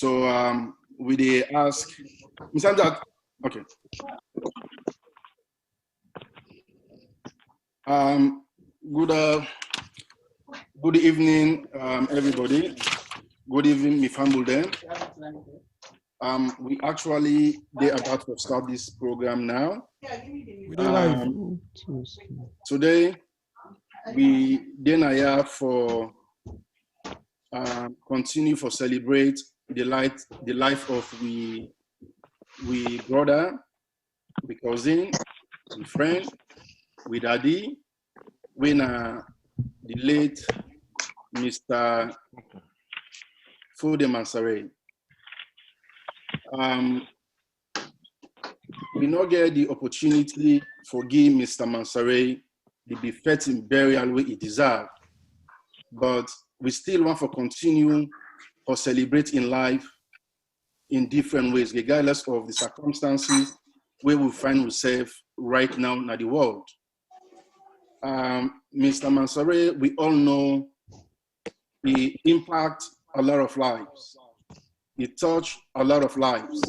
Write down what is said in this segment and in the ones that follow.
So we they ask, that okay. Good evening, everybody. Good evening, me family then. We actually they're about to start this program now. Today we then are here for continue for celebrate the life of we brother, we cousin, we friend, we daddy, when the late Mr. Fode Mansare. We not get the opportunity for give Mr. Mansare the befitting burial way he deserved, but we still want to continue for celebrating life in different ways, regardless of the circumstances where we find ourselves right now in the world. Mr. Mansare, we all know he impact a lot of lives. He touched a lot of lives.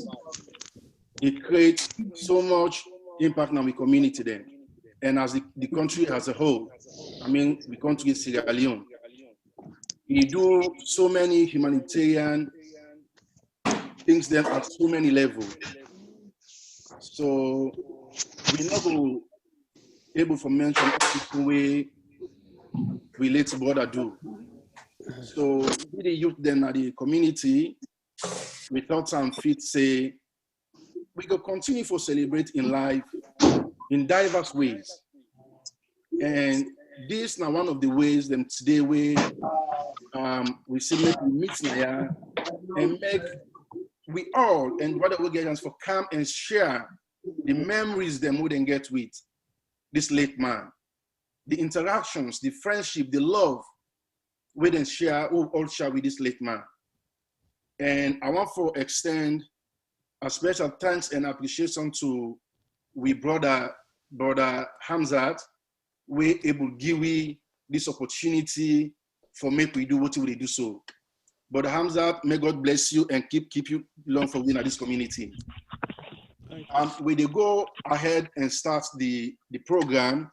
He creates so much impact on the community then, and as the country as a whole. I mean, the country is Sierra Leone. He do so many humanitarian things there at so many levels. So we're not able to mention the way we let brother do. So we the youth then at the community, we thought some fit say we go continue for celebrate in life in diverse ways. And this now one of the ways them today we see make we meet now and make we all and whatever we get us for come and share the memories them wouldn't get with this late man, the interactions, the friendship, the love we then share, we all share with this late man. And I want to extend a special thanks and appreciation to we brother Hamzat. We able to give we this opportunity for make we do what we do so. But Hamzat, may God bless you and keep you long for being at this community. We they go ahead and start the program,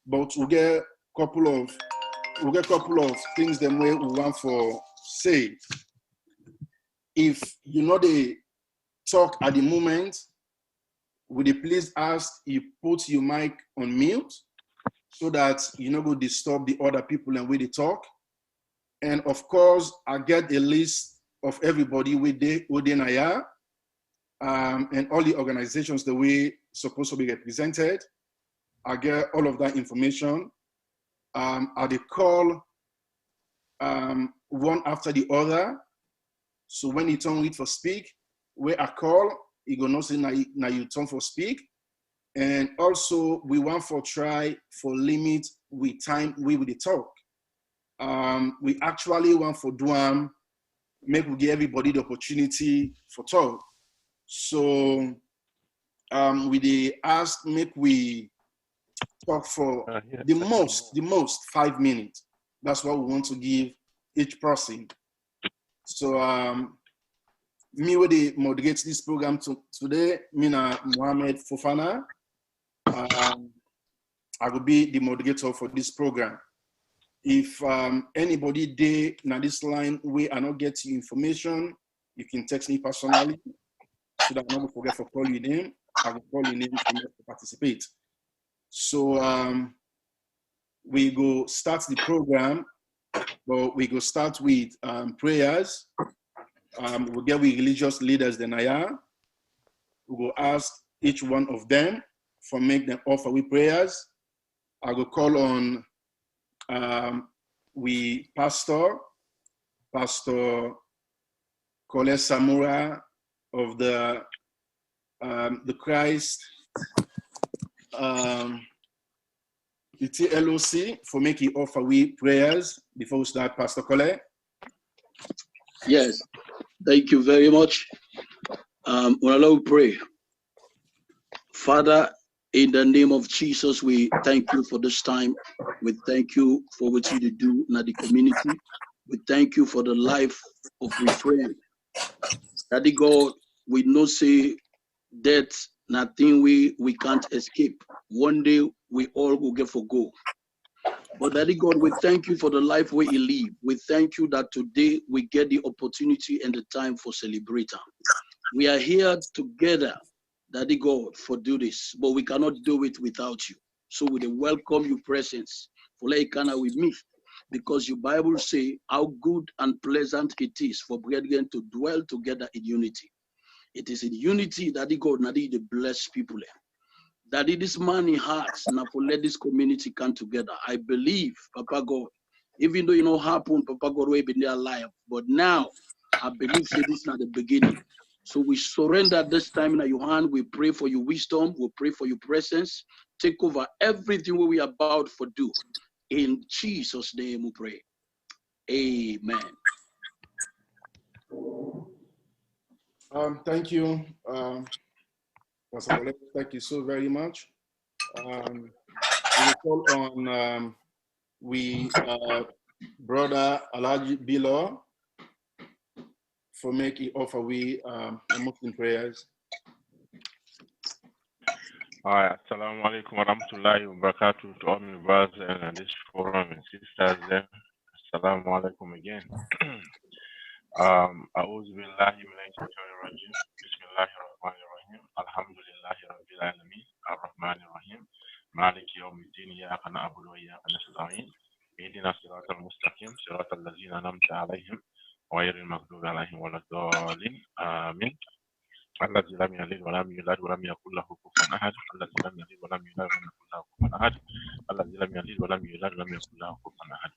but we'll get a couple of things them way we want for say. If you know the talk at the moment, would you please ask you put your mic on mute so that you not go disturb the other people and where they talk. And of course, I get a list of everybody with the Odenaya and all the organizations the way supposed to be represented. I get all of that information. I they call one after the other. So when you turn it for speak, where I call, you gonna say now you turn for speak. And also we want for try for limit with time we will talk. We actually want for do make we give everybody the opportunity for talk. So we they ask make we talk for the most 5 minutes. That's what we want to give each person. So me will they moderate this program today. Mina Mohammed Fofana. I will be the moderator for this program. If anybody there now this line we are not getting information, you can text me personally so that I don't forget for call your name. I will call your name to participate. So we go start the program, but we go start with prayers. We'll get with religious leaders then we will ask each one of them for make them offer with prayers. I will call on we Pastor Kole Samura of the Christ LOC for making offer we prayers before we start. Pastor Kole. Yes, thank you very much. We'll pray. Father, in the name of Jesus, we thank you for this time. We thank you for what you do in the community. We thank you for the life of your friend. Daddy God, we know say that nothing we can't escape. One day we all will get for go. But Daddy God, we thank you for the life we live. We thank you that today we get the opportunity and the time for celebrating. We are here together, Daddy God, for do this, but we cannot do it without you. So we welcome your presence for Laikana with me, because your Bible say how good and pleasant it is for brethren to dwell together in unity. It is in unity, Daddy God, Daddy, the blessed people. Daddy, this man in hearts, now for let this community come together. I believe, Papa God, even though you know happen, Papa God will be there alive, but now I believe say this is not the beginning. So we surrender this time in your hand. We pray for your wisdom. We pray for your presence. Take over everything we are about to do. In Jesus' name we pray. Amen. Thank you, Pastor Colette. Thank you so very much. We call on brother Alaji Bilo for making offer we Muslim prayers. Hi, assalamu alaikum wa rahmatullahi wa barakatuh to all my brothers and this forum and sisters there. Assalamu alaikum again. A'udhu billahi minash shaitanir rajim. Bismillahir rahmanir rahim. Alhamdulillahi rabbil alamin. Ar-rahmanir rahim. Maliki yawmiddin. Iyyaka na'budu wa iyyaka nasta'in. Ihdina siratal mustaqim. Siratal ladzina an'amta alaihim ghayril maghdubi alaihim waladdallin. Amin. الذي لم يلد ولم يولد ولم يكن له كفوا احد الذي لم يلد ولم يولد ولم يكن له كفوا احد الذي لم يلد ولم يولد ولم يكن له كفوا احد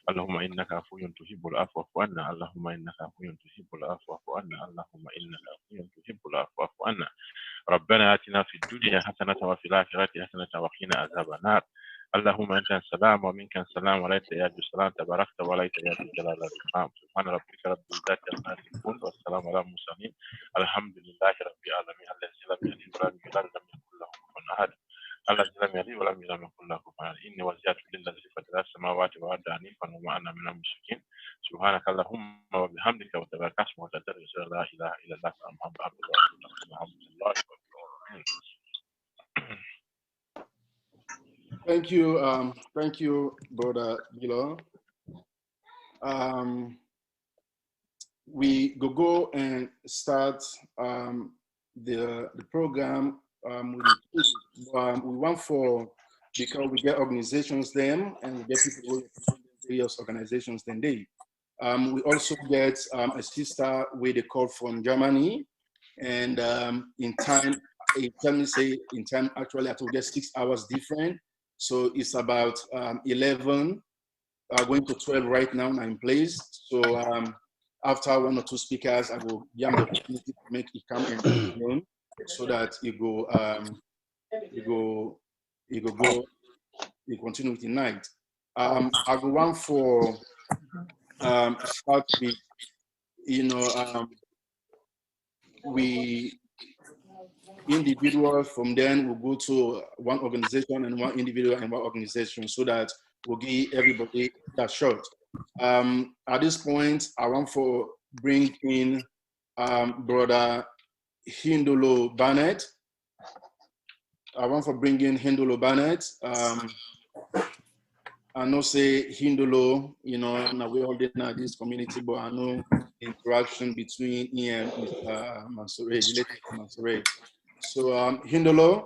اللهم انك عفو تحب العفو فاعف عنا اللهم انك عفو تحب العفو فاعف عنا اللهم انك عفو تحب العفو فاعف عنا ربنا آتنا في الدنيا حسنة وفي الآخرة حسنة وقنا عذاب النار اللهم أنت السلام ومنك السلام وليت يا ذو السلام تباركت وليت يا ذو الجلال والإكرام سبحان ربك رب العزة عما يصفون والسلام على المرسلين الحمد لله رب العالمين الذي لم يلد ولم يولد ولم يكن له كفوا أحد الذي لم يلد ولم يولد ولم يكن له كفوا أحد إني وجهت للذي فطر السماوات والأرض حنيفا وما أنا من المشركين سبحانك اللهم وبحمدك وتبارك اسمك وتقدس لا إله إلا الله محمد عبد الله Thank you, brother Bilo. We go and start the program. We want for, because we get organizations them and we get people who represent various organizations then they. We also get a sister with a call from Germany, and in time actually I will get 6 hours different. So it's about 11, going to 12 right now in place. So after one or two speakers, I will give them the opportunity to make it come in room so that it continue with the night. I go one for start with, we individuals, from then we'll go to one organization and one individual and one organization so that we'll give everybody that shot. At this point, I want to bring in brother Hindolo Barnett. I know say Hindolo, now we all did in this community, but I know interaction between him and Mr. Mansoure, related to Mansoure. So Hindolo.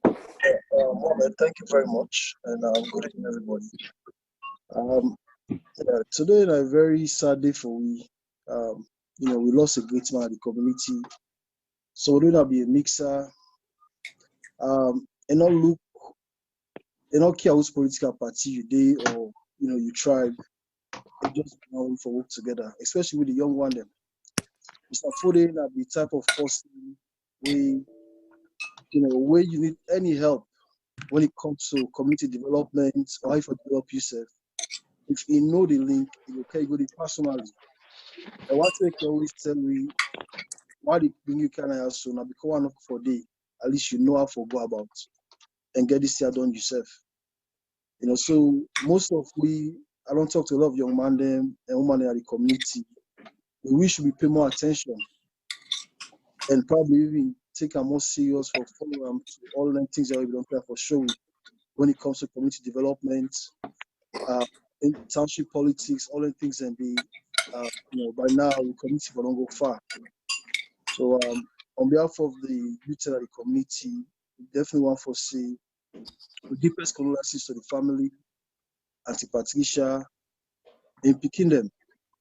Mohammed, thank you very much, and good evening, everybody. Today is a very sad day for we. We lost a great man in the community, so we're gonna be a mixer. And not care which political party you did or you tribe. It just for work together, especially with the young one. Them, Mr. Foden, are the type of person where you need any help when it comes to community development or if you develop yourself. If you know the link, you can go to personally. And what they can always tell me, why they bring you kind of soon, because one of for day, at least you know how to go about and get this year done yourself. So most of I don't talk to a lot of young men them and women in the community. we should be pay more attention and probably even take a more serious for follow to all the things that we don't care for showing when it comes to community development, in township politics, all the things, and be, by now the community will not go far. So on behalf of the youth of the community, we definitely want to see the deepest condolences to the family, Auntie Patricia, in picking them.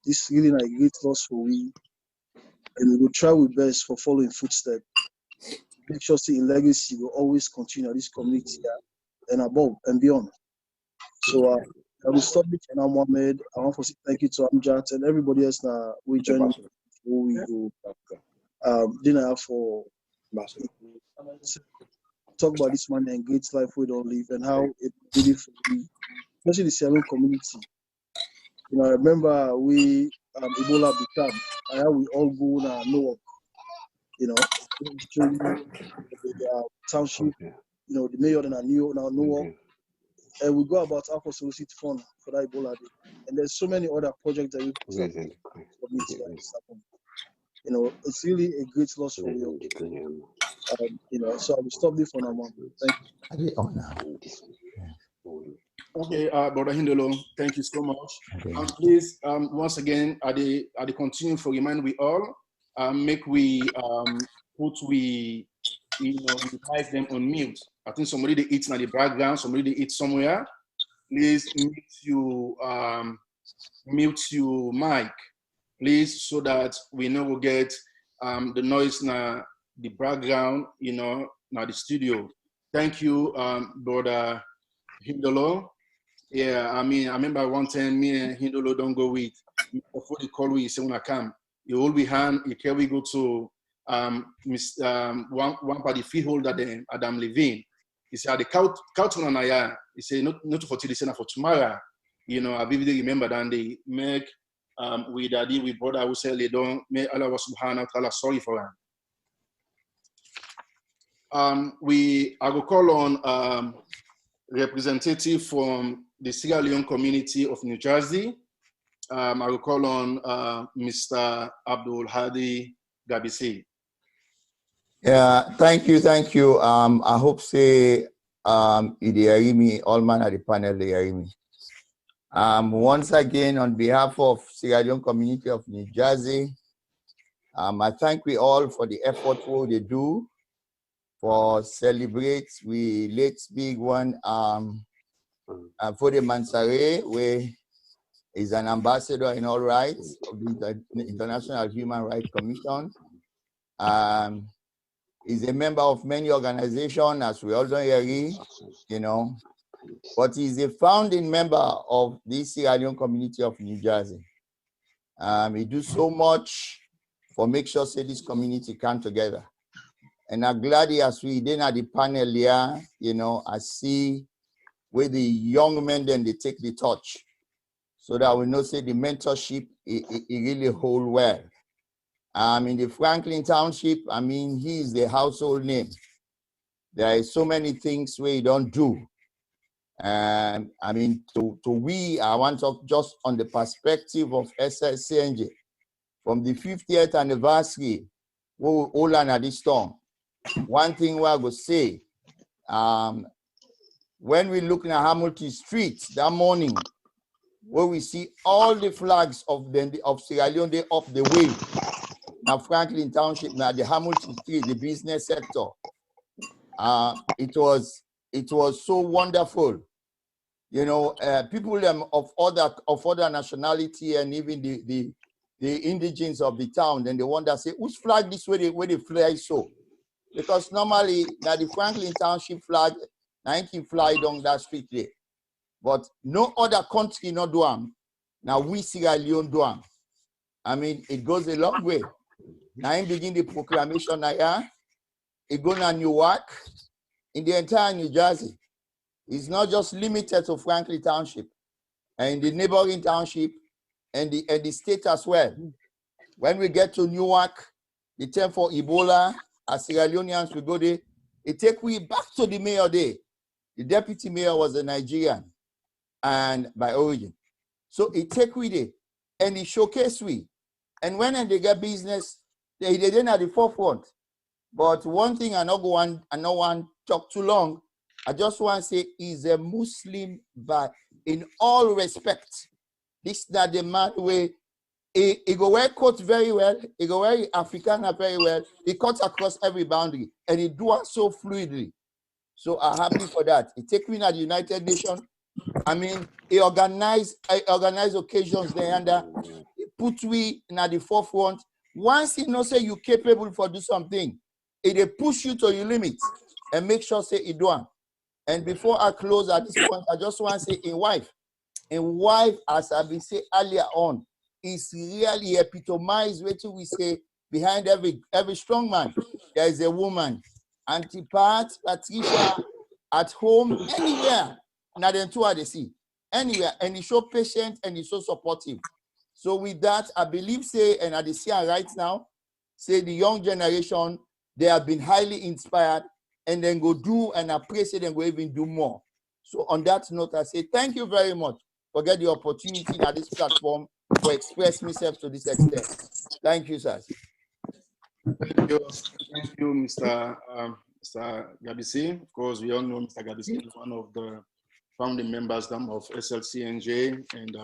This really a great loss for we, and we will try our best for following footsteps. Make sure the legacy will always continue at this community and above and beyond. So I will stop it for now, Mohammed. I want to say thank you to Amjad and everybody else now we join before we go. Dinner for talk about this man and great life we don't live and how it really for me, especially the Sierra community. I remember we Ebola become and how we all go now Newark, the township, the mayor and Newark. And we go about how to solicit fund for that Ebola day. And there's so many other projects that we it's really a great loss for you. So I will stop this for now, man. Thank you. Okay, Brother Hindolo, thank you so much. Please, once again, I continue for remind we all, make we put we mic them on mute. I think somebody they eat in the background, somebody they eat somewhere. Please mute your mic, please, so that we know we'll get the noise na the background, na the studio. Thank you, Brother Hindolo. Yeah, I remember one time me and Hindolo don't go with before the call we say when I come. You hold we hand, you can we go to one party freeholder then Adam Levine. He said the couch on aya. He said not for today, for tomorrow. I vividly remember that they make with daddy, with brother who say they don't make Allah subhanahu wa ta'ala sorry for him. I will call on representative from the Sierra Leone community of New Jersey. I will call on Mr. Abdul Hadi Gabisi. Yeah, thank you. I hope say they hear me, all man at the panel they hear me. Once again, on behalf of Sierra Leone community of New Jersey, I thank we all for the effort what they do for celebrate we late big one for the Mansare, where is an ambassador in all rights of the International Human Rights Commission. Is a member of many organizations, as we all know, but he's a founding member of the Sierra Leone community of New Jersey. He do so much for make sure say this community come together. And I'm glad as we did at the panel here, I see where the young men then they take the torch, so that we know say the mentorship it really hold well. In the Franklin Township, he is the household name. There are so many things we don't do. And I want to talk just on the perspective of SSCNJ. From the 50th anniversary, we will all at this storm. One thing we are going to say, when we look at Hamilton Street that morning, where we see all the flags of Sierra Leone Day up the way. Now Franklin Township, now the Hamilton Street, the business sector. It was so wonderful. People of other nationality and even the indigenes of the town, then they wonder, say, whose flag this way they fly so? Because normally now the Franklin Township flag, now can fly down that street there. But no other country not do them. Now we Sierra Leone do them. It goes a long way. Now I begin the proclamation now, it goes to Newark, in the entire New Jersey. It's not just limited to Franklin Township, and the neighboring township and the state as well. When we get to Newark, the time for Ebola, as Sierra Leoneans we go there, it take we back to the mayor there. The deputy mayor was a Nigerian and by origin. So it take we there and it showcase we And when they get business, they didn't at the forefront. But one thing I not want to talk too long. I just want to say he's a Muslim, but in all respect, this is not the man where he go wear coat very well, he go wear Africana very well, he cuts across every boundary, and he do it so fluidly. So I'm happy for that. He take me at the United Nations. I mean, he organize occasions there, and he put we at the forefront. Once he knows say you're capable for do something, it push you to your limits and make sure say it do. And before I close at this point, I just want to say in wife, as I been say earlier on, is really epitomized what we say behind every strong man. There is a woman. Auntie Pat, Patricia, at home, anywhere. Now then two are the see. Anywhere. And he so patient and he's so supportive. So with that, I believe say, and I see right now, say the young generation, they have been highly inspired and then go do and I pray say then go even do more. So on that note, I say thank you very much for getting the opportunity at this platform for express myself to this extent. Thank you, sir. Thank you, Mr. Gabisi. Of course, we all know Mr. Gabisi is one of the founding members of SLCNJ and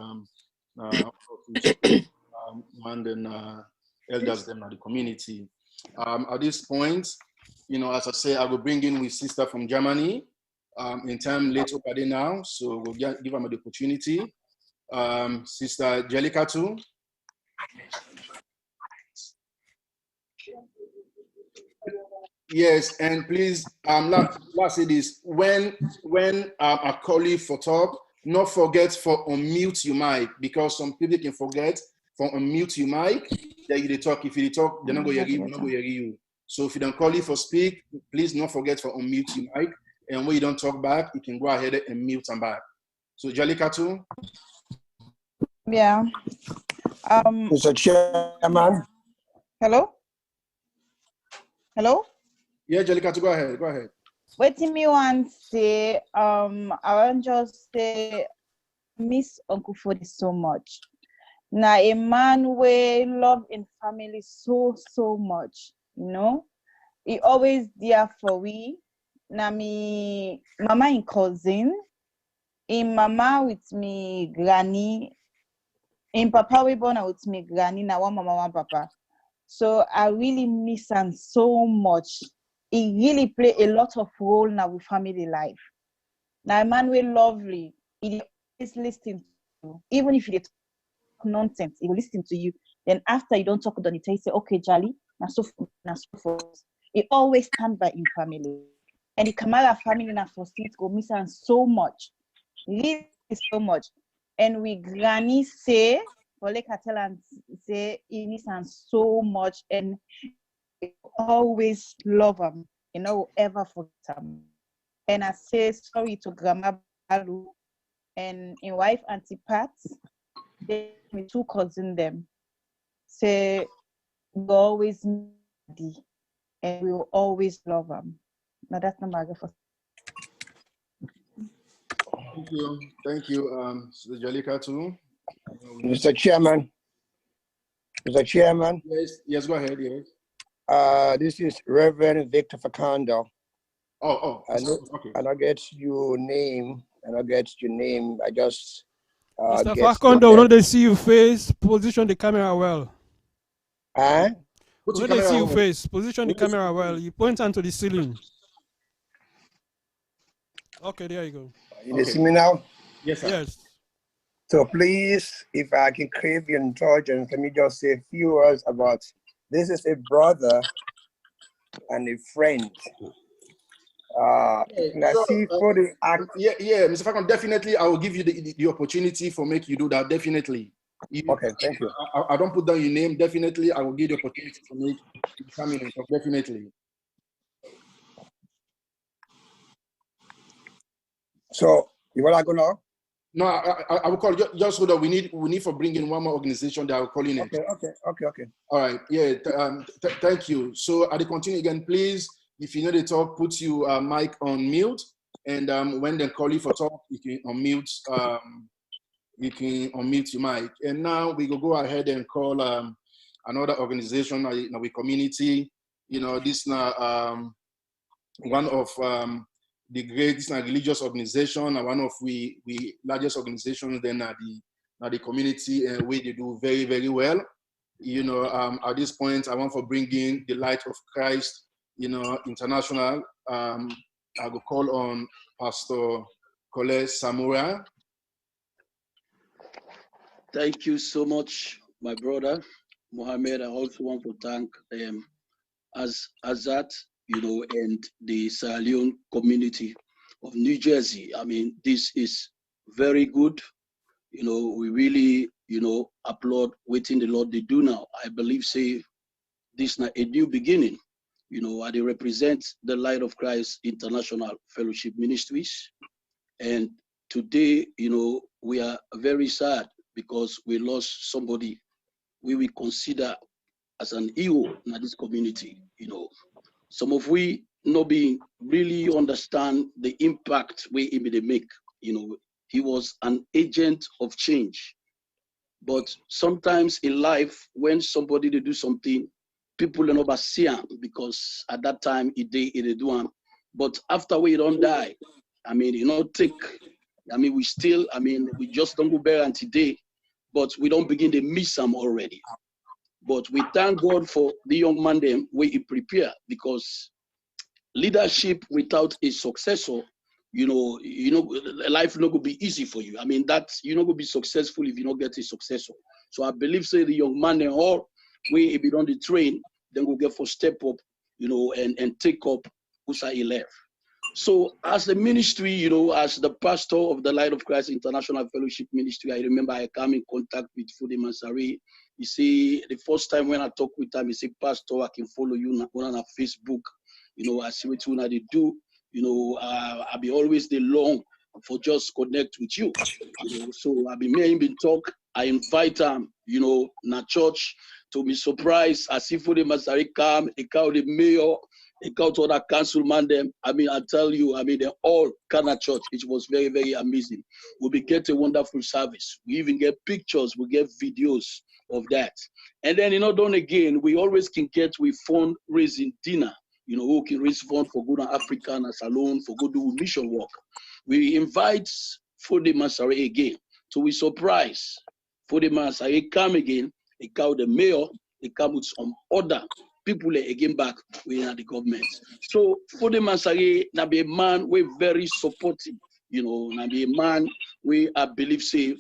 elders them at the community. At this point, you know, as I say, I will bring in with sister from Germany. In time late over now, so we'll give them the opportunity. Sister Jelika too. Yes, and please, let's say this. When I call you for talk, not forget for unmute your mic, because some people can forget for unmute your mic. That you talk. If you talk, they're not going to hear you. So if you don't call you for speak, please not forget for unmute your mic. And when you don't talk back, you can go ahead and mute and back. So Jalika too. Yeah. Mr. Chairman. Hello? Hello? Yeah, Jalika too, go ahead. Go ahead. What me want say, I want just say, miss Uncle Fodi so much. Now a man we love in family so much, you know. He always there for we. Now me mama in cousin, in mama with me granny, in papa we born with me granny. Now one mama one papa. So I really miss him so much. He really play a lot of role now with family life. Now a man we lovely. He is listening to you, even if you talk nonsense, he will listen to you. Then after you don't talk, then he say, "Okay, Jali, na so forth." He always stand by in family, and the Kamala family na for street go miss him so much, really so much. And we granny say, Oleka tell and say he miss him so much, and always love him, you know, ever forget him. And I say sorry to Grandma Balu and in wife Auntie Pat. They me two cousins them. Say we always need and we will always love them. Now that's not my first. Thank you, Jalika too. Mr. Chairman. Mr. Chairman. Yes, go ahead. Yes. This is Reverend Victor Facundo. Okay. And I get your name. I just Mr. Facundo, when they see your face, position the camera well. When they see your face, position the camera well. You point onto the ceiling. Okay, there you go. You see me now? Yes, sir. Yes. So please, if I can crave your indulgence, let me just say a few words about this is a brother and a friend. Mr. Falcon, definitely I will give you the opportunity for make you do that. Definitely. Okay, thank you. I don't put down your name. Definitely, I will give you the opportunity for make you come in and talk. Definitely. So you want to go now? No, I will call just so that we need for bringing one more organization that I will call in. Okay. All right. Yeah. Thank you. So I will continue again, please. If you know the talk, put your mic on mute, and when they call you for talk, you can unmute. You can unmute your mic. And now we will go ahead and call another organization in our community. You know, this now one of the great religious organization and one of we largest organizations then at the community where they do very, very well. You know, at this point, I want to bring in the Light of Christ, you know, International. I will call on Pastor Kole Samura. Thank you so much, my brother Mohammed. I also want to thank Azat, you know, and the Sierra Leone community of New Jersey. I mean, this is very good. You know, we really, you know, applaud waiting the Lord they do now. I believe, say, this is a new beginning. You know, they represent the Light of Christ International Fellowship Ministries. And today, you know, we are very sad because we lost somebody we consider as an hero in this community. You know, some of we not being really understand the impact we they make. You know, he was an agent of change. But sometimes in life, when somebody they do something, people don't know see him because at that time they do him. But after we don't die, I mean, you know, we just don't go bear until today, but we don't begin to miss him already. But we thank God for the young man them where he prepare, because leadership without a successor, you know, life not gonna be easy for you. I mean, that's you're not gonna be successful if you don't get a successor. So I believe, say, the young man, they all, we if you on the train, then we'll get for step up, you know, and take up Usa 11. So as the ministry, you know, as the pastor of the Light of Christ International Fellowship Ministry, I remember I come in contact with Fude Mansari. You see, the first time when I talk with him, he said, Pastor, I can follow you on Facebook. You know, I see what they do. You know, I'll be always the long for just connect with you. You know, so I'll be making talk. I invite him, you know, na church to be surprised. I see Fude Mansari come, he call the mayor, he call to other councilman them. I mean, I tell you, I mean, they all kind of church. It was very, very amazing. We get a wonderful service. We even get pictures, we get videos of that. And then, you know, done again, we always can get with fundraising dinner. You know, who can raise funds for good African as alone, for good do mission work. We invite Fude Mansari again. So we surprise Fude Mansari come again, he call the mayor, he come with some other people again back within the government. So Fude Mansari now be a man we very supportive, you know, now be a man we I believe say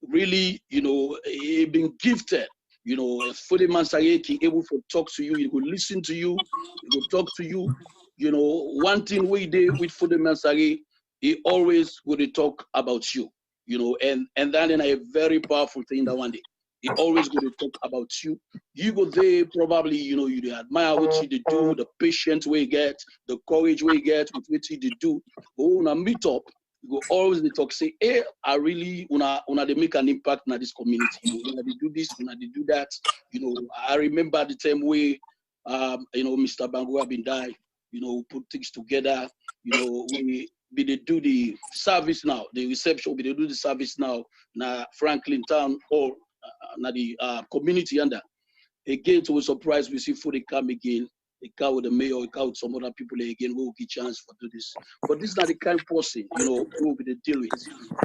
really, you know, he been gifted. You know, Fude Mansari can able to talk to you, he will listen to you, he will talk to you. You know, one thing we did with Fude Mansari, he always would talk about you, you know, and that is a very powerful thing that one day. He always going to talk about you. You go there, probably, you know, you admire what you do, the patience we get, the courage we get with what you do. But when I meet up, you go always they talk, say, hey, I really wanna they make an impact in this community. You know, when they do this, when they do that. You know, I remember the time we, you know, Mr. Bangua been died, you know, put things together, you know, we they do the service now, the reception, we they do the service now, na Franklin Town or na the community under. Again, to a surprise, we see Fude come again. He come with the mayor, he come with some other people again. We will get chance for do this. But this is not the kind of person, you know, we will be the deal with.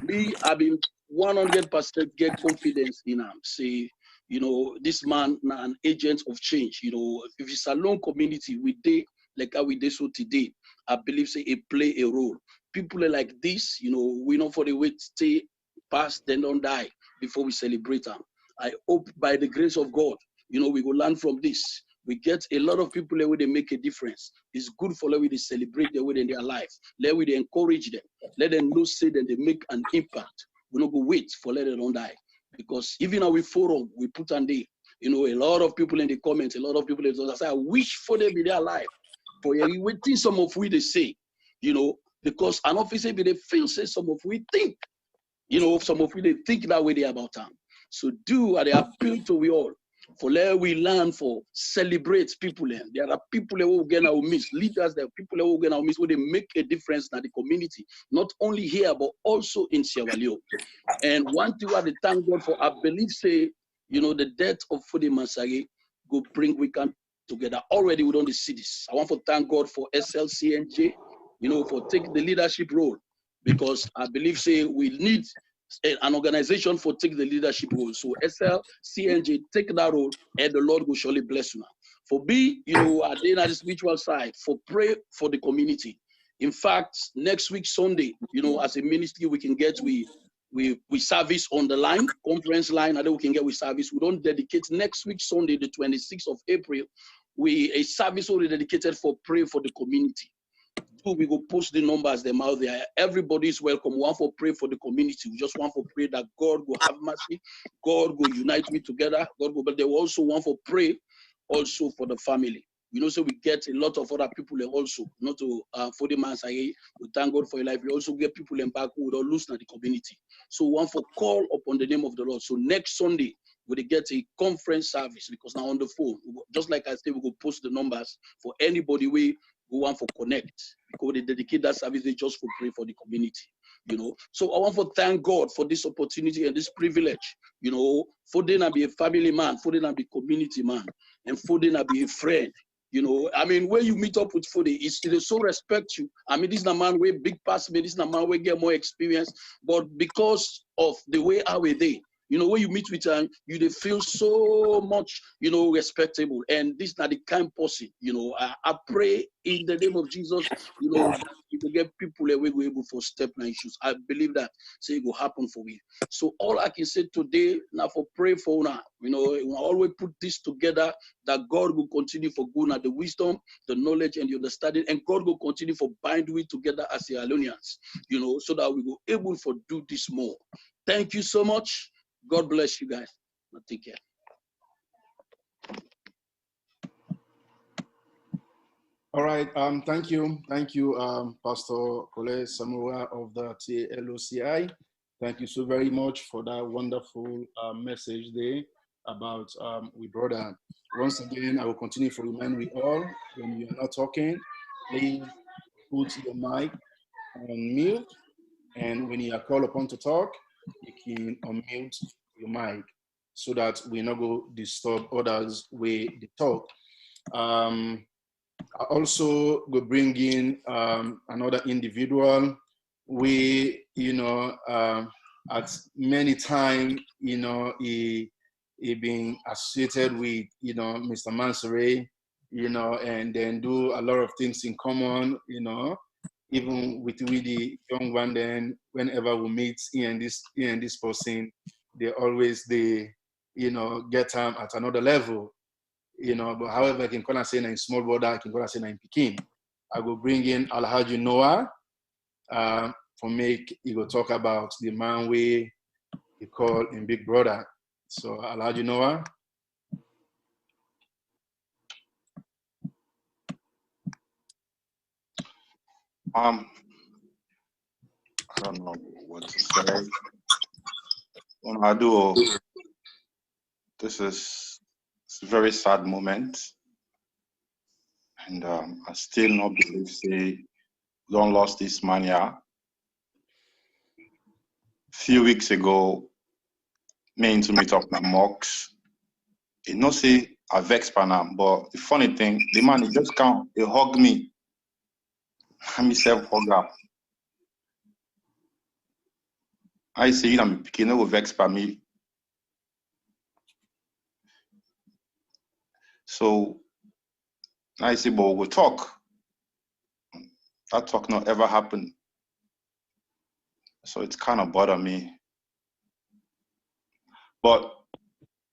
Me, I've been 100% get confidence in him. Say, you know, this man now an agent of change. You know, if it's a long community, we did like how we did so today. I believe say it play a role. People are like this, you know, we know for the way to stay past, then don't die before we celebrate them. I hope by the grace of God, you know, we will learn from this. We get a lot of people where they make a difference. It's good for them to celebrate their way in their life. Let we encourage them. Let them know, say that they make an impact. We don't go wait for let them don't die. Because even our forum, we put on the, you know, a lot of people in the comments, a lot of people in the say, I wish for them in their life. But you're waiting some of we they say, you know, because an officer they feel say some of we think. You know, some of you, they think that way they about time. So do they appeal to we all. For let we learn for celebrate people. There are people who get our miss, leaders, there are people who get our miss, where they make a difference in the community, not only here, but also in Sierra Leone. And one thing I thank God for, I believe, say, you know, the death of Fude Mansari, go bring we can together. Already we don't see this. I want to thank God for SLCNJ, for taking the leadership role, because I believe say we need an organization for take the leadership role. So SLCNJ take that role, and the Lord will surely bless you now. For me, at the spiritual side, for pray for the community. In fact, next week Sunday, as a ministry, we can get we service on the line, conference line, and then we can get with service. We don't dedicate next week Sunday, the 26th of April, a service already dedicated for pray for the community. We go post the numbers them out there. Everybody is welcome. We want to pray for the community. We just want to pray that God will have mercy, God will unite we together, God will, but they also want to pray also for the family. So we get a lot of other people also, not to for the man say, we thank God for your life. We also get people in back who don't lose in the community. So we want to call upon the name of the Lord. So next Sunday, we get a conference service, because now on the phone, just like I said, we go post the numbers for anybody we want to connect, because they dedicate that service they just for pray for the community. So I want to thank God for this opportunity and this privilege. For them to be a family man, for them to be a community man, and for them to be a friend. When you meet up with Fode, they so respect you. This is a man way big pass me, this is a man way get more experience, but because of the way how we they, when you meet with them, they feel so much, respectable. And this is not the kind person, I pray in the name of Jesus, that you will get people that will be able for step nine issues. I believe that say it will happen for me. So all I can say today, now for pray for now, we always put this together, that God will continue for good now, the wisdom, the knowledge, and the understanding, and God will continue for bind we together as the Alonians, so that we will able for do this more. Thank you so much. God bless you guys. Take care. All right. Thank you, Pastor Kole Samura of the TLOCI. Thank you so very much for that wonderful message there about we brother. Once again, I will continue to remind we all, when you are not talking, please put your mic on mute, and when you are called upon to talk, you can unmute your mic, so that we not go disturb others where they talk. I also go bring in another individual. We, at many times, he been associated with, Mr. Mansouri, and then do a lot of things in common, even with the young one. Then whenever we meet he and this person, they always get time at another level. But however, I can call and say in small border, I can call and say in Peking. I will bring in Alhaji Noah for make he go talk about the man we call in Big Brother. So Alhaji Noah. I don't know what to say. I do. This is a very sad moment, and I still not believe say don't lost this man here. Few weeks ago, me to meet up with Mox. He no say I vex panam, but the funny thing, the man he just come, he hug me. I myself hug up. I say I'm picking no vex by me. So I say, but we'll talk. That talk not ever happened. So it's kind of bother me. But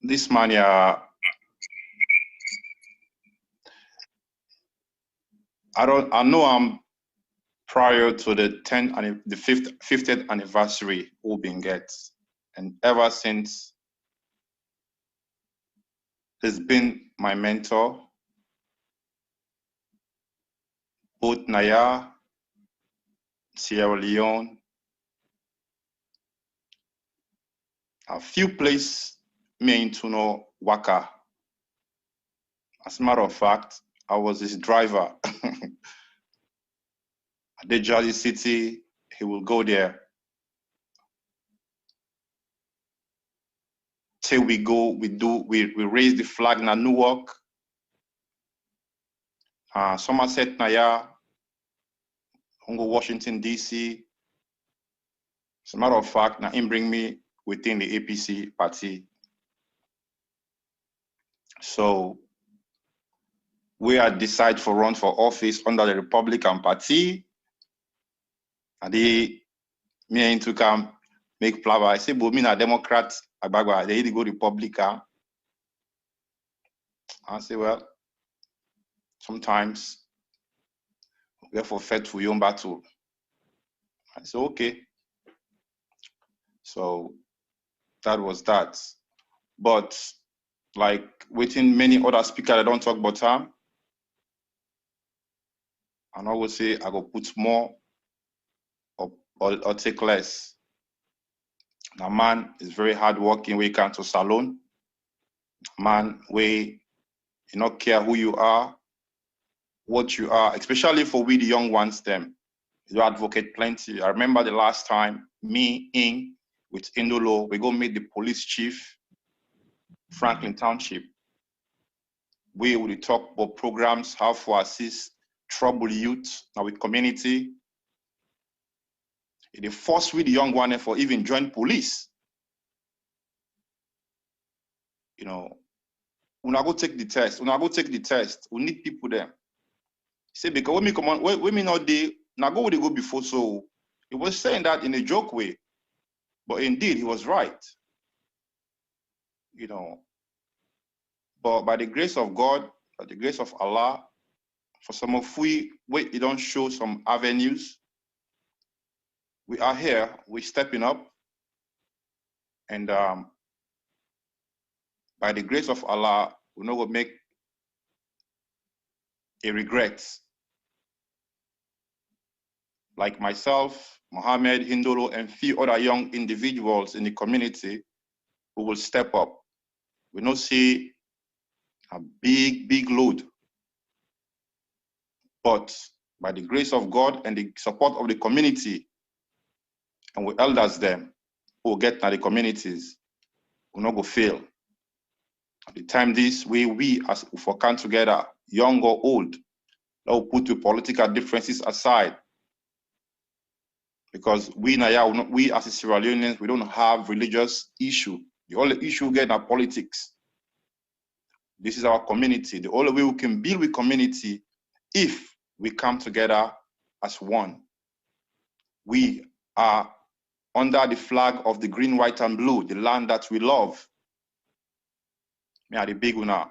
this man here, I know I'm prior to the 10th and the 50th anniversary we've been get. And ever since, he's been my mentor, both Naya, Sierra Leone, a few places me into know Waka. As a matter of fact, I was his driver. At the Jersey City, he will go there. say we go, we raise the flag in Newark, Somerset, Naya, Congo, Washington, D.C. As a matter of fact, now him bring me within the APC party. So we are decide for run for office under the Republican Party. And me and to come make plava. I say, but me na Democrat, they go Republican. I say, well, sometimes we have for fight for your own battle. I say, okay. So that was that. But like within many other speakers, I don't talk about time. And I will say I go put more or take less. Now man is very hardworking when he comes to salon. Man, we you not care who you are, what you are, especially for we the young ones them. You advocate plenty. I remember the last time me in with Indolo, we go meet the police chief, Franklin Township. We will talk about programs, how to assist troubled youth now with community. It force with the young one for even join police. You know, when I go take the test, we need people there. Say because when me come on, when me not dey, now go where they go before. So he was saying that in a joke way, but indeed he was right. You know, but by the grace of God, by the grace of Allah, for some of we don't show some avenues. We are here, we're stepping up, and by the grace of Allah, we're not gonna make a regret. Like myself, Mohammed, Hindolo, and few other young individuals in the community who will step up. We not see a big load, but by the grace of God and the support of the community, and we elders them who will get to the communities, will not go fail. At the time this way, we as we come together, young or old, that will put the political differences aside. Because we as a Sierra Leoneans, we don't have religious issue. The only issue we get are politics. This is our community. The only way we can build with community if we come together as one. We are under the flag of the green, white, and blue, the land that we love. Me are the big one.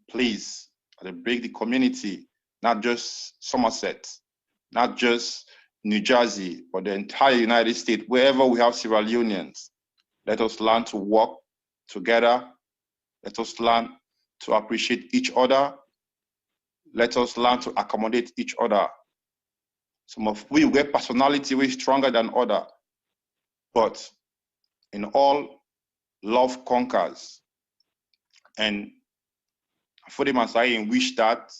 Please, I beg the community, not just Somerset, not just New Jersey, but the entire United States, wherever we have Sierra Leoneans, let us learn to work together. Let us learn to appreciate each other. Let us learn to accommodate each other. Some of we get personality way stronger than other, but in all, love conquers. And for the Masai, wish that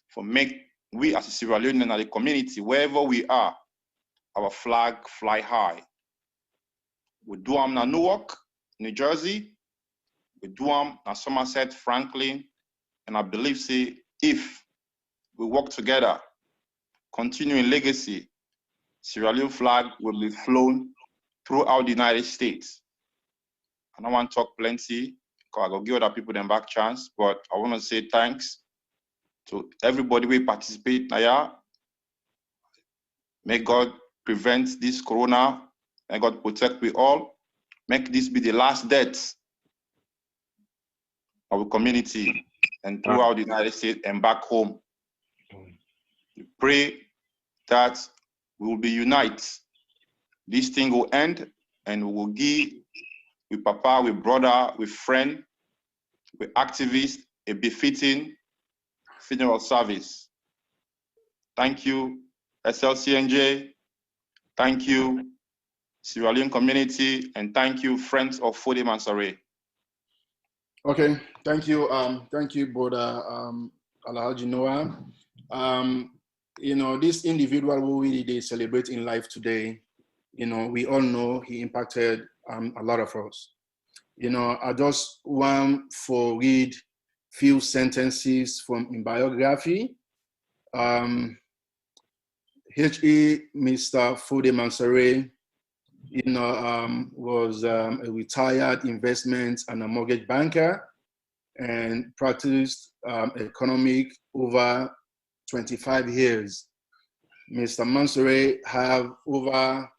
for make we as a Sierra Leonean and the community, wherever we are, our flag fly high. We do them in Newark, New Jersey. We do them in Somerset, Franklin. And I believe, say, if we work together, continuing legacy, Sierra Leone flag will be flown throughout the United States. I don't want to talk plenty, because I go give other people them back chance, but I want to say thanks to everybody who participate now. May God prevent this corona. May God protect we all. Make this be the last death of the community and throughout the United States and back home. We pray that we will be united. This thing will end and we will give with papa, with brother, with friend, with activists, a befitting funeral service. Thank you, SLCNJ. Thank you, Sierra Leone community, and thank you, friends of Fode Mansare. Okay, thank you, brother Alhaji Noah. You know, this individual who they celebrate in life today, you know, we all know he impacted a lot of us. I just want to read few sentences from in biography. H.E. Mr. Fode Mansare, was a retired investment and a mortgage banker and practiced economic over 25 years. Mr. Mansare have over,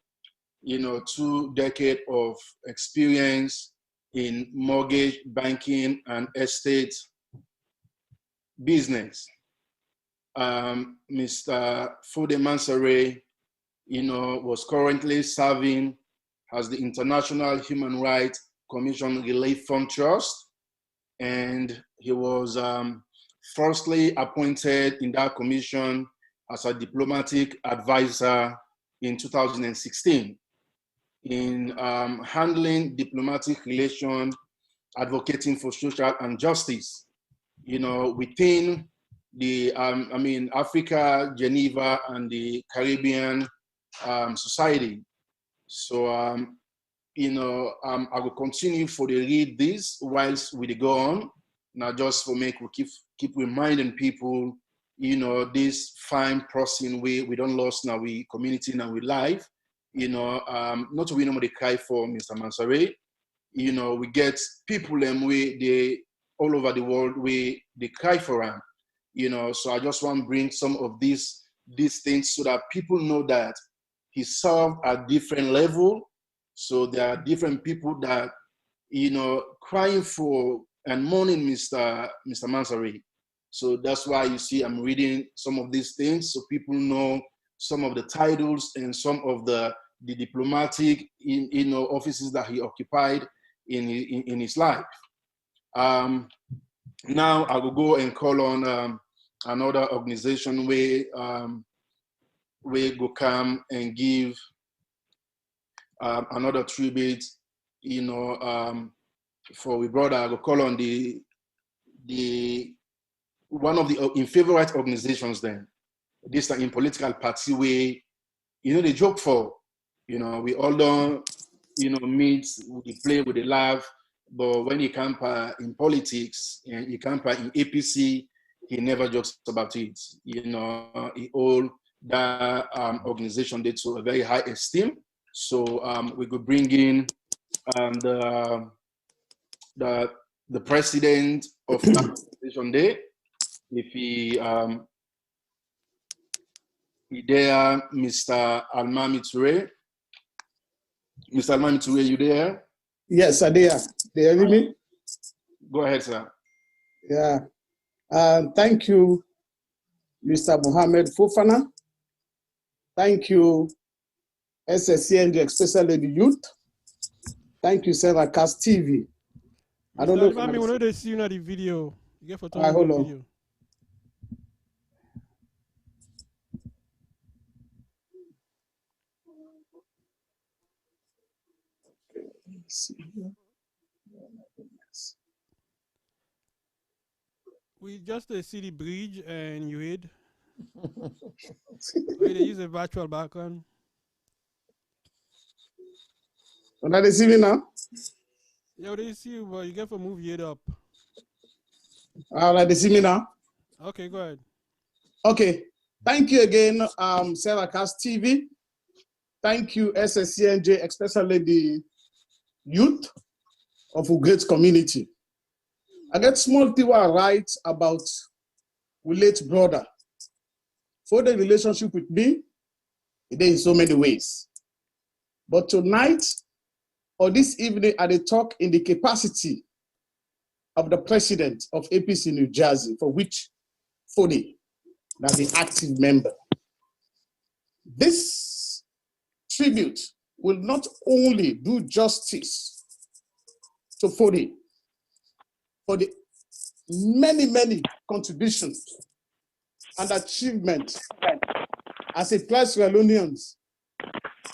2 decades of experience in mortgage banking and estate business. Mr. Fode Mansare, was currently serving as the International Human Rights Commission Relief Fund Trust, and he was firstly appointed in that commission as a diplomatic advisor in 2016 in handling diplomatic relations, advocating for social and justice, within the, Africa, Geneva, and the Caribbean society. So, I will continue for the read this whilst we go on. Now, just for make we keep reminding people, this fine person we don't lost now we community now we life. Not we normally cry for Mr. Mansare. We get people and they all over the world they cry for him. So I just want to bring some of these things so that people know that he served at different level. So there are different people that, crying for and mourning Mr. Mansare. So that's why you see I'm reading some of these things so people know some of the titles and some of the diplomatic offices that he occupied in his life. Now I will go and call on another organization where go come and give another tribute, for we brother. I will call on the one of the favorite organizations. Then this is in political party way, they joke for, we all don't, meet, we play with the laugh, but when he come in politics and he come in APC, he never jokes about it. He all that organization did to a very high esteem. So we could bring in the president of that organization there. If he there, Mr. Almami Toure. Mr. Almami Toure, you there? Yes, I there. Do you hear me? Go ahead, sir. Yeah. Thank you, Mr. Mohammed Fofana. Thank you, SSCNG, especially the youth. Thank you, SierraCast TV. I don't know. I mean, when they see you in the video, you get photo. Hold on. Video. We just see the bridge and you read. They use a virtual background. Now they see me now? Yeah, they see you, but you get to move your head up. All right, they see me now? Okay, go ahead. Okay, thank you again, SierraCast TV. Thank you, SSCNJ, especially the youth of a great community. I get small thing I write about my late brother. For the relationship with me, it is in so many ways. But tonight, or this evening, I will talk in the capacity of the president of APC New Jersey, for which Fode is the active member. This tribute will not only do justice to Fode for the many contributions and achievements as a Plus Reunions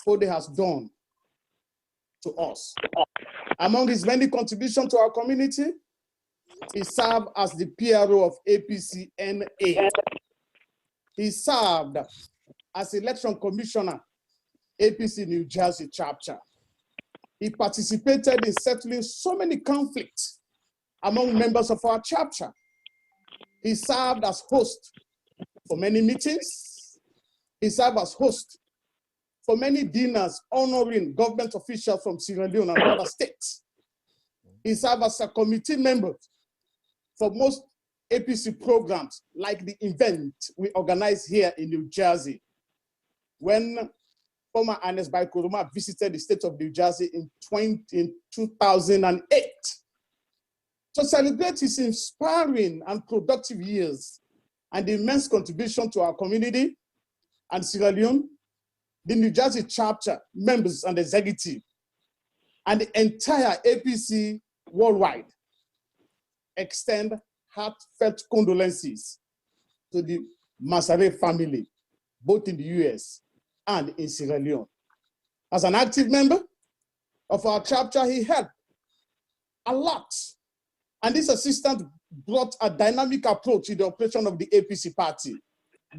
Fode has done to us. Among his many contributions to our community, he served as the PRO of APCNA. He served as election commissioner, APC New Jersey chapter. He participated in settling so many conflicts among members of our chapter. He served as host for many meetings. He served as host for many dinners honoring government officials from Sierra Leone and other states. He served as a committee member for most APC programs, like the event we organized here in New Jersey, when former Ernest Bai Koroma visited the state of New Jersey in 2008. To celebrate his inspiring and productive years and the immense contribution to our community and Sierra Leone, the New Jersey chapter, members and executive, and the entire APC worldwide extend heartfelt condolences to the Masare family, both in the US and in Sierra Leone. As an active member of our chapter, he helped a lot. And this assistant brought a dynamic approach in the operation of the APC party,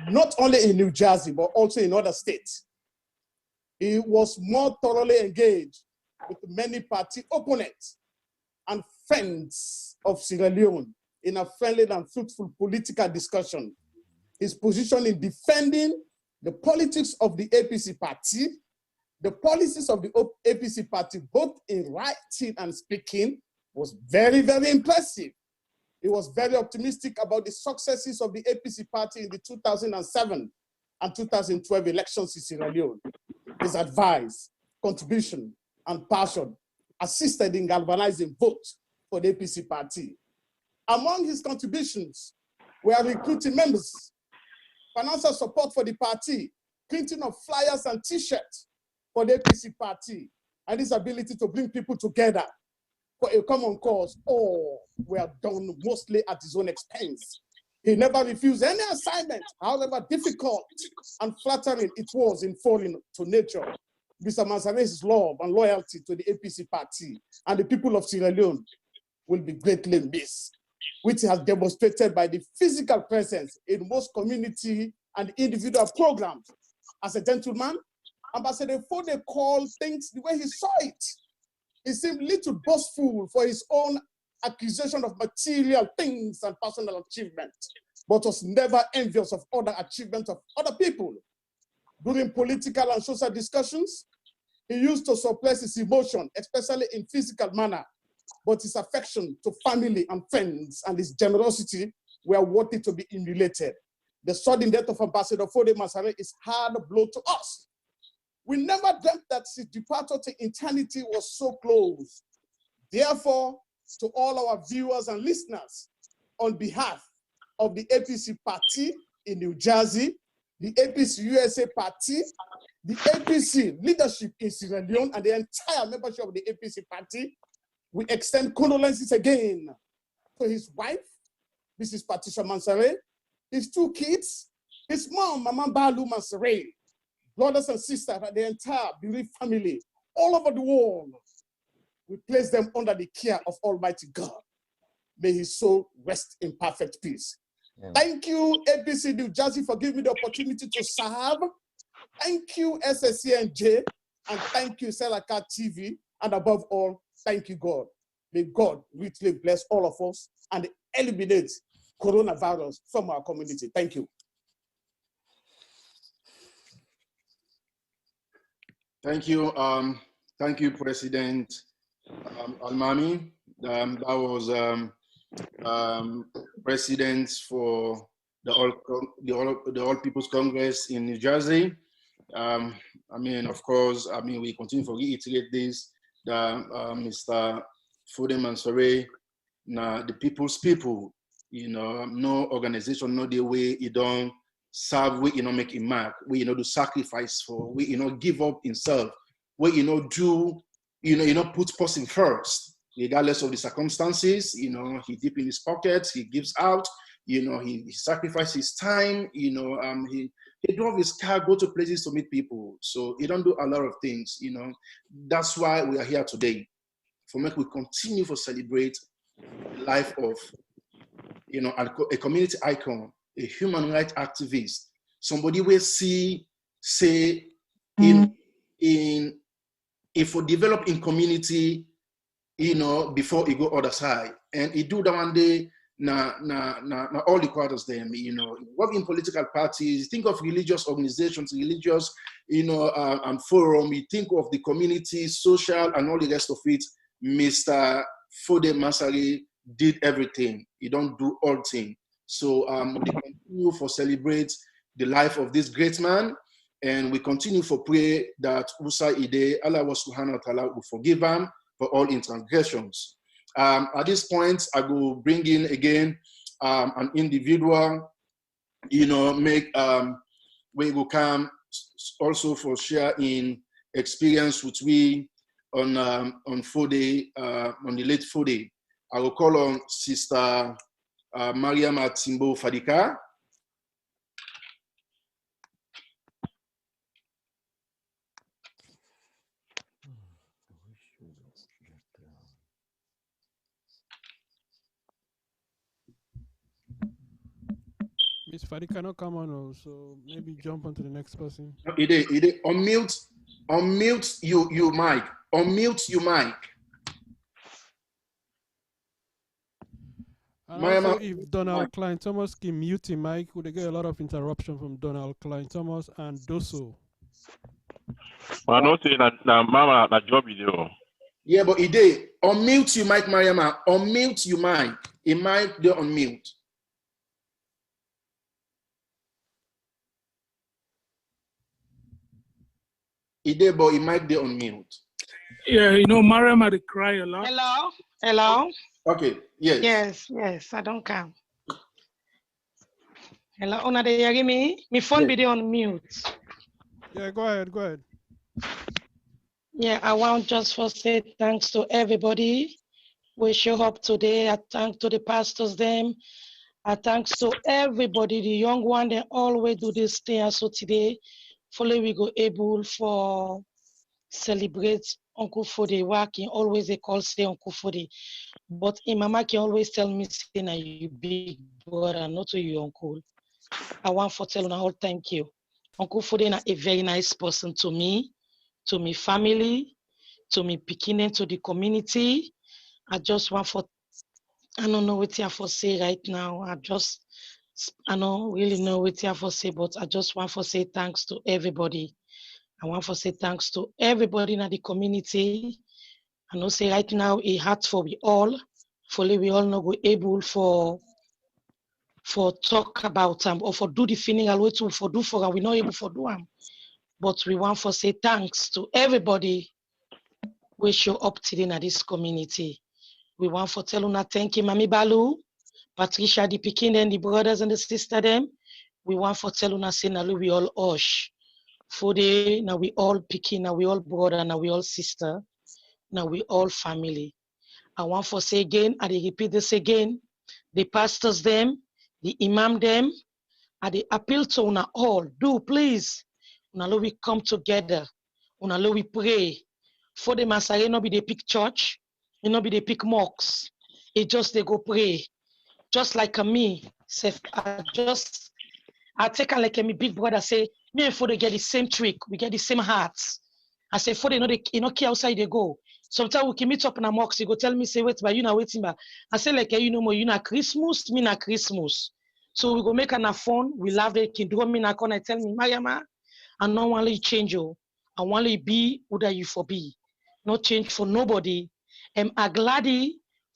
not only in New Jersey, but also in other states. He was more thoroughly engaged with many party opponents and friends of Sierra Leone in a friendly and fruitful political discussion. His position in defending the politics of the APC party, the policies of the APC party, both in writing and speaking, was very, very impressive. He was very optimistic about the successes of the APC party in the 2007 and 2012 elections in Sierra Leone. His advice, contribution, and passion assisted in galvanizing votes for the APC party. Among his contributions were recruiting members, financial support for the party, printing of flyers and t-shirts for the APC party, and his ability to bring people together for a common cause. All were done mostly at his own expense. He never refused any assignment, however difficult and flattering it was in foreign to nature. Mr. Mansare's love and loyalty to the APC party and the people of Sierra Leone will be greatly missed, which he has demonstrated by the physical presence in most community and individual programs. As a gentleman, Ambassador Fode called things the way he saw it. He seemed little boastful for his own accusation of material things and personal achievements, but was never envious of other achievements of other people. During political and social discussions, he used to suppress his emotion, especially in physical manner, but his affection to family and friends and his generosity were worthy to be emulated. The sudden death of Ambassador Fode Masare is a hard blow to us. We never dreamt that his departure to eternity was so close. Therefore, to all our viewers and listeners, on behalf of the APC party in New Jersey, the APC USA party, the APC leadership in Sierra Leone, and the entire membership of the APC party, we extend condolences again to his wife, Mrs. Patricia Mansare, his two kids, his mom, Mama Balu Mansare, brothers and sisters, and the entire bereaved family all over the world. We place them under the care of Almighty God. May his soul rest in perfect peace. Amen. Thank you, APC New Jersey, for giving me the opportunity to serve. Thank you, SSCNJ, and thank you, SierraCast TV, and above all, thank you, God. May God richly bless all of us and eliminate coronavirus from our community. Thank you. Thank you, President Almami. That was President for the All People's Congress in New Jersey. I mean, of course, I mean, we continue to reiterate this, that Mr. Fode Mansare, the people's people, you know, no organization, no the way you don't serve, we, you know, make a mark, we, you know, do sacrifice for, we, you know, give up himself, we, you know, do, you know, put person first, regardless of the circumstances, you know, he deep in his pockets, he gives out, you know, he sacrifices his time, you know, he drove his car, go to places to meet people. So he don't do a lot of things, you know. That's why we are here today. For me, we continue to celebrate the life of, you know, a community icon, a human rights activist, somebody we see, say, in if we develop in community, you know, before it go other side. And it do that one day, na all the quarters them, you know, work in political parties, think of religious organizations, religious, you know, and forum, you think of the community, social, and all the rest of it. Mr. Fode Masari did everything. He don't do all things. So we continue for celebrate the life of this great man, and we continue for pray that Usa Ide, Allah subhanahu wa ta'ala will forgive him for all in transgressions. At this point, I will bring in again an individual, you know, we will come also for share in experience which we on Fode, on the late Fode. I will call on Sister Mariam Timbo Fadika. Miss Fadi cannot come on, so maybe jump on to the next person. Ide, unmute you mic. Unmute you mic. And also, if Donald Klein Thomas can mute him mic, would they get a lot of interruption from Donald Klein Thomas and Doso? I know say that mama that job video. Yeah, but Ide, unmute you mic, Mariama. Unmute you mic. It might be unmute. Ide, but it might be on mute. Yeah, you know, Mariam had to cry a lot. Hello? Hello? Okay, yes. Yes, I don't come. Hello, Ona, do you hear me? My phone be on mute. Yeah, go ahead. Yeah, I want just to say thanks to everybody. We show up today. I thank to the pastors them. I thanks to everybody, the young one, they always do this thing. So today, fully we go able for celebrate Uncle Fode working. Always they call say Uncle Fode. But Mama can always tell me, say, na you big brother, not to you, uncle. I want to tell you all thank you. Uncle Fode is a very nice person to me, to my family, to me picking to the community. I just want for, I don't know what I have to say right now. I don't really know what I have to say, but I just want to say thanks to everybody. I want to say thanks to everybody in the community. I know say right now it hard for we all. Fully we all know we're able for talk about them or for do the funeral way to for do for them. We're not able for do them. But we want to say thanks to everybody we show up today in this community. We want to tell una thank you, Mami Balu, Patricia, the Pekin, and the brothers and the sister them. We want to tell una say now we all osh. For the now we all Pekin, now we all brother, now we all sister, now we all family. I want to say again, I repeat this again, the pastors them, the imam them, I dey appeal to una all, do please, una lo we come together, una lo we pray. For the Masare no be the pick church, it no be the pick mosques, it just they go pray. Just like me, I take a like me big brother say, me and for they get the same trick, we get the same hearts. I say for they know they care outside they go. Sometimes we can meet up in a mosque, you go tell me, say, wait, but you know waiting, but I say like you know more, you know Christmas, me na Christmas. So we go make an phone, we laugh, they can draw me na corner, tell me, Mariama, I don't want to change you. I want to be who that you for be. Not change for nobody. I'm glad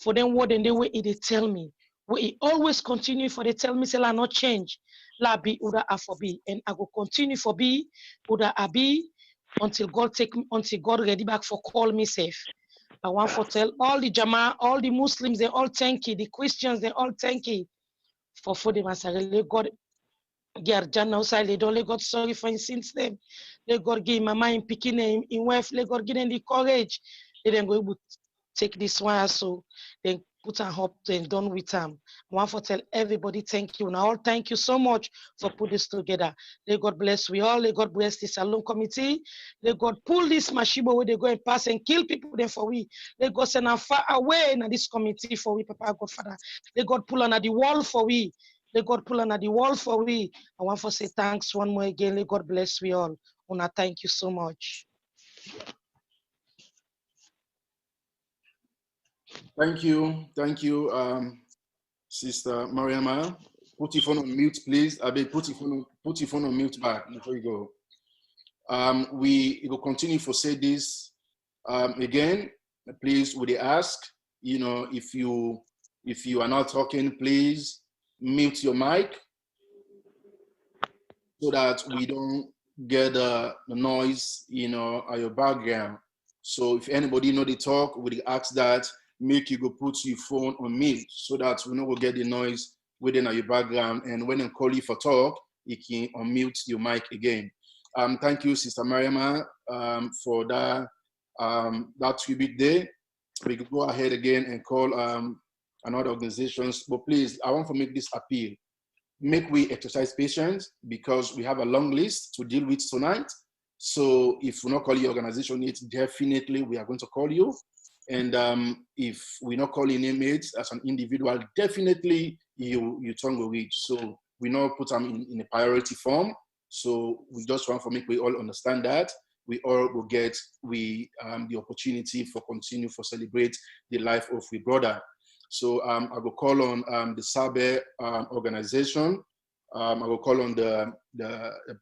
for them what and the way they tell me. We always continue for they tell me, say, I not change. La be who that I for be. And I go continue for be who that I be until God ready back for call me safe. I want to tell all the Jama, all the Muslims, they all thank you. The Christians, they all thank you for the Masarele. God get Jannah outside. They don't let God sorry for his sins them. Let God give my mind picking in wife. Let God give them the courage. They then go able to take this one so then put and hope and done with them. I want to tell everybody thank you. Now all thank you so much for put this together. Let God bless we all. Let God bless this Salon committee. Let God pull this Mashibo where they go and pass and kill people then for we. Let God send them far away in this committee for we, Papa Godfather. Let God pull under the wall for we. Let God pull under the wall for we. I want to say thanks one more again. Let God bless we all. Una, thank you so much. Thank you, Sister Mariama. Put your phone on mute, please. I beg, put your phone on mute back before you go. We will continue to say this again. Please, would they ask, if you are not talking, please mute your mic so that we don't get the noise, at your background. So if anybody know the talk, we ask that make you go put your phone on mute so that we know we'll get the noise within your background. And when they call you for talk, you can unmute your mic again. Thank you, Sister Mariama, for that tribute day. We can go ahead again and call another organizations, but please, I want to make this appeal. Make we exercise patience because we have a long list to deal with tonight. So if we not call your organization, it's definitely we are going to call you. And if we not call your name as an individual, definitely you tongue will reach. So we not put them in a priority form. So we just want to make we all understand that we all will get the opportunity for continue for celebrate the life of we brother. So I will call on the SABE organization. I will call on the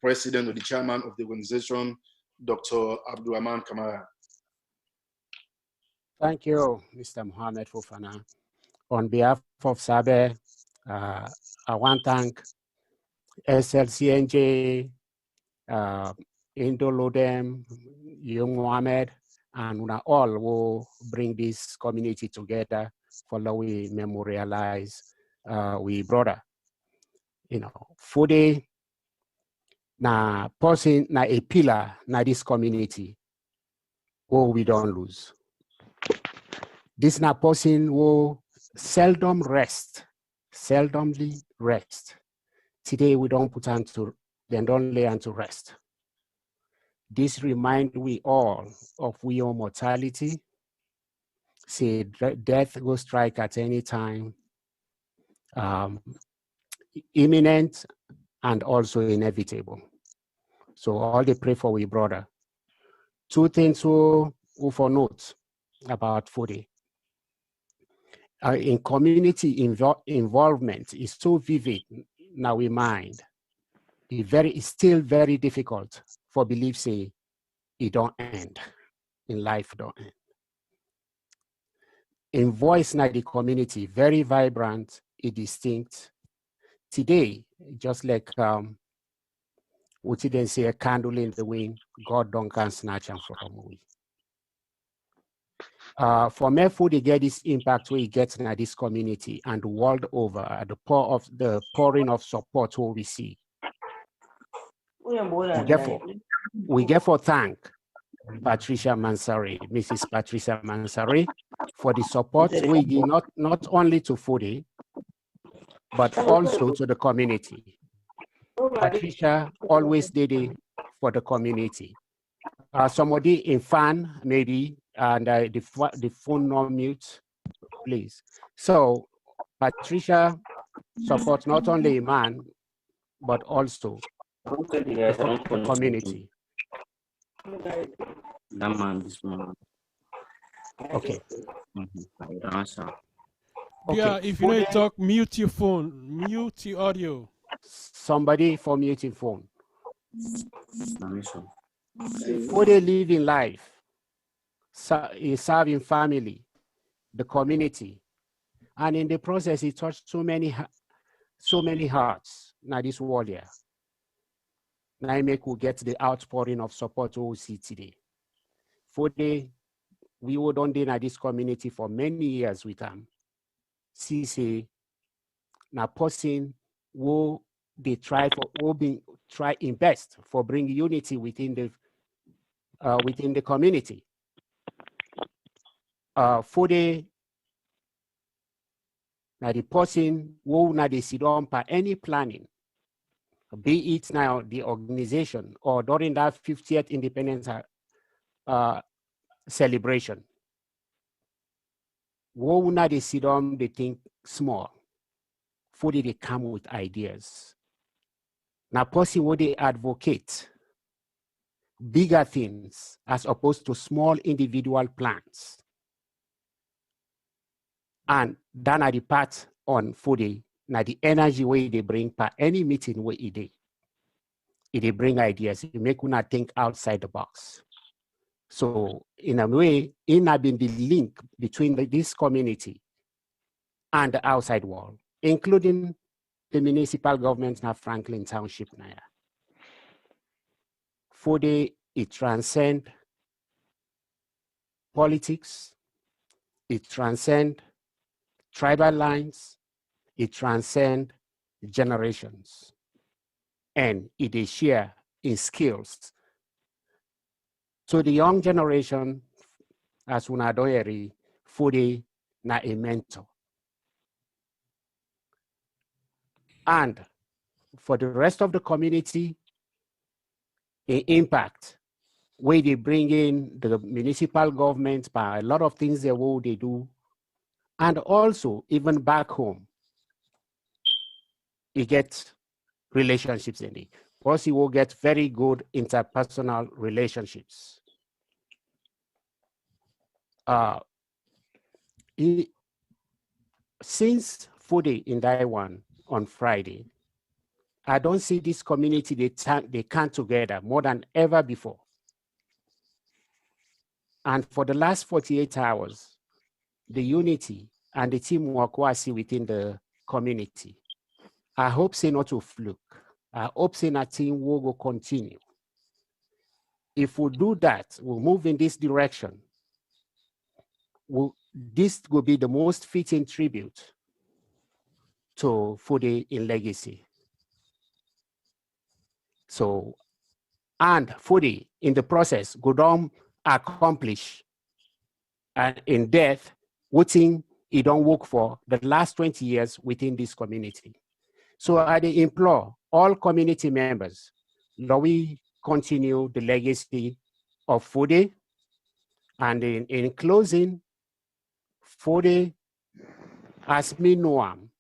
president or the chairman of the organization, Dr. Abdurrahman Kamara. Thank you, Mr. Mohammed Fofana. On behalf of SABE, I want to thank SLCNJ, Indolodem, Young Mohammed, and all who bring this community together for the we memorialize we brother. Fude na person na a pillar na this community who we don't lose. This na person who seldomly rest. Today we don't put on to, then don't lay on to rest. This remind we all of we own mortality. Say death will strike at any time, imminent and also inevitable. So all they pray for we brother. Two things who for note about Fude. In community involvement is so vivid now we mind. It's still very difficult for belief say it don't end. In life don't end. In voice now the community, very vibrant, distinct. Today, just like what didn't say a candle in the wind, God don't can snatch them from we. For me, Fude get this impact we get in this community and the world over, the pouring of support who we see. We therefore thank Patricia Mansari, Mrs. Patricia Mansari, for the support we give not only to Fude, but also to the community. Patricia always did it for the community. Somebody in fan, maybe, and the phone on mute, please. So Patricia supports not only a man, but also the community. Okay. Yeah, if you know you talk, mute your phone, mute your audio. Somebody for muting phone. For they live in life, serving family, the community, and in the process, he touched so many hearts. Now this world here, now I make we get the outpouring of support we see today. For the we would on in this community for many years with them. See, say, now person who they try invest for bring unity within the community. For the now the person who now they sit on by any planning, be it now the organization or during that 50th independence celebration. Who now they sit on they think small. For they come with ideas. Now person what they advocate bigger things as opposed to small individual plans. And then at the part on foodie, now the energy way they bring per any meeting where they bring ideas, it make una think outside the box. So in a way, it has been the link between this community and the outside world, including the municipal government of Franklin Township. Foodie, it transcends politics, it transcends tribal lines, it transcends generations, and it is share in skills. So the young generation, as una doyeri, Foodie na a mentor. And for the rest of the community, an impact where they bring in the municipal government by a lot of things they do, and also even back home, you get relationships in it. Plus, you will get very good interpersonal relationships. Since Foodie in Taiwan on Friday, I don't see this community, they come together more than ever before. And for the last 48 hours, the unity and the teamwork we see within the community, I hope say not to fluke. I hope say that team will go continue. If we do that, we'll move in this direction. This will be the most fitting tribute to Foodie in legacy. So, and Foodie in the process, go down accomplish and in death, what thing he don't work for the last 20 years within this community. So I implore all community members that we continue the legacy of Foodie. And in closing, Foodie, as me know him,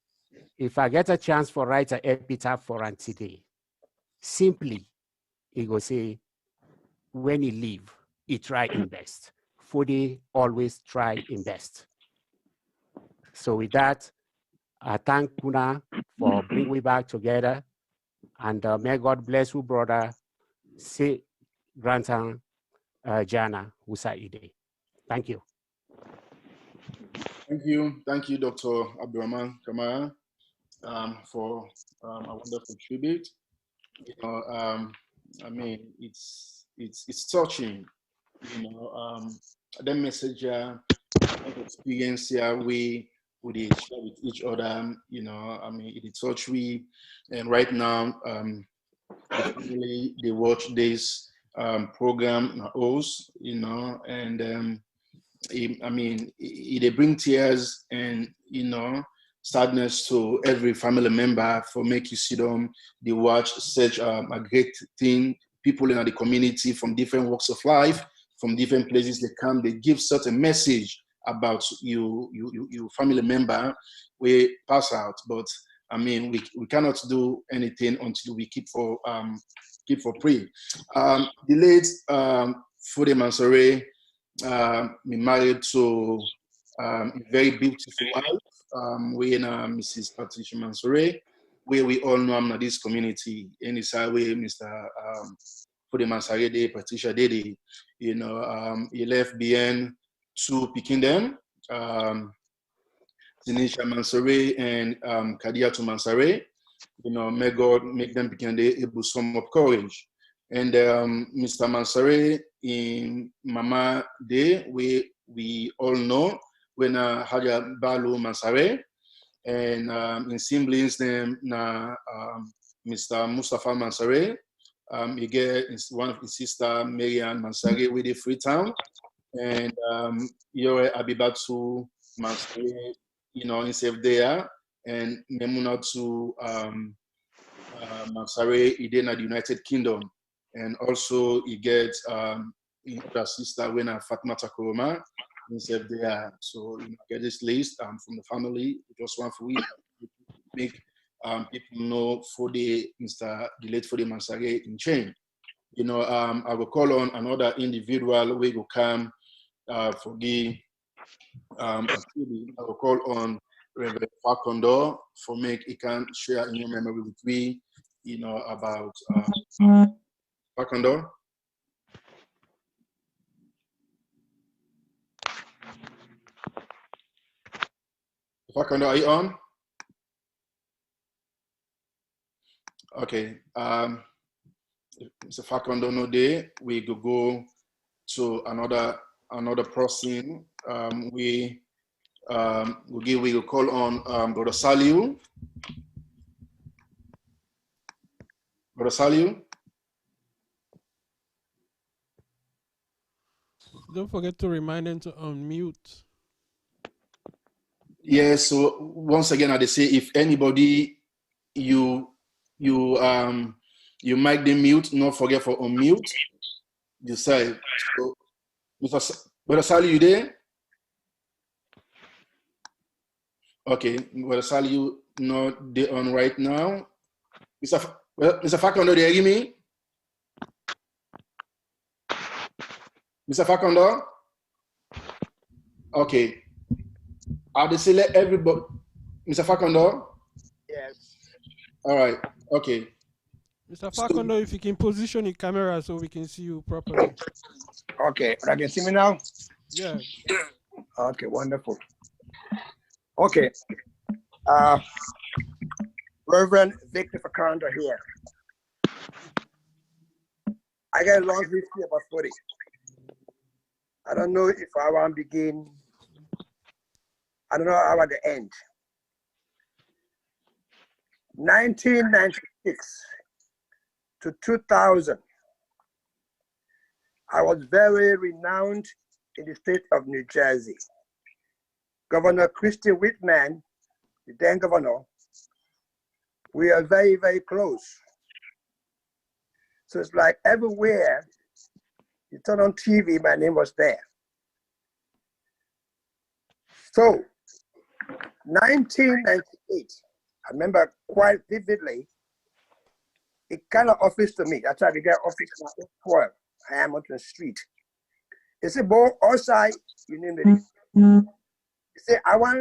if I get a chance for write an epitaph for him today, simply, he go say, when he leave, he try his best. Foodie always try his best. So with that, I thank Kuna for bringing we back together. And may God bless you, brother. Say, Grantan Jana Usaide. Thank you. Thank you, Dr. Abdurrahman Kamara, for a wonderful tribute. You know, I mean, it's touching. You know, the message, experience here we share with each other. You know, I mean, it touch we, and right now, the they watch this program, host, you know, and I mean, they bring tears and, you know, sadness to every family member for make you see them. They watch such a great thing. People in the community from different walks of life, from different places, they come, they give such a message about you family member. We pass out, but I mean, we cannot do anything until we keep for praying. The late Foodie Mansory, me married to a very beautiful wife, we Mrs. Patricia Mansory, where we all know I'm in this community. And it's our way, Mr. Foodie Mansory, Patricia Dede, you know, he left behind two picking them, Tanisha Mansory and Kadiatu Mansory. You know, may God make them begin able some of courage. And Mr. Mansory in Mama Day, we all know when Haja Balu Mansory, and in siblings name na Mr. Mustafa Mansory. He get one of his sister Marian Mansory with the Freetown, and Yore Abibatu Mansory, you know, in safe there, and Memuna to Mansory, he did in the United Kingdom. And also he gets other sister when Fatma Takuroma in safe there. So you know, get this list from the family. Just one for we make people know for the late Foodie Mansory in chain. You know, I will call on another individual we will come for the I will call on Reverend Facundo for make he can share in your memory with me, about Facundo. Facundo, are you on? Okay. Mr. Facundo no day. We go to another person. We will call on Brother Saliu. Brother Saliu. Don't forget to remind them to unmute. Yes. So once again, I say if anybody you mic them mute, not forget for unmute. You say. So, Brother Saliu, you there? Okay, Brother Saliu not there on right now. Mr. Facundo, do you hear me? Mr. Facundo? Okay. I'll just let everybody. Mr. Facundo? Yes. All right. Okay. Mr. Facundo, if you can position your camera so we can see you properly. Okay, I can see me now? Yeah. Okay, wonderful. Okay. Reverend Victor Facundo here. I got a long history about 40. I don't know if I want to begin. I don't know how I want to end. 1996 to 2000, I was very renowned in the state of New Jersey. Governor Christie Whitman, the then governor, we are very, very close. So it's like everywhere you turn on TV, my name was there. So 1998, I remember quite vividly, it kind of office to me. That's how we get office in 12. I am on the street. They say, boy, outside, you name it. He say, I want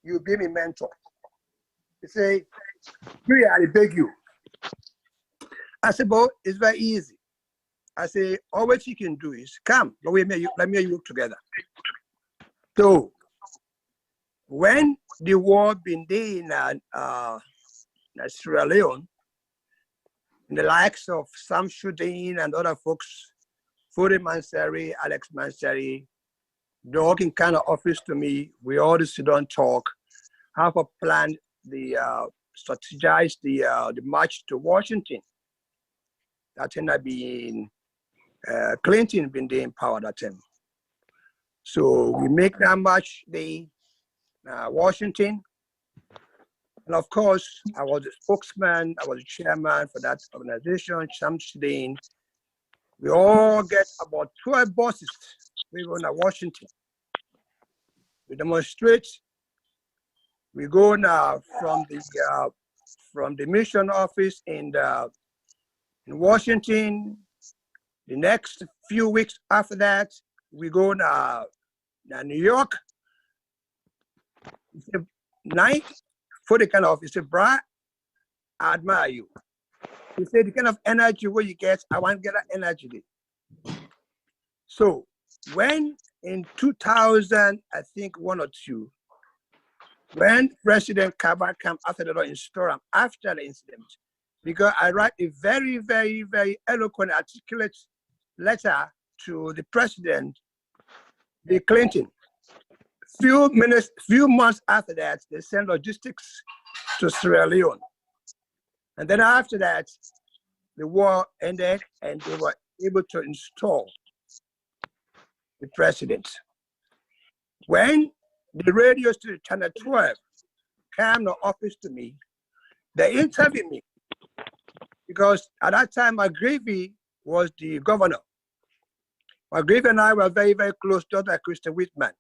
you be my mentor. He say, really, I beg you. I said, boy, it's very easy. I say, all what you can do is come, but let me and you work together. So when the war been there in Sierra Leone, in the likes of Sam Shudin and other folks, Fode Mansari, Alex Mansari, they all can kind of office to me. We all sit down talk, have a plan, strategize the march to Washington. That ended up being Clinton been there in power that time. So we make that march the Washington. And of course, I was a spokesman, I was a chairman for that organization, Shamsuddin. We all get about 12 buses. We go to Washington. We demonstrate. We go now from the mission office in Washington. The next few weeks after that, we go to New York. It's a night for the kind of, it's a Brad, I admire you. He said the kind of energy where you get, I want to get that energy. So when in 2000, I think 1 or 2, when President Kabak came after the law in Storham, after the incident, because I write a very, very, very eloquent, articulate letter to the president, Bill Clinton. Few months after that, they sent logistics to Sierra Leone. And then after that, the war ended and they were able to install the president. When the radio station, Channel 12, came to office to me, they interviewed me because at that time, McGreevy was the governor. McGreevy and I were very, very close, just like Christian Whitman.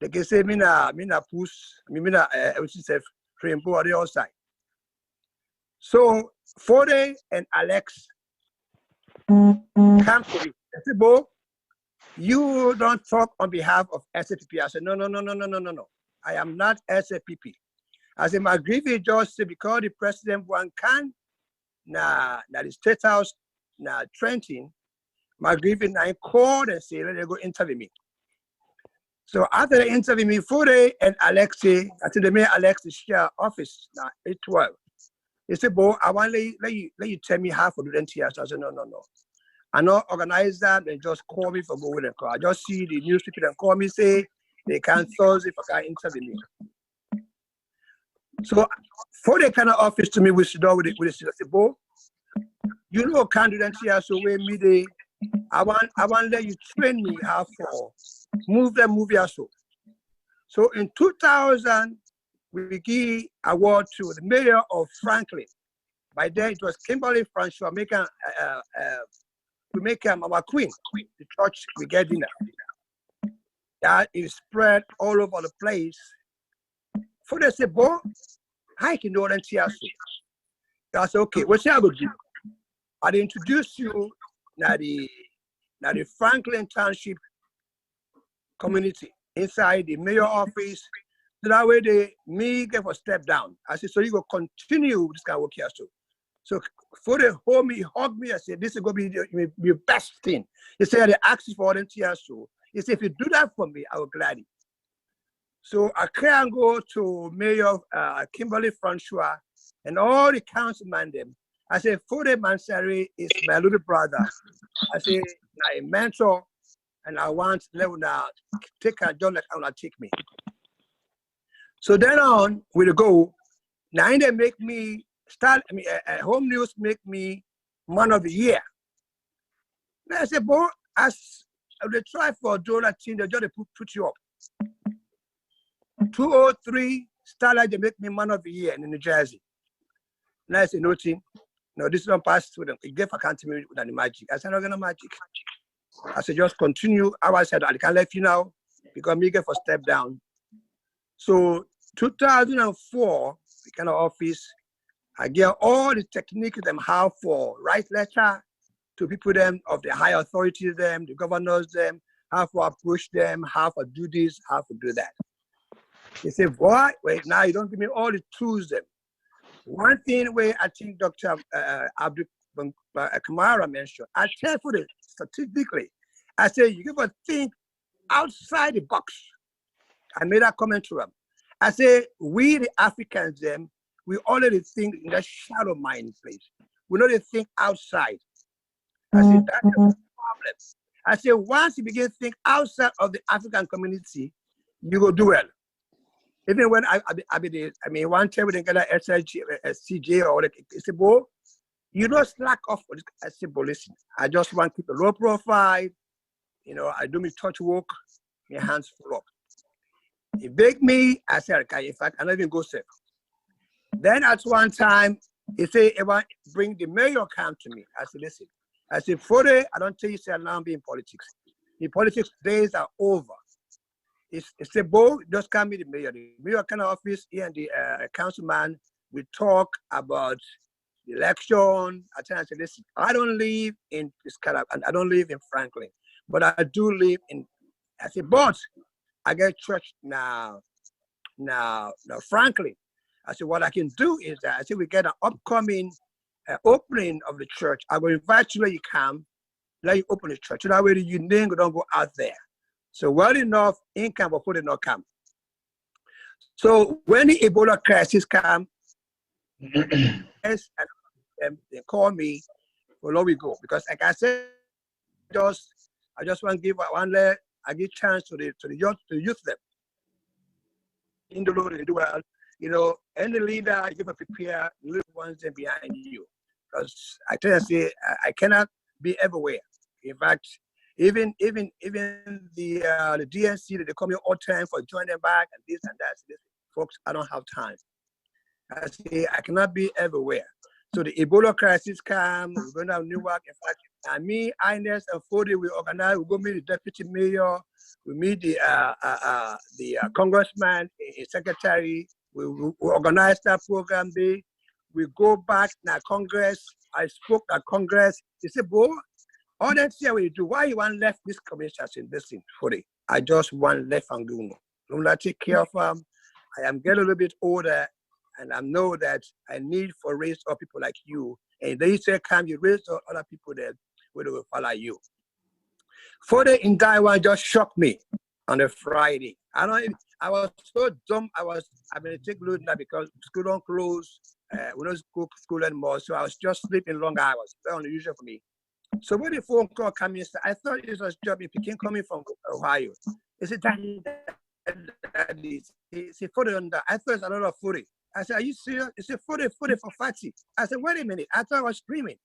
They can say, mina push, mina, which is a frame board on the outside. So, Fode and Alex come to me. They say, Bo, you don't talk on behalf of SAPP. I said, no. I am not SAPP. I said, my grievance just say because the president one can, na the State House, na Trenton, my grievance I called and say, let them go interview me. So after they interview me, Fode and Alexei, I think they made Alexei share office now 812. They said, boy, I want to let you tell me how to do that here. So I said, no. I not organize that and just call me for going and call. I just see the newspaper and call me, say they can't Thursday for can interview me. So for the kind of office to me, we sit down with it. I said, boy, you know, candidate here, so we me the I want to let you train me how for move here so. So in 2000, we give award to the mayor of Franklin. By then it was Kimberly Francois making we make our queen, the church we get dinner. That is spread all over the place. For they say, boy, I can do it here so. I said, okay, what's I going to do? I'll introduce you now the Franklin Township community inside the mayor office. So that way me get a step down. I said, so you go continue this kind of work here so. So for the home, he hugged me. I said, this is going to be your best thing. He said, they asked for volunteer so. He said, if you do that for me, I will gladly. So I can go to Mayor Kimberly Francois and all the councilmen them. I said, Fode Mansari is my little brother. I said, my mentor, and I want Leona take a job like I want to take me. So then on, we go. Now they make me start. I mean, Home News make me man of the year. Now I said, boy, as they try for dollar team, they just put you up. 203 Starlight, they make me man of the year in New Jersey. Now I said, no team. No, this don't pass to them. It gave a country with any magic. I said, I'm not gonna magic. I said, just continue. I said, I can't let you now because me get for step down. So 2004, the kind of office, I get all the techniques them how for write letter to people them of the high authorities them, the governors them, how to approach them, how to do this, how to do that. They say, boy, wait, now you don't give me all the tools them. One thing where I think Dr. Abdul Kamara mentioned, I tell for it statistically, I say, you got to think outside the box. I made that comment to him. I say, we the Africans, them, we already think in that shadow mind place. We don't think outside. I say, that's the problem. I say, once you begin to think outside of the African community, you will do well. Even when I mean, one time we didn't get an SLG, CJ, or I said, boy, you don't slack off. I said, boy, listen, I just want to keep a low profile. You know, I do me touch work, my hands full up. He begged me. I said, okay, in fact, I'm not even go safe. Then at one time, he said, Evan, bring the mayor come to me. I said, listen. I said, Fode, I don't tell you, say, I'm not in politics. The politics days are over. It's a boy, just come me the mayor. The mayor kind of office, here and the councilman, we talk about the election. I said, listen, I don't live in this kind of, and I don't live in Franklin, but I do live in, I said, but I get church now, Franklin. I said, what I can do is that I said, we get an upcoming opening of the church. I will invite you when you come, let you open the church. So that way your name don't go out there. So well enough income will put it not come. So when the Ebola crisis come, they call me, well, we go. Because like I said, I just want to give one leg, I give chance to the youth them. In the Lord, they do well. You know, any leader, you have to prepare little ones and behind you. Because I tell you, I cannot be everywhere. In fact, even the DNC, they come here all time for join them back and this and that. So folks, I don't have time. I say I cannot be everywhere. So the Ebola crisis come, we're going to have Newark. In fact, and me, Ines, and Fode, we organize, we go meet the deputy mayor, we meet the congressman, a secretary, we organize that program day. We go back to Congress. I spoke at Congress. They said, boy, All that here we do. Why you want left this commission in this thing for it? I just want left and go. Don't take care of them. I am getting a little bit older, and I know that I need for raise up people like you. And they say, "Come, you raise up other people that will follow you." For the entire one just shocked me on a Friday. I was so dumb. I mean, take load now because school don't close. We don't go to school anymore, so I was just sleeping long hours. Very unusual for me. So when the phone call came in, I thought it was job in Pekin coming from Ohio. He said, "Daddy, it's a 40 on that." I thought it's another 40. I said, "Are you serious?" It's a 40 for Fatty. I said, "Wait a minute." I thought I was screaming.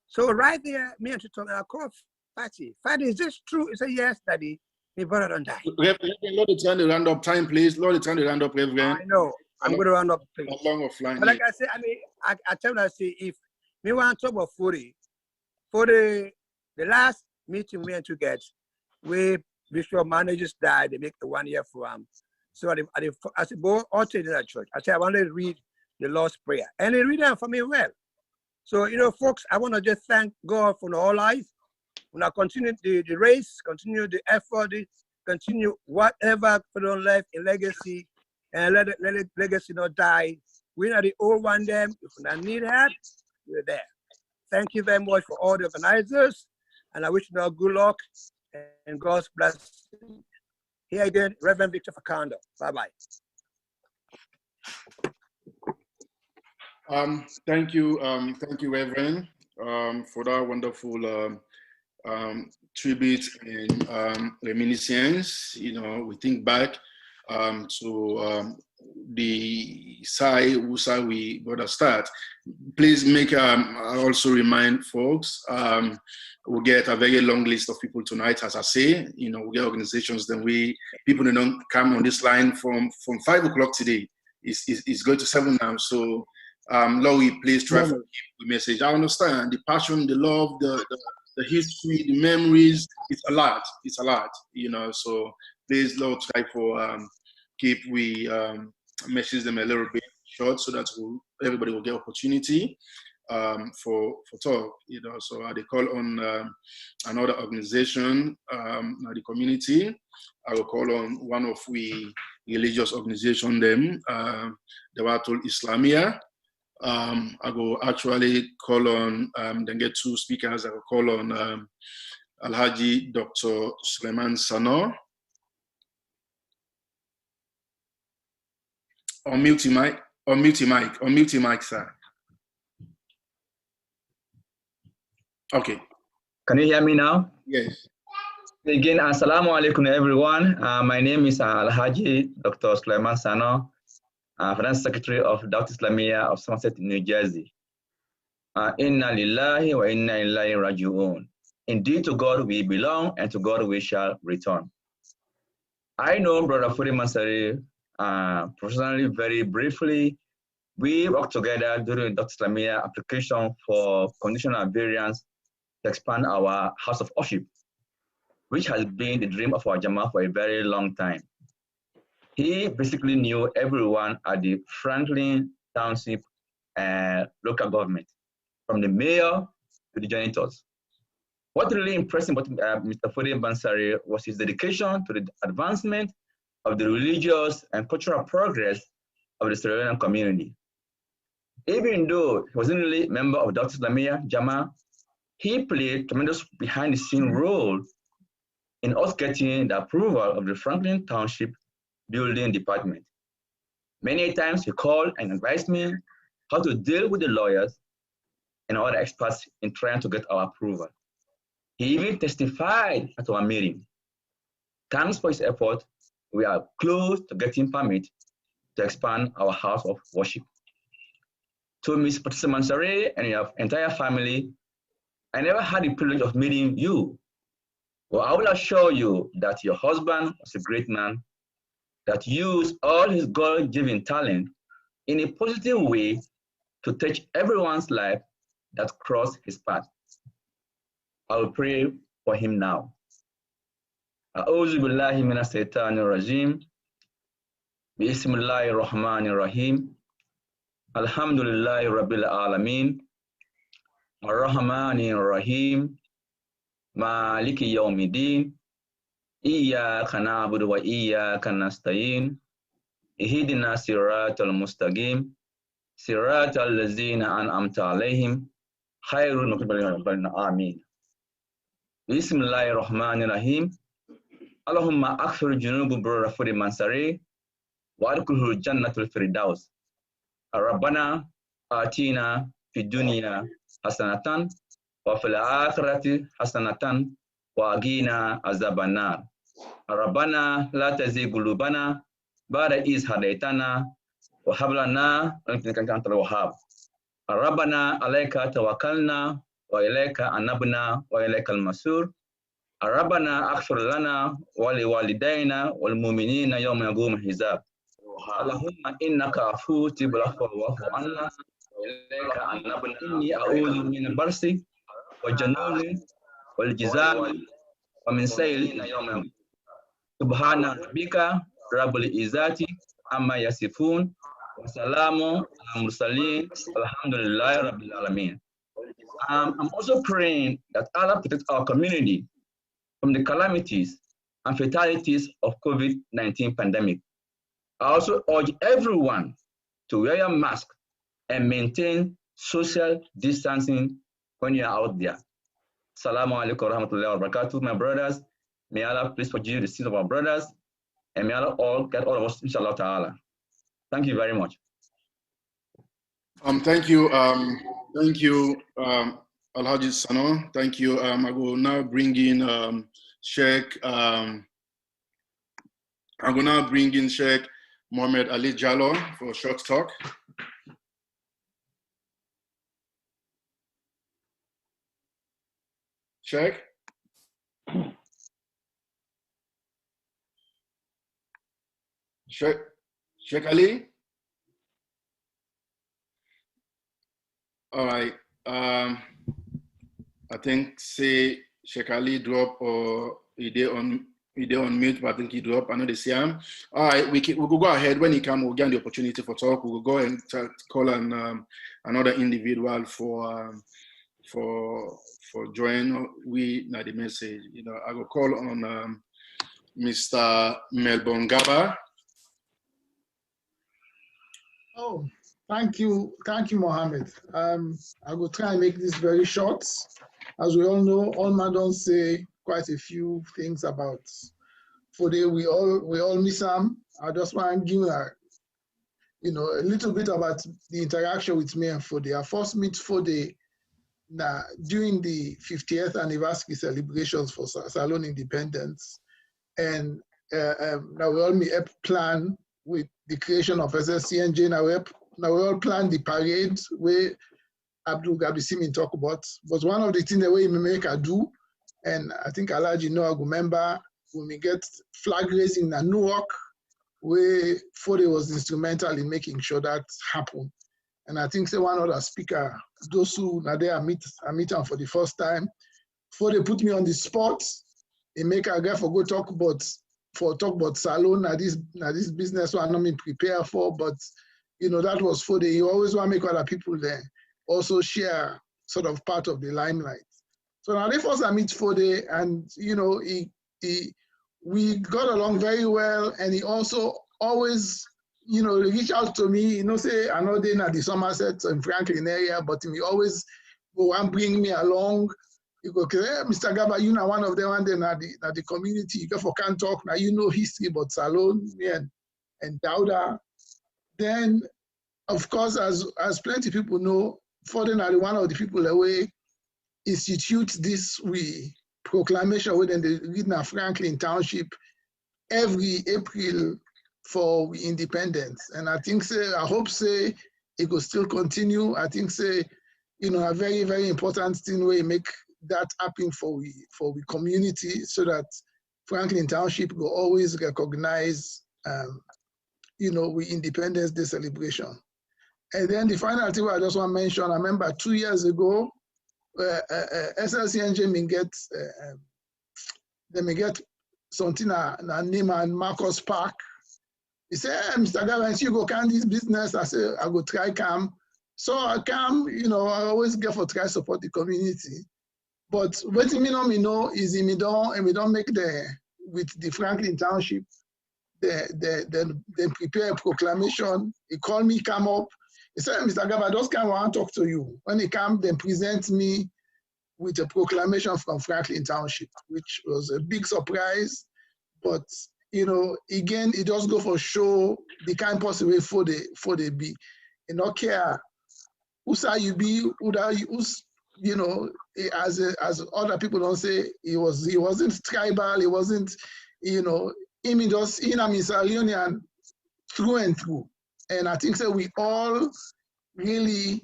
So right there, me and Chito, I called Fatty. Fatty, is this true? He said, "Yes, Daddy. My brother don't die." Reverend, Lord, it's trying to round up time, please. Lord, it's trying to round up, Reverend. I know. I'm going to round up, please. Along offline. But like I said, I mean, I tell you, I say, if me want to talk about 40, for the last meeting we went to get, where Bishop managers died, they make the 1 year for him. So I said, "Boy, all to that church." I said, "I want to read the Lord's Prayer." And they read it for me well. So, you know, folks, I want to just thank God for our life. When I continue the race, continue the effort, continue whatever for the life in legacy, and let the legacy not die. We are the old one them. If we need help, we're there. Thank you very much for all the organizers, and I wish you all good luck and God's blessing. Here again, Reverend Victor Fakando. Bye-bye. Thank you, Reverend, for that wonderful tribute and reminiscence. You know, we think back to the side we got to start. Please make also remind folks, we'll get a very long list of people tonight, as I say. You know, we get organizations, then people that don't come on this line from 5 o'clock today. It's going to 7 now. So Laurie, please try to keep the message. I understand the passion, the love, the history, the memories. It's a lot. It's a lot, you know. So please, Lord, try for we message them a little bit short so that everybody will get opportunity for talk, you know. So they call on another organization, the community. I will call on one of we religious organization them, the Watul Islamia. I will actually call on, then get 2 speakers. I will call on Alhaji Dr. Suleiman Sano. Unmute your mic, sir. Okay. Can you hear me now? Yes. Again, assalamu alaikum everyone. My name is Alhaji Dr. Suleiman Sano, Finance Secretary of Dawat Islamiyya of Somerset, New Jersey. Inna lillahi wa inna ilaihi raji'un. Indeed, to God we belong, and to God we shall return. I know Brother Fudi Mansari professionally very briefly. We worked together during Dawat Islamiyya application for conditional variance to expand our house of worship, which has been the dream of our Jamaah for a very long time. He basically knew everyone at the Franklin Township local government, from the mayor to the janitors. What really impressed me about Mr. Fudi Mansari was his dedication to the advancement of the religious and cultural progress of the Sierra Leonean community. Even though he wasn't really a member of Dawat Islamiyya Jamaah, he played tremendous behind-the-scene role in us getting the approval of the Franklin Township Building Department. Many times he called and advised me how to deal with the lawyers and other experts in trying to get our approval. He even testified at our meeting. Thanks for his effort, we are close to getting permit to expand our house of worship. To Ms. Patricia Mansari and your entire family, I never had the privilege of meeting you. Well, I will assure you that your husband was a great man that used all his God-given talent in a positive way to touch everyone's life that crossed his path. I will pray for him now. A'udhu billahi minash shaitanir rajim. Bismillahir rahmanir rahim. Alhamdulillahi rabbil alamin. Ar-Rahmanir Rahim. مالك يوم الدين إياك نعبد وإياك نستعين اهدنا الصراط المستقيم صراط الذين أنعمت عليهم خير المغضوب عليهم آمين. بسم الله الرحمن الرحيم. اللهم أغفر جنوب برور فودي منصري وأدخله الجنة الفردوس. ربنا آتينا في الدنيا حسنة وفي الآخرة حسنة وقنا عذاب النار. ربنا لا تزغ قلوبنا بعد إذ هديتنا وهب لنا من لدنك أنت الوهاب. ربنا عليك توكلنا وإليك أنبنا وإليك المصير. ربنا اغفر لنا ولوالدينا والمؤمنين يوم يقوم الحساب. اللهم إنك عفو تحب العفو واعف عنا وإليك أنبنا. إني أعوذ من البرص والجنون والجزام ومن سيء يوم. سبحان ربك رب العزة عما يصفون وسلام على المرسلين والحمد لله رب العالمين. I'm also praying that Allah protect our community from the calamities and fatalities of COVID-19 pandemic. I also urge everyone to wear a mask and maintain social distancing when you are out there. Assalamu alaikum warahmatullahi wabarakatuh, my brothers. May Allah please forgive the sins of our brothers, and may Allah all get all of us, inshallah ta'ala. Thank you very much. Thank you, Alhaji Sano. Thank you. I will now bring in Sheikh. I will now bring in Sheikh Mohammed Ali Jallo for a short talk. Sheikh. Sheikh Ali. All right. I think say Sheikh Ali drop or he on mute, but I think he drop. I know they see him. All right, we will go ahead. When he come, we'll get the opportunity for talk. We will go and call on another individual for join. We now the message. You know, I will call on Mr. Melbourne Gaba. Oh, thank you, Mohammed. I will try and make this very short. As we all know, Olma don't say quite a few things about Fode. We all miss him. I just want to give a little bit about the interaction with me and Fode. I first meet Fode during the 50th anniversary celebrations for Salon Independence, and now we all meet up plan with the creation of SSCNJ. Now we all plan the parade where Abdul Gabi Simin talk about. But one of the things that we make a do, and I think Alaji know I remember when we get flag raising in Newark, where Fode was instrumental in making sure that happened. And I think say one other speaker, those who now there I meet them for the first time, Fode put me on the spot. They make a guy for go talk about Salon, this business one I'm prepare for, but that was Fode. You always want to make other people there also share sort of part of the limelight. So now they first I meet Fode, and we got along very well, and he also always reach out to me, say I know they're not the Somerset and Franklin area, but he always go and bring me along. You go, okay, Mr. Gaba, you know one of them, and then at the community, you go for can talk now, history about Salon and Dauda. Then, of course, as plenty of people know, Fode are one of the people that we institute this proclamation within the region of Franklin Township every April for independence. And I think I hope it will still continue. I think a very, very important thing we make that happen for the community, so that Franklin Township will always recognize we Independence Day celebration. And then the final thing I just want to mention, I remember 2 years ago, SLCNJ may get something name and Marcus Park. He said, hey, Mr. Gavin, you go can this business. I said, I go try come. So I come, I always get for try support the community. But what me know is we don't make with the Franklin Township, they prepare a proclamation. He called me, come up. He said, Mr. Gaba, those kind want to talk to you. When he come, they present me with a proclamation from Franklin Township, which was a big surprise. But again, it does go for show the kind possible for they be. You know, care who's you be, who's as other people don't say, he wasn't tribal, he wasn't, him just in a Sierra Leonean through and through. And I think so we all really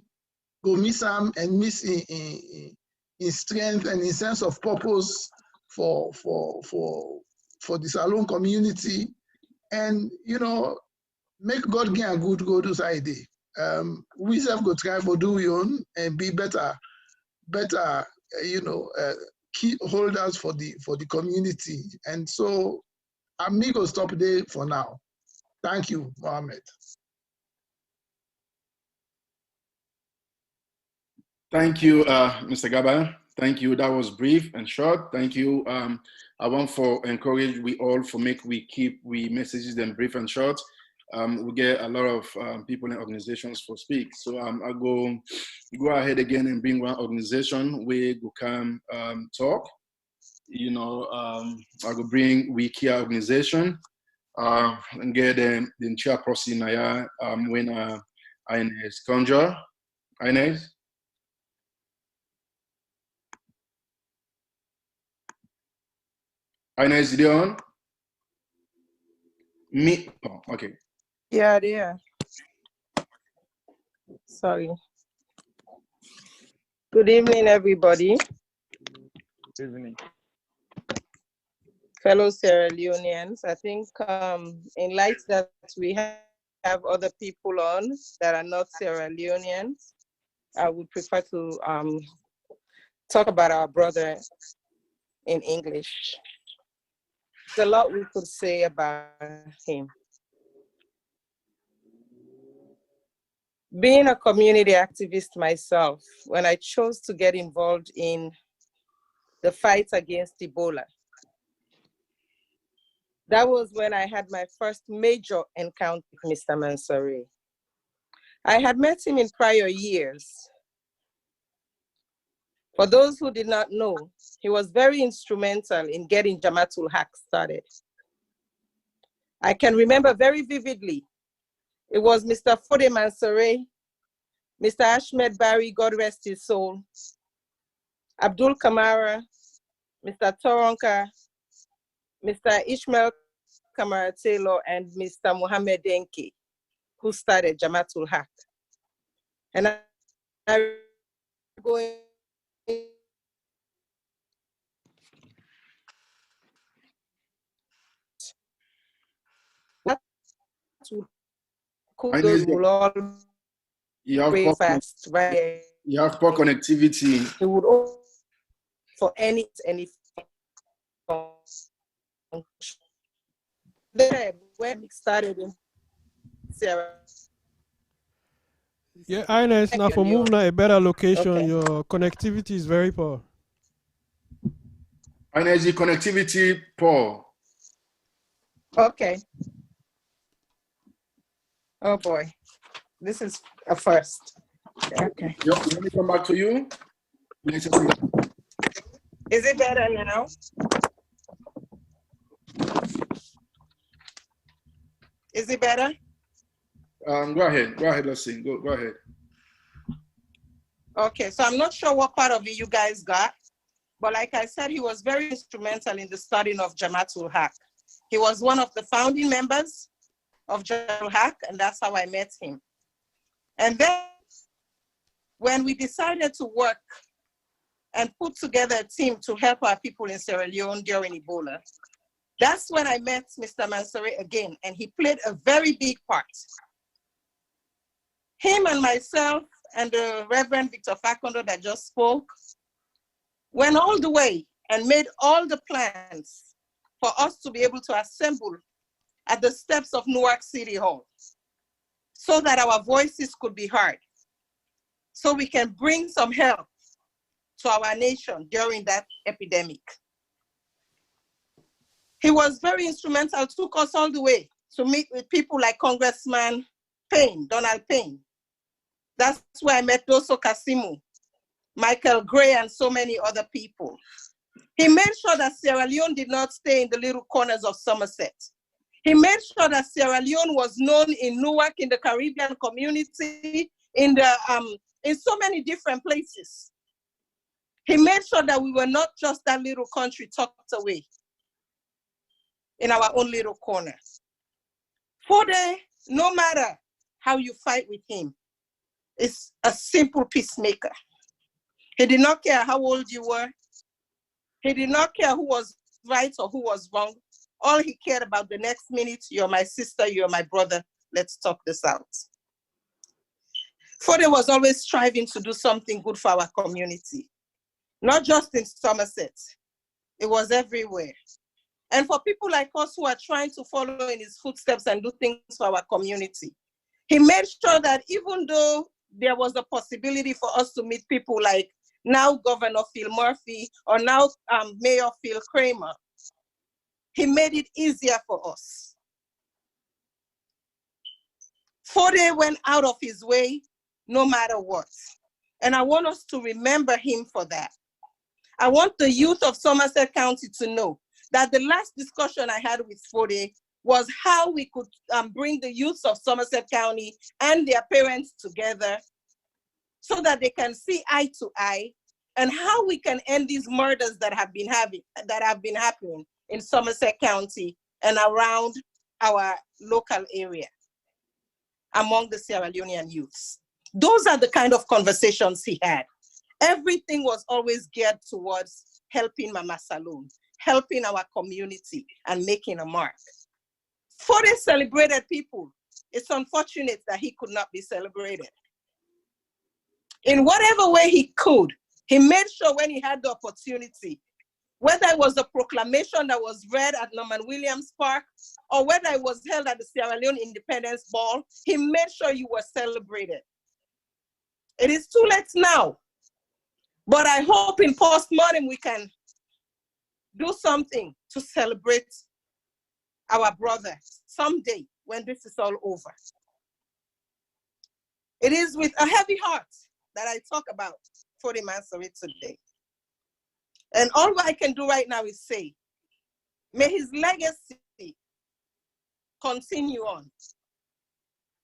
go miss him and miss in strength and in sense of purpose for the Salone community. And make God get a good go to side. We have go try for do we own and be better, key holders for the community. And so I'm going to stop there for now. Thank you, Mohammed. Thank you, Mr. Gaba. Thank you. That was brief and short. Thank you. I want to encourage we all we keep messages them brief and short. We get a lot of people and organizations for speak. So I'll go ahead again and bring one organization where we can talk. I go bring WIKIA organization and get the chairperson when Inez Conjure. Inez? Inez, is it on? Me? Oh, okay. Yeah, there. Sorry. Good evening, everybody. Good evening. Fellow Sierra Leoneans, I think in light that we have other people on that are not Sierra Leoneans, I would prefer to talk about our brother in English. There's a lot we could say about him. Being a community activist myself, when I chose to get involved in the fight against Ebola, that was when I had my first major encounter with Mr. Mansouri. I had met him in prior years. For those who did not know, he was very instrumental in getting Jamatul Haq started. I can remember very vividly, it was Mr. Fode Mansouri, Mr. Ahmed Barry, God rest his soul, Abdul Kamara, Mr. Toronka, Mr. Ishmael Kamara Taylor, and Mr. Mohammed Denki, who started Jamatul Haq. And I'm going to cook those mulal breakfast, right? You have poor connectivity. It would for any then when we started in Sierra. Yeah, Ines, now for moving a better location, your connectivity is very poor. Ines, the connectivity poor. Okay. Oh boy, this is a first. Okay. Let me come back to you. Is it better now? Is it better? Go ahead, let's see. Go ahead. Okay, so I'm not sure what part of it you guys got, but like I said, he was very instrumental in the starting of Jamatul Haq. He was one of the founding members of Jamatul Haq, and that's how I met him. And then when we decided to work and put together a team to help our people in Sierra Leone during Ebola, that's when I met Mr. Mansouri again, and he played a very big part. Him and myself and the Reverend Victor Facundo that just spoke went all the way and made all the plans for us to be able to assemble at the steps of Newark City Hall so that our voices could be heard, so we can bring some help to our nation during that epidemic. He was very instrumental, took us all the way to meet with people like Congressman Payne, Donald Payne. That's where I met Doso Kasimu, Michael Gray, and so many other people. He made sure that Sierra Leone did not stay in the little corners of Somerset. He made sure that Sierra Leone was known in Newark, in the Caribbean community, in so many different places. He made sure that we were not just that little country tucked away in our own little corner. Fode, no matter how you fight with him, is a simple peacemaker. He did not care how old you were. He did not care who was right or who was wrong. All he cared about the next minute, you're my sister, you're my brother, let's talk this out. Fode was always striving to do something good for our community, not just in Somerset, it was everywhere. And for people like us who are trying to follow in his footsteps and do things for our community, he made sure that even though there was a possibility for us to meet people like now Governor Phil Murphy or now Mayor Phil Kramer, he made it easier for us. Fode went out of his way no matter what. And I want us to remember him for that. I want the youth of Somerset County to know that the last discussion I had with Fode was how we could bring the youth of Somerset County and their parents together so that they can see eye to eye, and how we can end these murders that have been happening in Somerset County and around our local area among the Sierra Leonean youths. Those are the kind of conversations he had. Everything was always geared towards helping Mama Salome, helping our community, and making a mark. Fode celebrated people. It's unfortunate that he could not be celebrated. In whatever way he could, he made sure when he had the opportunity, whether it was a proclamation that was read at Norman Williams Park, or whether it was held at the Sierra Leone Independence Ball, he made sure you were celebrated. It is too late now, but I hope in post-mortem we can do something to celebrate our brother someday when this is all over. It is with a heavy heart that I talk about Fode Mansari today. And all I can do right now is say, may his legacy continue on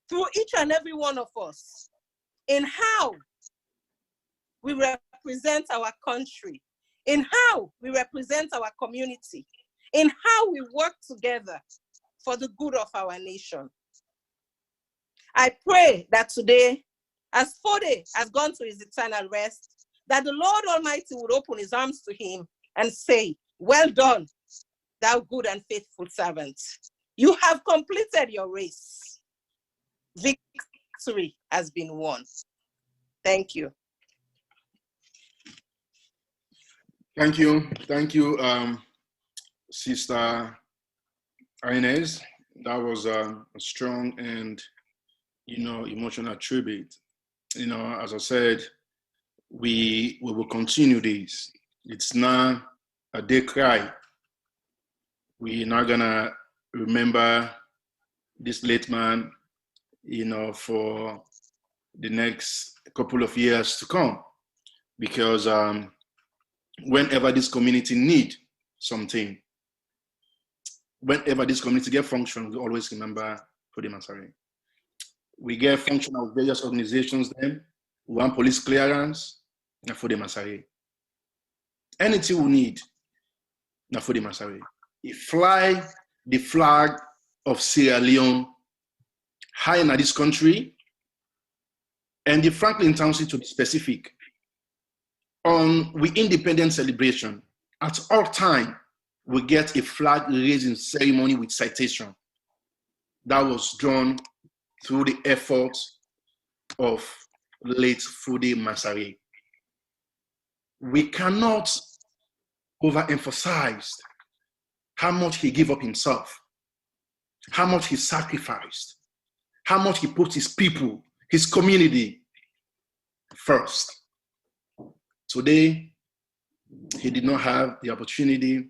through each and every one of us in how we represent our country, in how we represent our community, in how we work together for the good of our nation. I pray that today, as Fode has gone to his eternal rest, that the Lord Almighty would open his arms to him and say, well done, thou good and faithful servant. You have completed your race. Victory has been won. Thank you. Thank you. Thank you, Sister Inez. That was a strong and, emotional tribute. As I said, we will continue this. It's not a day cry. We're not gonna remember this late man, for the next couple of years to come, because whenever this community need something, whenever this community get function, we always remember Fode Mansari. We get function of various organizations then. We want police clearance, na Fode Mansari. Anything we need, na Fode Mansari. He fly the flag of Sierra Leone high in this country, and the Franklin Township to be specific. On we independence celebration, at all time, we get a flag raising ceremony with citation that was drawn through the efforts of late Fode Mansari. We cannot overemphasize how much he gave up himself, how much he sacrificed, how much he put his people, his community first. Today, he did not have the opportunity.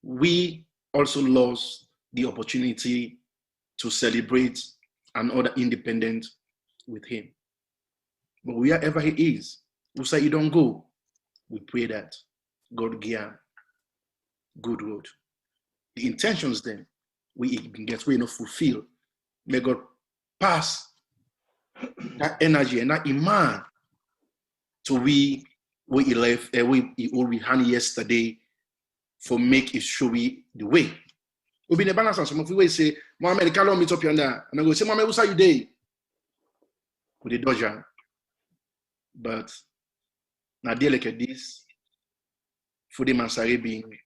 We also lost the opportunity to celebrate another independence with him. But wherever he is, we say you don't go. We pray that God give him good road. The intentions then, we get we not fulfill. May God pass that energy and that iman to we he left, we had yesterday for make it show we the way. We be in a balance and some of we say, Mohammed, can meet up yonder? And I go say, Mohammed, what's you day? With the Dodger. But now they like this, for the Mansari being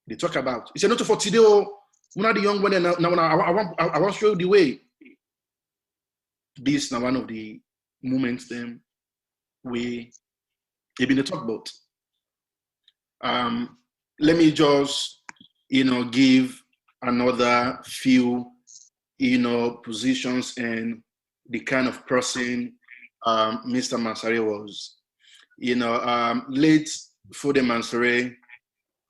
they talk about. It's not for today. We're not the young one. Now I want to show you the way. This now one of the moments them we have been talk about. Let me just give another few positions and the kind of person Mr. Mansari was. Late Fode Mansari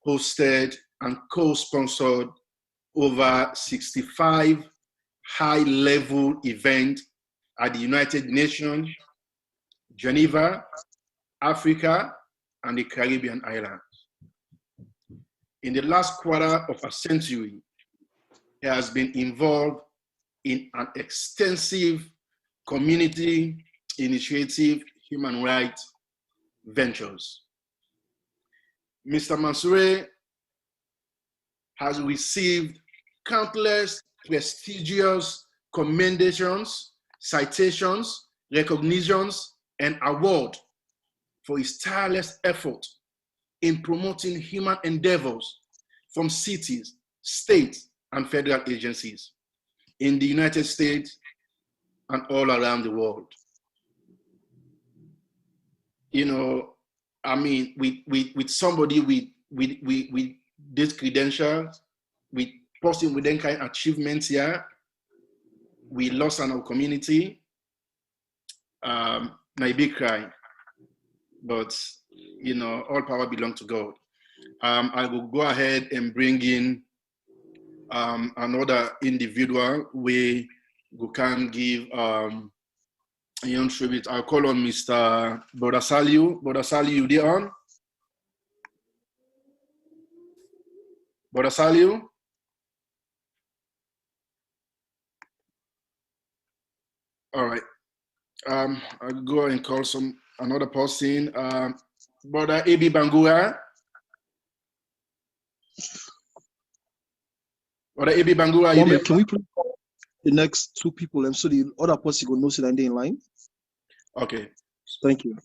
hosted and co-sponsored over 65 high-level events at the United Nations, Geneva, Africa, and the Caribbean islands. In the last quarter of a century, he has been involved in an extensive community initiative human rights ventures. Mr. Mansari has received countless prestigious commendations, citations, recognitions, and awards for his tireless effort in promoting human endeavors from cities, states, and federal agencies in the United States and all around the world. With somebody with these credentials, with person with that kind of achievements here, we lost in our community. My big cry, but all power belongs to God. I will go ahead and bring in another individual we can give young tribute. I'll call on Mr. Bodasaliu. Bodasaliu, you there on? Bodasaliu? All right. I'll go and call another person. Brother A.B. Bangura. Brother A.B. Bangura, you there? Can we put the next two people and so the other person will know so that they're in line? Okay. Thank you.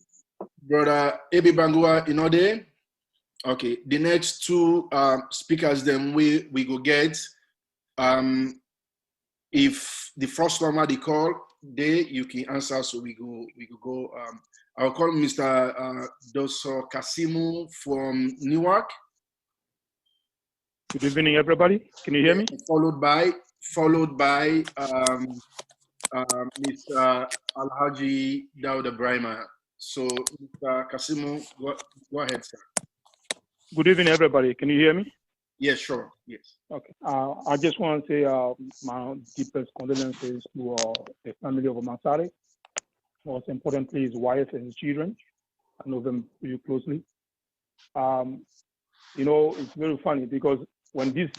Brother A.B. Bangura, you know there? Okay. The next two speakers then we go get. If the first one they call, you can answer, so we go. I'll call Mr. Doso Kasimu from Newark. Good evening, everybody. Can you hear me? Followed by Mr. Alhaji Dauda Brahma. So, Mr. Kasimu, go ahead, sir. Good evening, everybody. Can you hear me? Yes, sure. Yes. Okay. I just want to say my deepest condolences to the family of Mansari. Most importantly, his wife and his children. I know them pretty closely. It's very funny because when this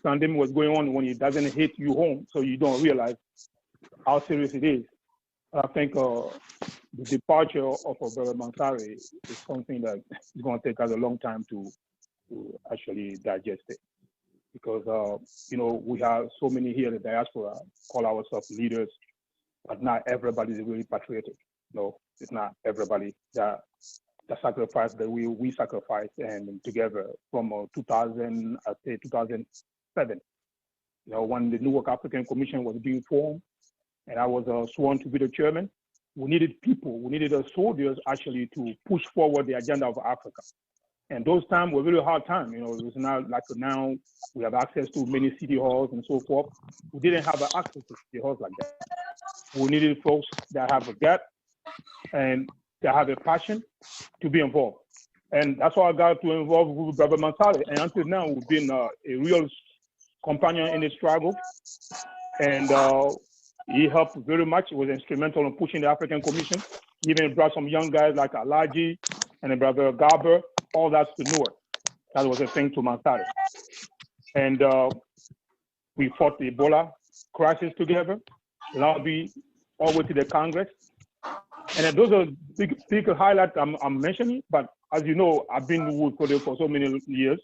pandemic was going on, when it doesn't hit you home, so you don't realize how serious it is. I think the departure of Brother Mansari is something that is going to take us a long time to actually digest it. Because, we have so many here in the diaspora call ourselves leaders, but not everybody is really patriotic. No, it's not everybody that sacrifice that we sacrificed and together from 2007. When the Newark African Commission was being formed, and I was sworn to be the chairman, we needed people, we needed soldiers actually to push forward the agenda of Africa. And those times were really hard times. It was not like now we have access to many city halls and so forth. We didn't have access to city halls like that. We needed folks that have a gap. And they have a passion to be involved. And that's why I got to involve with Brother Mansale. And until now, we've been a real companion in the struggle. And he helped very much. He was instrumental in pushing the African Commission. He even brought some young guys like Alaji and Brother Garber, all that to Newark. That was a thing to Mansale. And we fought the Ebola crisis together, lobby all the way to the Congress. And then those are big highlights I'm mentioning, but as you know, I've been with Fode for so many years.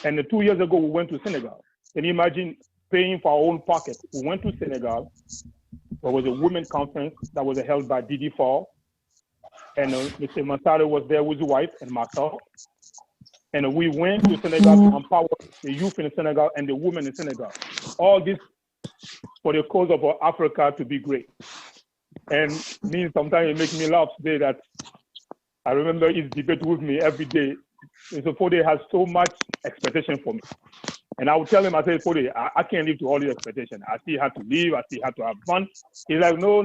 And 2 years ago, we went to Senegal. Can you imagine paying for our own pocket? We went to Senegal. There was a women's conference that was held by Didi Fall. And Mr. Mansale was there with his wife and myself. And we went to Senegal to empower the youth in Senegal and the women in Senegal. All this for the cause of Africa to be great. And me, sometimes it makes me laugh today that I remember his debate with me every day. Mr. Fode has so much expectation for me. And I would tell him, I say, Fode, I can't live to all these expectations. I still have to live. I still have to have fun. He's like, no.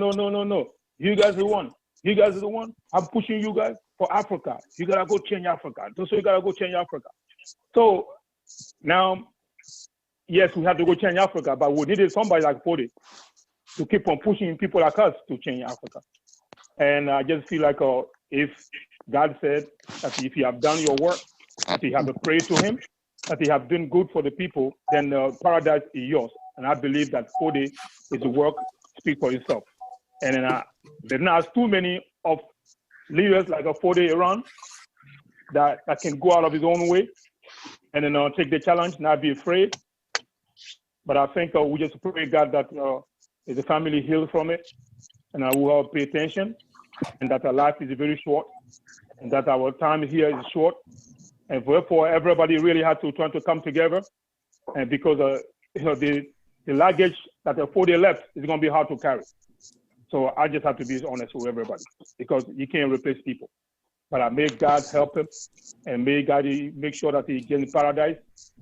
You guys are the one. You guys are the one. I'm pushing you guys for Africa. You got to go change Africa. So you got to go change Africa. So now, yes, we have to go change Africa, but we needed somebody like Fode to keep on pushing people like us to change Africa. And I just feel like if God said that if you have done your work, if you have prayed to him, that you have done good for the people, then paradise is yours. And I believe that Fode is the work speak for itself. And there's not too many of leaders like a Fode around that can go out of his own way and then take the challenge, not be afraid. But I think we just pray God that the family healed from it, and we will pay attention, and that our life is very short, and that our time here is short, and therefore everybody really had to try to come together, and because the luggage that the Fode left is going to be hard to carry. So I just have to be honest with everybody, because you can't replace people. But I may God help him, and may God make sure that he gets in paradise.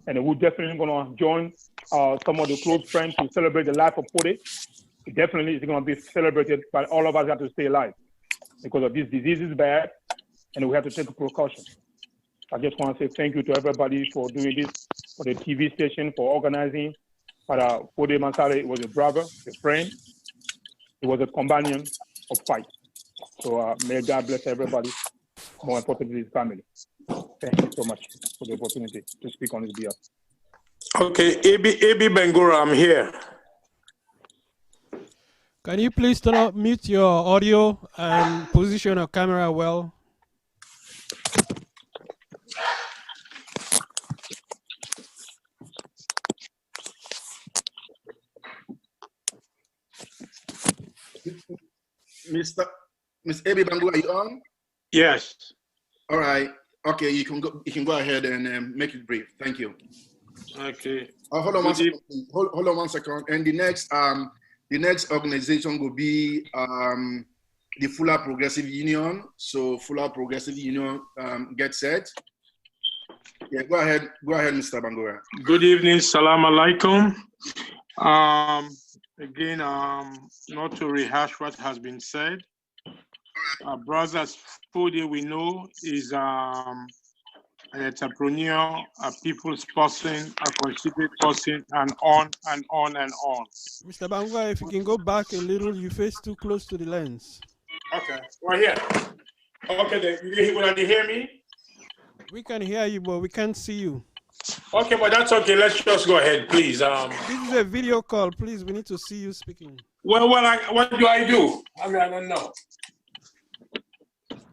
And we're definitely going to join some of the close friends to celebrate the life of Fode. Definitely it's going to be celebrated, but all of us have to stay alive because of this disease is bad, and we have to take precautions. I just want to say thank you to everybody for doing this, for the TV station, for organizing. But Fode Mansale was a brother, a friend. He was a companion of fight. So may God bless everybody, more importantly, his family. Thank you so much for the opportunity to speak on his behalf. Okay, Abi Bangura, I'm here. Can you please mute your audio and position your camera well? Miss Abi Bangura, are you on? Yes. All right. Okay, you can go ahead and make it brief. Thank you. Okay. Hold on one second. Hold on 1 second. And the next organization will be the Fuller Progressive Union. So Fuller Progressive Union, get set. Yeah, go ahead, Mr. Bangura. Good evening, salam alaikum. Again, not to rehash what has been said. Brothers Fode, we know, is an entrepreneur, a people's person, a considerate person, and on and on and on. Mr. Bangura, if you can go back a little, you face too close to the lens. Okay, right here. Okay, then you hear me? We can hear you, but we can't see you. Okay, but that's okay. Let's just go ahead, please. This is a video call. Please, we need to see you speaking. Well, what do I do? I mean, I don't know.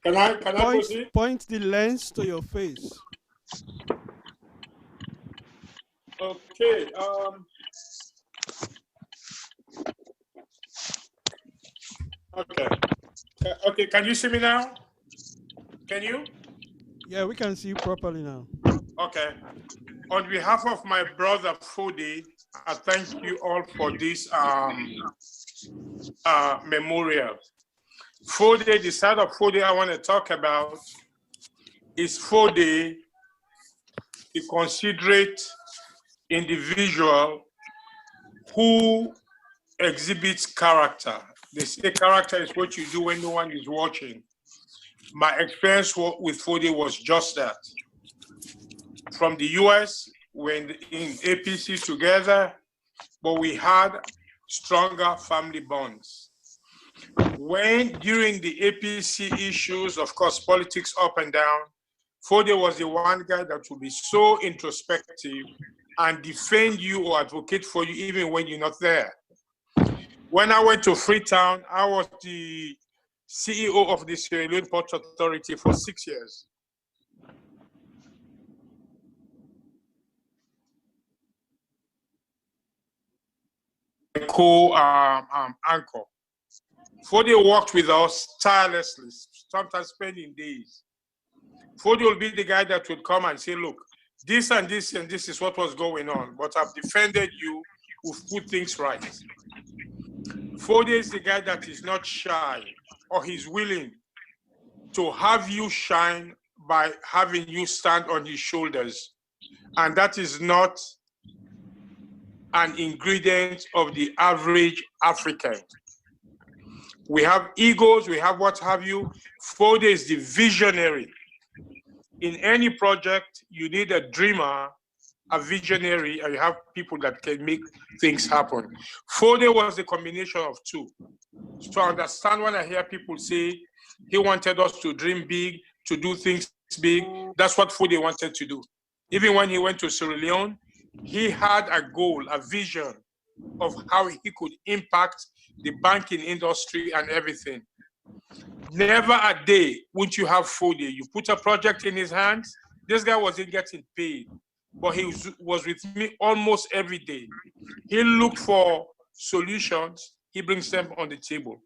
Can I proceed? Point the lens to your face. Okay. Okay. Okay. Can you see me now? Can you? Yeah, we can see you properly now. Okay. On behalf of my brother Fode, I thank you all for this memorial. Fode, the side of Fode I want to talk about is Fode, a considerate individual who exhibits character. They say character is what you do when no one is watching. my experience with Fode was just that. From the US, we're in APC together, but we had stronger family bonds. When during the APC issues, of course, politics up and down, Fode was the one guy that would be so introspective and defend you or advocate for you even when you're not there. When I went to Freetown, I was the CEO of the Sierra Leone Port Authority for 6 years. Co-anchor. Fode worked with us tirelessly, sometimes spending days. Fode will be the guy that would come and say, look, this and this and this is what was going on, but I've defended you, we've put things right. Fode is the guy that is not shy, or he's willing to have you shine by having you stand on his shoulders. And that is not an ingredient of the average African. We have egos, we have what have you. Fode is the visionary. In any project, you need a dreamer, a visionary, and you have people that can make things happen. Fode was the combination of two. So I understand when I hear people say he wanted us to dream big, to do things big. That's what Fode wanted to do. Even when he went to Sierra Leone, he had a goal, a vision of how he could impact the banking industry and everything. Never a day would you have Fode. You put a project in his hands, this guy wasn't getting paid, but he was with me almost every day. He looked for solutions, he brings them on the table.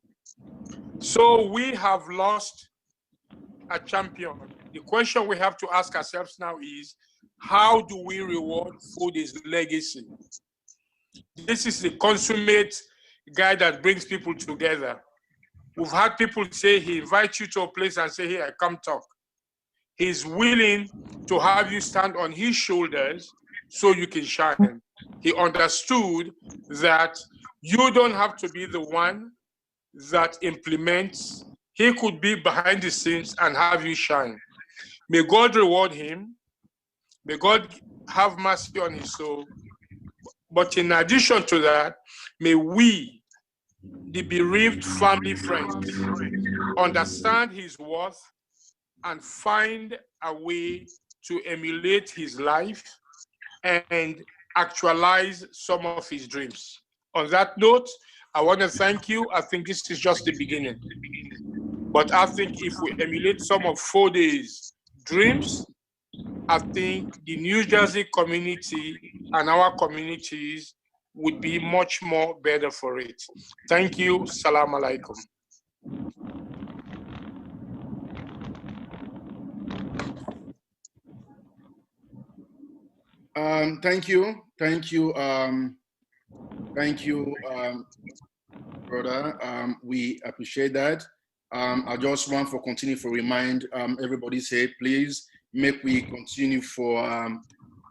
So we have lost a champion. The question we have to ask ourselves now is, how do we reward Fode's legacy? This is the consummate guy that brings people together. We've had people say he invites you to a place and say, hey, come talk. He's willing to have you stand on his shoulders so you can shine. He understood that you don't have to be the one that implements. He could be behind the scenes and have you shine. May God reward him. May God have mercy on his soul. But in addition to that, may we, the bereaved family friends, understand his worth and find a way to emulate his life and actualize some of his dreams. On that note, I want to thank you. I think this is just the beginning. But I think if we emulate some of Fode's dreams, I think the New Jersey community and our communities would be much more better for it. Thank you. Salam alaikum. Thank you. Thank you. Thank you, brother. We appreciate that. I just want to continue to remind everybody, say, please make we continue for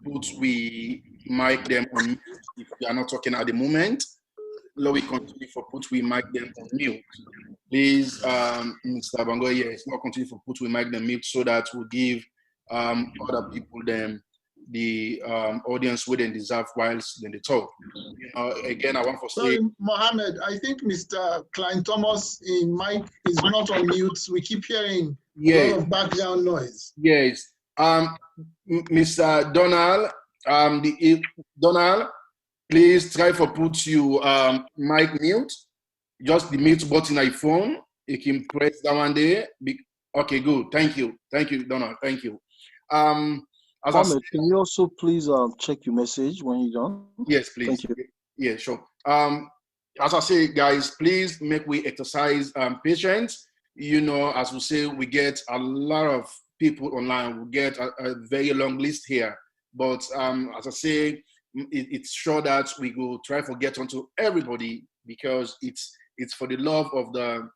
put we mic them on mute if we are not talking at the moment. Let we continue for put we mic them on mute. Please, Mr. Bango, yes, not continue for put we mic them mute so that we'll give other people them the audience wouldn't deserve whilst then they talk. Again, I want to say. Sorry, Mohammed, I think Mr. Klein Thomas in mic is not on mute. We keep hearing a lot of background noise. Yes. Mr. Donald, Donald, please try to put you mic mute. Just the mute button on your phone. You can press that one there. Okay, good. Thank you. Thank you, Donald. Thank you. Mohammed, can you also please check your message when you're done? Yes, please. Thank you. Yeah, sure. As I say, guys, please make we exercise patience. You know, as we say, we get a lot of people online. We get a very long list here. But as I say, it's sure that we will try to get onto everybody because it's for the love of the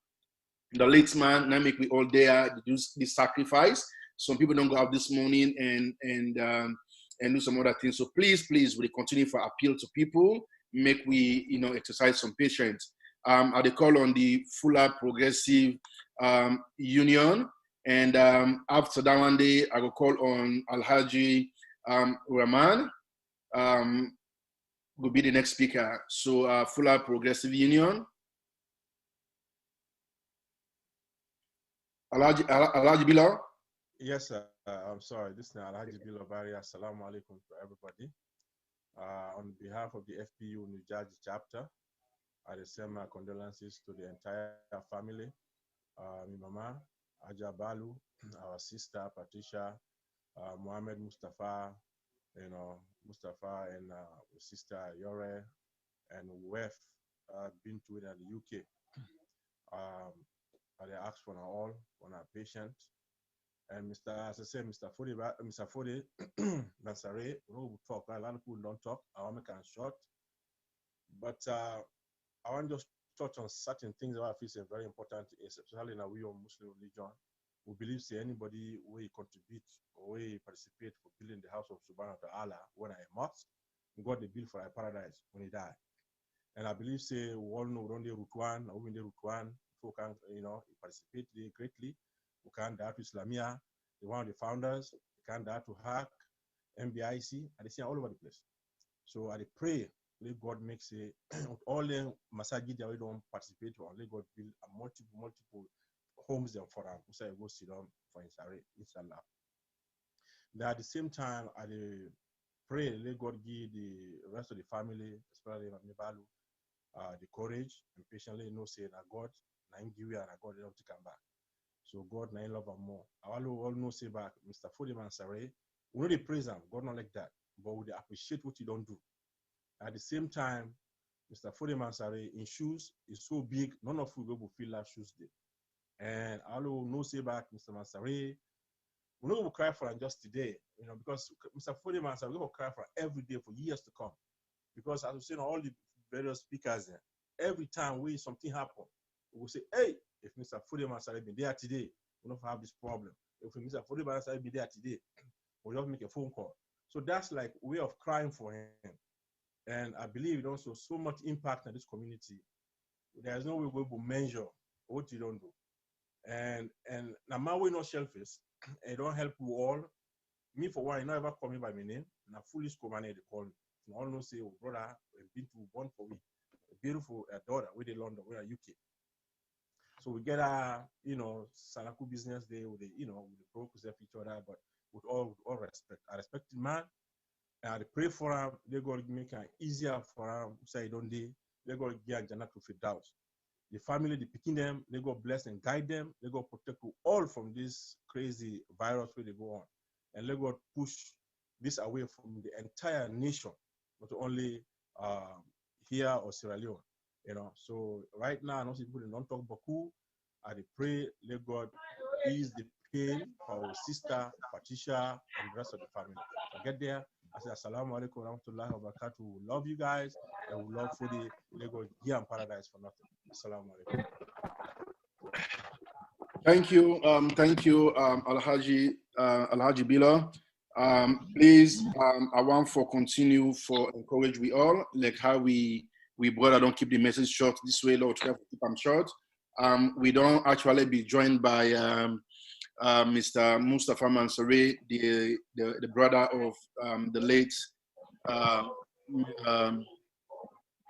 late man. Now make we all there to do this sacrifice. Some people don't go out this morning and do some other things. So please, we continue for appeal to people. Make we, exercise some patience. I call on the Fuller Progressive Union And after that one day, I will call on Alhaji Rahman, will be the next speaker. So Fuller Progressive Union. Alhaji Bilal. Yes, sir. I'm sorry. This is Alhaji Bilal Bari. Assalamu alaikum to everybody. On behalf of the FPU New Jersey chapter, I send my condolences to the entire family. My mama, Aja Balu, our sister Patricia, Mohammed Mustafa, Mustafa and sister Yore, and wife been to it in the UK. I ask for all our patients. And as I said, Mr. Fode Nansare, we talk. A lot of people don't talk. I want to make it short. But I want to just touch on certain things that I feel is very important, especially in our Muslim religion. We believe say anybody will contribute or will participate for building the house of Subhanahu wa Ta'ala when I must, God the build for a paradise when he die. And I believe say we all know on the route one, or in the route one, people can participate greatly. We can die to Islamia, the one of the founders, we can die to HAC, MBIC, and they see all over the place. So I pray, let God make say all the masajid that we don't participate on, let God build a multiple homes there for them. So I go sit down for inshallah. Now at the same time, I pray, let God give the rest of the family, especially Nebalu, the courage and patiently know say that God, and give you and God don't come back. So God na love and more. I all know say back, Mr. Fode Mansare, we know they praise him, God not like that, but we appreciate what you don't do. At the same time, Mr. Fode Mansare in shoes is so big, none of you will feel like shoes day. And I will know say back, Mr. Mansare, we know we cry for him just today, because Mr. Fode Mansare we will cry for every day for years to come. Because as we say, all the various speakers there, every time something happen, we will say, hey, if Mr. Fode Mansare been there today, we don't have this problem. If Mr. Fode Mansare be there today, we'll just make a phone call. So that's like a way of crying for him. And I believe it also so much impact on this community. There's no way we will measure what you don't do. And now my way not selfish. I don't help you all. Me for one, I never call me by my name. And a foolish commander they call me. You all know say, oh brother, I've been to one for me. A beautiful daughter with the London, we're UK. So we get our, Salaku business day with the, with the brokers of each other, but with all respect. I respect the man, and I pray for him. They go make it easier for him. Say don't they go get Jannah to Firdaus. The family, they picking them, they go bless and guide them. They go protect you all from this crazy virus where they go on, and they go push this away from the entire nation, not only here or Sierra Leone. So right now, I know people don't talk Baku. I pray, let God ease the pain for our sister Patricia and the rest of the family. So get there. I say, Assalamu alaikum wa rahmatullahi wa barakatuh. We love you guys and we love Fode. Let God give and paradise for nothing. Assalamu alaikum. Thank you, Alhaji Bilal. Please, I want for continue for encourage we all, like how we brother don't keep the message short this way, Lord, keep them short. We don't actually be joined by Mr. Mustafa Mansare, the brother of the late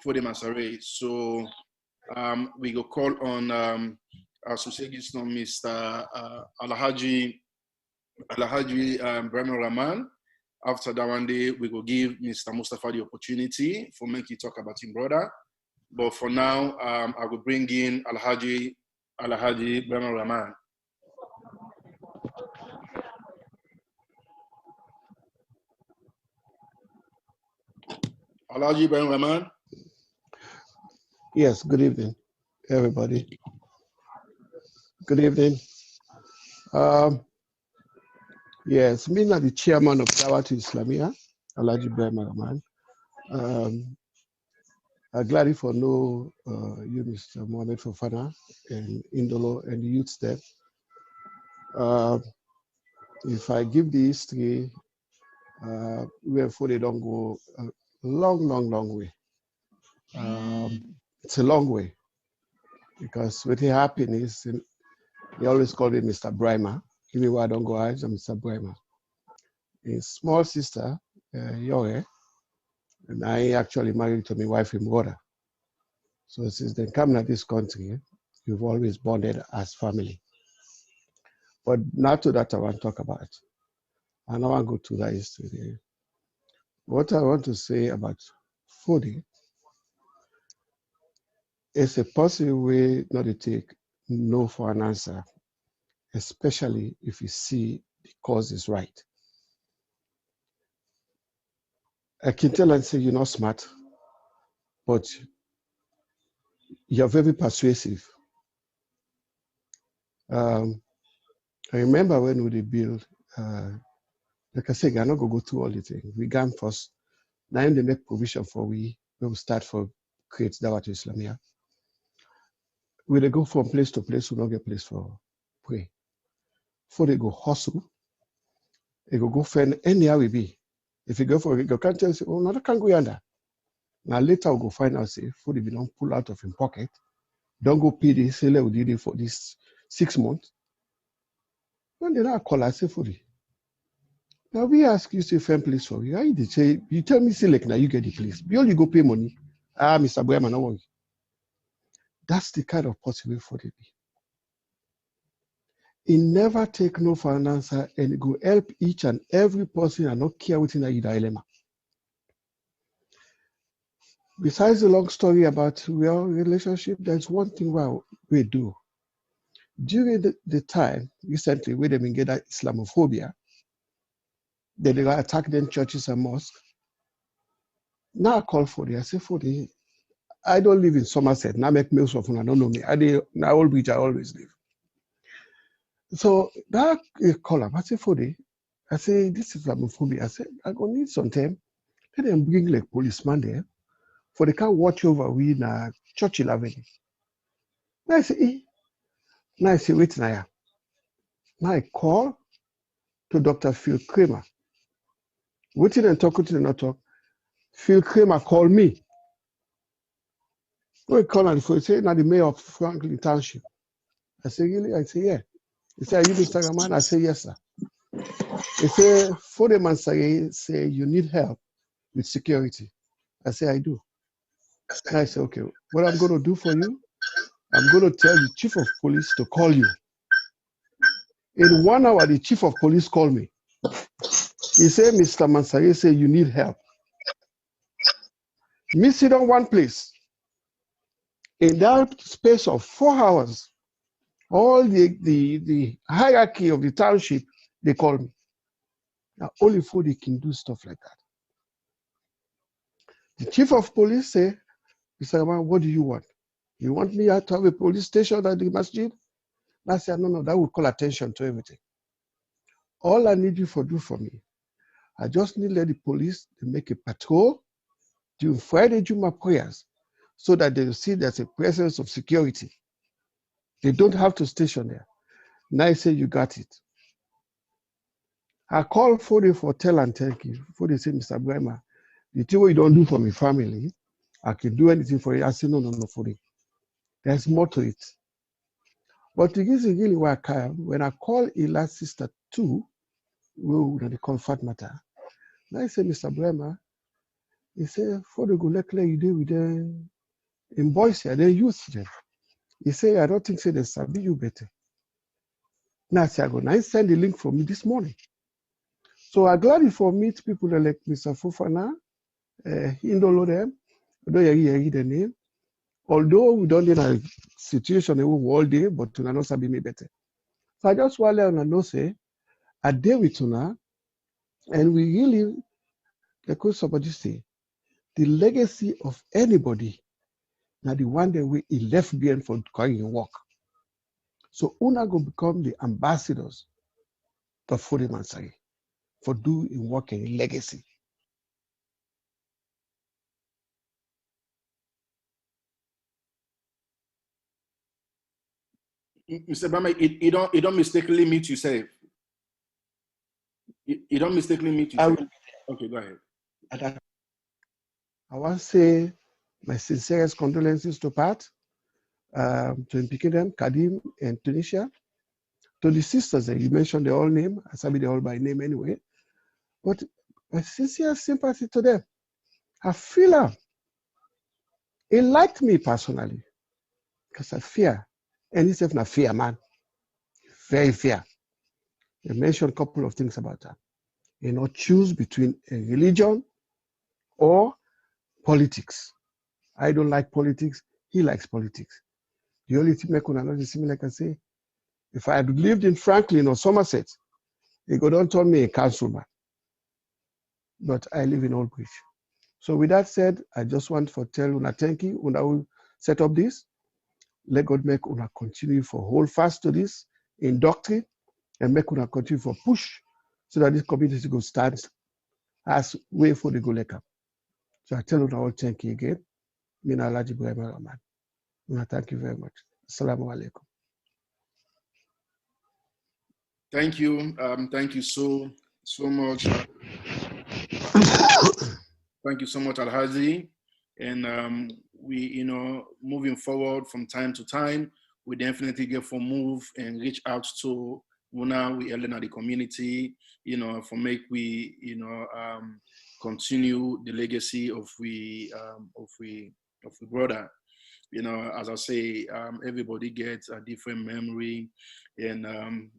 Fode Mansare. So we go call on Associate Mr. Alhaji Bremer Rahman. After that one day, we will give Mr. Mustafa the opportunity for make you talk about his brother. But for now, I will bring in Alhaji Bremer Rahman. Alhaji Bremer Rahman. Yes, good evening, everybody. Good evening. Yes, me not the chairman of Dawah to Islamia, Alhaji Bremer Rahman. I'm glad for know you, Mr. Mohammed Fofana, and Indolo, and the youth step. If I give the history, wherefore they don't go a long way. It's a long way because what happened is He always called me Mr. Brimer. Even when I don't go out, I'm Mr. Brimer. His small sister, Yore, and I actually married to my wife in Rwanda. So since then coming to this country, we've always bonded as family. But not to that I want to talk about. I don't want to go to that history there. What I want to say about Fodi is a possible way not to take no for an answer, especially if you see the cause is right. I can tell and say you're not smart, but you're very persuasive. I remember when we build, like I said, I'm not going to go through all the things. We got first, now they make provision for we will start for create Dawah to Islamia. We they go from place to place, we don't get place for pray. Before they go hustle, they go find anywhere we be. If you go for it, you can't tell, oh, no, I can't go yonder. Now later we'll go find out, say, food if you don't pull out of his pocket, don't go pay the seller who did it for this 6 months. When they now call, I say, food. Now we ask you to find place for you. How you say, you tell me, say, like, now you get the place. You only go pay money. Ah, Mr. Boyman, no worry. That's the kind of possible for the be. He never take no for an answer and go help each and every person and not care within a dilemma. Besides the long story about real relationship, there's one thing we do. During the time recently where they've been getting Islamophobia, they attack them churches and mosques. Now I call for the, I say for the, I don't live in Somerset. Now make meals of I don't know me. I Old Bridge, I always live. So that call up, I say for the, I say this is Islamophobia. I say I gonna need some time. Let them bring like policeman there, for they can't watch over we in a church 11. Now I say, now I say wait now. Now I call to Dr. Phil Kramer. Waiting and talk, waiting and not talk. Phil Kramer called me. We call and he say, now the mayor of Franklin Township. I say, really? I say, yeah. He said, are you Mr. Raman? I say, yes, sir. He said, for the man say, you need help with security. I say, I do. And I say, okay, what I'm going to do for you, I'm going to tell the chief of police to call you. In 1 hour, the chief of police called me. He said, Mr. Mansaye say you need help. Me sit on one place. In that space of 4 hours, all the hierarchy of the township, they call me. Now, only Fodi can do stuff like that. The chief of police say, Mr. Raman, what do you want? You want me to have a police station at the masjid? I said, no, that will call attention to everything. All I need you to do for me, I just need to let the police to make a patrol during Friday Juma prayers so that they will see there's a presence of security. They don't have to station there. Now I say, you got it. I call Fodi for tell and thank you. Fodi say, Mr. Brema, the thing what you don't do for my family, I can do anything for you. I say, no, Fodi. There's more to it. But the reason really why I came, when I call Ila's sister too, the comfort matter. Now I say, Mr. Brema, he said, Fodi go let you do with them in boys here, they use them. He say, I don't think they sabi you better. Now I say, I go, now send the link for me this morning. So I'm glad if I meet people like Mr. Fofana, Indolo them, although you hear the name. Although we don't in a situation all day, but to not sabi me better. So I just want to let you know, say, I deal with Tuna, and we really, like somebody say, the legacy of anybody, now the one that we left behind for going work. So Una go become the ambassadors of Fodi Mansari for doing work in legacy. Mr. Bama, you don't mistakenly meet yourself. You don't mistakenly meet yourself. Okay, go ahead. I want to say my sincerest condolences to Pat, to Impikidem, Kadim, and Tunisia. To the sisters, you mentioned the all name. I said the all by name anyway. But my sincere sympathy to them. I feel her. He liked me personally because I fear. And he's not fear, man. Very fear. He mentioned a couple of things about that. You know, choose between a religion or politics. I don't like politics. He likes politics. The only thing I could not see me like I say, if I had lived in Franklin or Somerset, he could not turn me a councilman. But I live in Old Bridge. So with that said, I just want to tell Una thank you. Una will set up this. Let God make Una continue for hold fast to this in doctrine and make Una continue for push so that this community go stand as way for the go leka. So I tell Una all thank you again. Mina Alaji Ibrahim Rahman. Una thank you very much. Assalamu alaikum. Thank you. Thank you so much. Thank you so much, Alhaji. And we, moving forward from time to time, we definitely get for move and reach out to Una, we elder the community, for make we, continue the legacy of we brother. As I say, everybody gets a different memory, and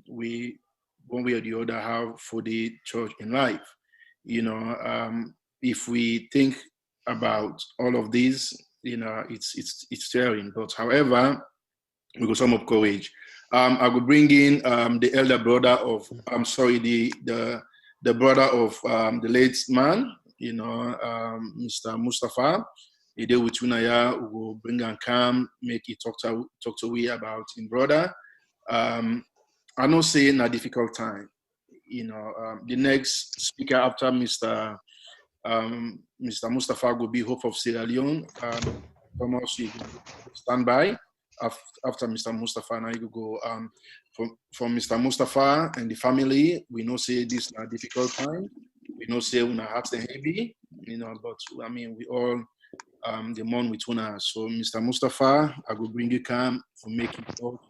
we, one way or the other, have for the church in life. If we think about all of these, it's stirring. But however, we got some of courage. I will bring in the elder brother of, the brother of the late man, Mr. Mustafa. Ide Witunaya will bring and come, make it talk to we about him brother. I know saying a difficult time. The next speaker after Mr. Mustafa will be Hope of Sierra Leone. Thomas, you stand by after Mr. Mustafa. Now you go from Mr. Mustafa and the family. We know say this is a difficult time. We know say we have hearts heavy, but I mean we all the mourn with una. So Mr. Mustafa, I will bring you come for making talk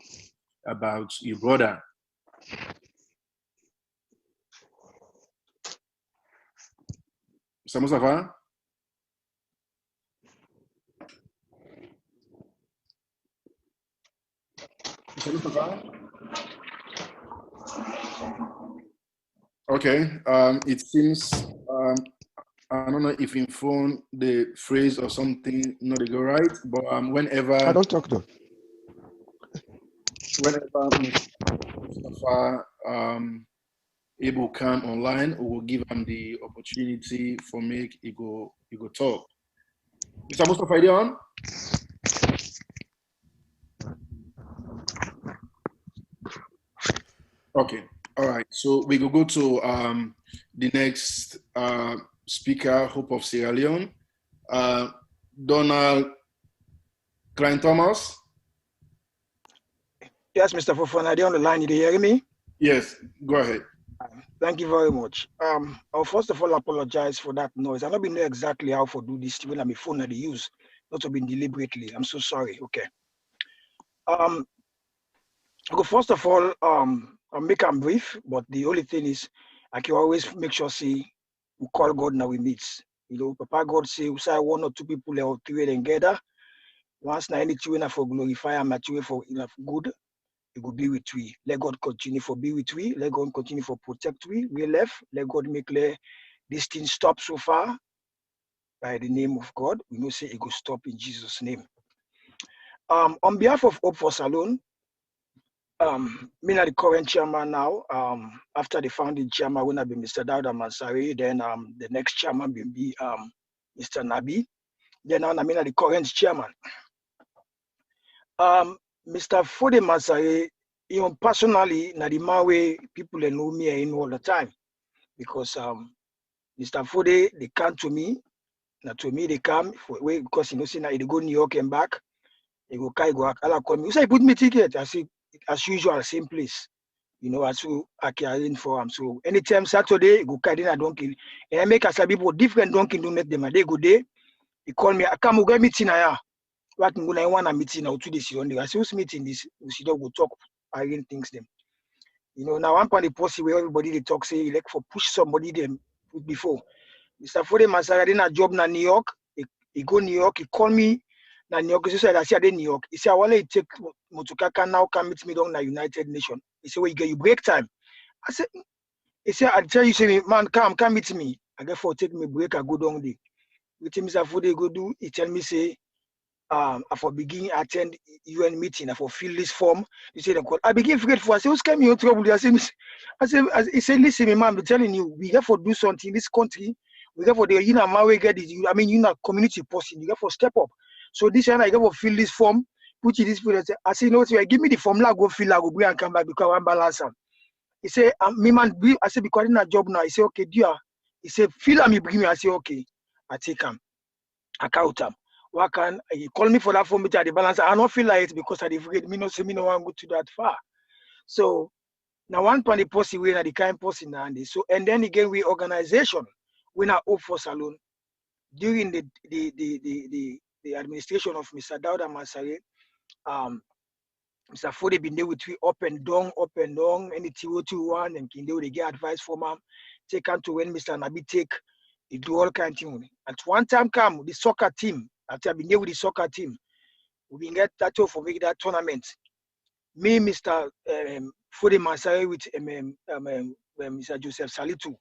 about your brother. Mr. Mustafa? Mr. Mustafa? Okay, it seems, I don't know if in phone the phrase or something not go right, but whenever... I don't talk to. Whenever Mustafa able come online, we will give him the opportunity for make he go talk. Mr. Mustafa, are you on? Okay, all right. So we go to the next speaker, Hope of Sierra Leone, Donald Klein Thomas. Yes, Mr. Fofana, are you on the line? Did you hear me? Yes, go ahead. Thank you very much. I'll first of all apologize for that noise. I don't know exactly how to do this when I'm a phone that they use, not to be deliberately. I'm so sorry. Okay. First of all, I'll make them brief, but the only thing is I can always make sure see we call God now we meet. Papa God say we say one or two people or three together. Once na anything for glorify and mature for enough good. It will be with we. Let God continue for be with we. Let God continue for protect we. We left. Let God make this thing stop so far. By the name of God, we know say it will stop in Jesus' name. On behalf of Hope for Salone, me na the current chairman now. After the founding chairman, when I be Mr. Dauda Mansari, then the next chairman will be Mr. Nabi. Then I'm the current chairman. Mr. Fode Mansari, personally, na the man way people know me in all the time, because Mr. Fode they come to me, not to me they come for way because say now they go New York and back, they go Ala call me. You say put me ticket, I say as usual same place, as who I carrying for them. So anytime Saturday go carry a donkey, and I make as people different donkey to make them. They go there, he call me, I come go meeting here. What I want a meeting now 2 days on the I see meeting this we should go talk again things them. You know, now one point the policy where everybody they talk say like for push somebody them before. Mr. Fode Mansari did a job in New York. He go New York. He call me na New York. He said I see I did New York. He said I want to take Motukaka now come meet me down na United Nations. He said well you get you break time. I said he said I tell you say man come meet me. I get for take me break I go down there. With him Mr. Fode go do. He tell me say I for begin attend UN meeting. I for fill this form. He said I begin grateful. I say who's coming in trouble? I said he said listen man I'm telling you we have to do something in this country. We get for the you know my way get it. I mean you know community person. You get for step up. So this year I get for fill this form. Put it this way. I say no. Give me the formula. Go fill. I go bring and come back because I'm balance. He say me man. I say because in a job now. He say okay dear. He say fill and me bring me. I say okay. I take him. I count him. Why can he call me for that form? At the balance. I don't feel like it because I forget. Me no say me no want go to that far. So now one point the person we are the kind person now. So and then again we organization. We now hope for salon during the administration of Mr. Dauda Mansari. Mr. Fode been there with we up and down, any TO21 and Kinde they get advice from him. Take on to when Mr. Nabi take, he do all kind of things. At one time come the soccer team, after I've been there with the soccer team, we been get that for make that tournament. Me, Mr. Fode Mansari with Mr. Joseph Salitu.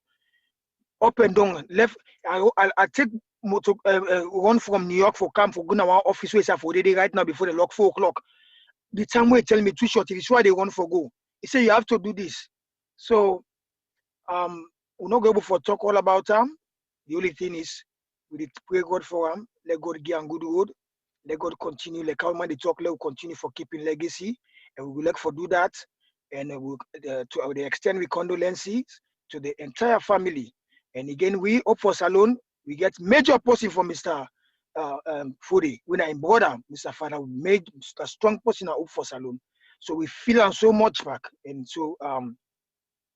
Up and down, left. I take motor run from New York for camp for going to our office where for the day right now before the lock 4 o'clock. The time where tell me too short, it is why they run for go. He said you have to do this. So we're not able for talk all about them. The only thing is we did pray God for them. Let God give them good road. Let God continue. Like how man they talk, let continue for keeping legacy, and we will like for do that. And to the extent we condolences to the entire family. And again, we up for salon, we get major person from Mr. Fode. When I brother, Mr. Father, we made a strong person up for salon. So we feel on so much back. And so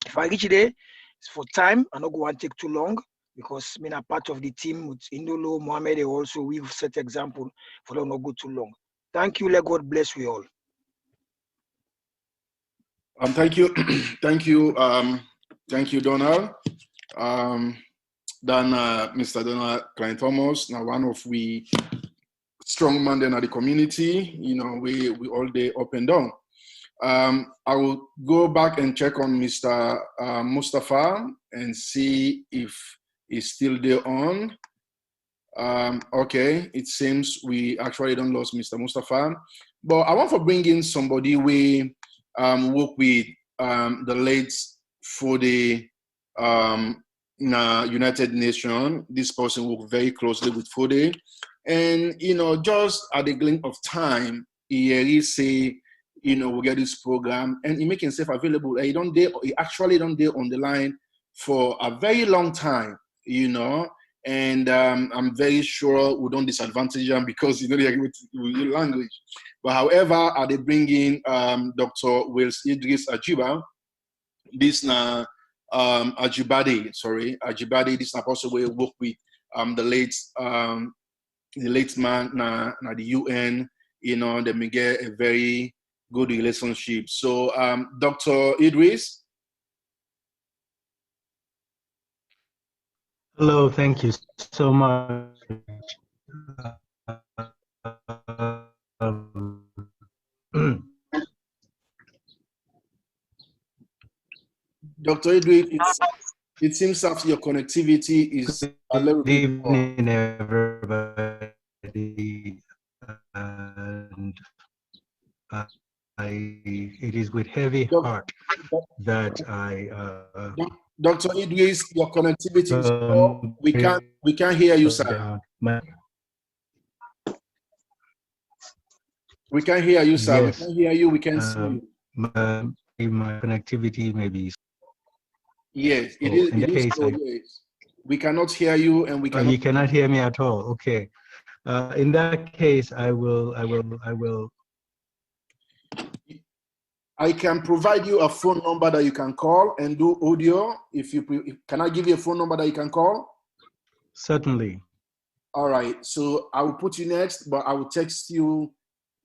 if I reach there, it's for time. I'm not going to take too long because I'm a part of the team with Indolo, Mohammed, also we've set example for them not go too long. Thank you. Let God bless you all. Thank you, thank you, Donald. Then Mr. Donald Klein Thomas, now one of we strong man in the community. You know, we all day up and down. I will go back and check on Mr. Mustafa and see if he's still there on. Okay, it seems we actually don't lost Mr. Mustafa, but I want to bring in somebody we work with the late Fode United Nations. This person worked very closely with Fode, and you know, just at the glint of time, he say, you know, we get this program, and he make himself available. He actually don't dare on the line for a very long time, you know. And I'm very sure we don't disadvantage them because you know they agree with your language. But however, are they bringing Dr. Wales Idris Ajiba? This na Ajibade, this na also we work with the late man na the UN, you know, they may get a very good relationship. So Dr. Idris. Hello, thank you so much. Dr. Idris, it seems that your connectivity is a little bit poor. Good evening, everybody. And it is with heavy heart that I. Dr. Idris, your connectivity is poor. We can't hear you, sir. We can't hear you, sir. Yes. We can't hear you. We can't see you. My connectivity may be. Yes, it is. It is slow, yes. We cannot hear you, and we cannot. You cannot hear me at all. Okay. In that case, I will. I can provide you a phone number that you can call and do audio. Can I give you a phone number that you can call? Certainly. All right. So I will put you next, but I will text you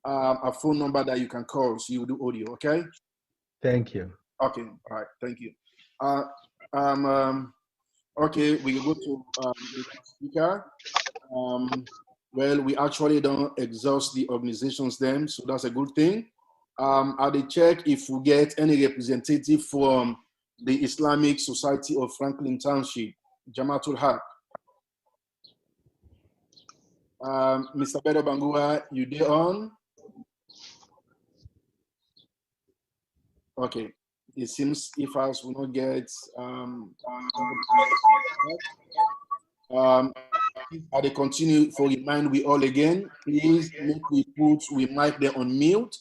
a phone number that you can call, so you will do audio. Okay. Thank you. Okay, all right, thank you. Okay, we go to the speaker. Well, we actually don't exhaust the organizations then, so that's a good thing. I'll check if we get any representative from the Islamic Society of Franklin Township, Jamatul Haq. Mr. Bedo Bangura, you there on? Okay, it seems if us will not get I they continue for remind we all again, please make we put we mic there on mute.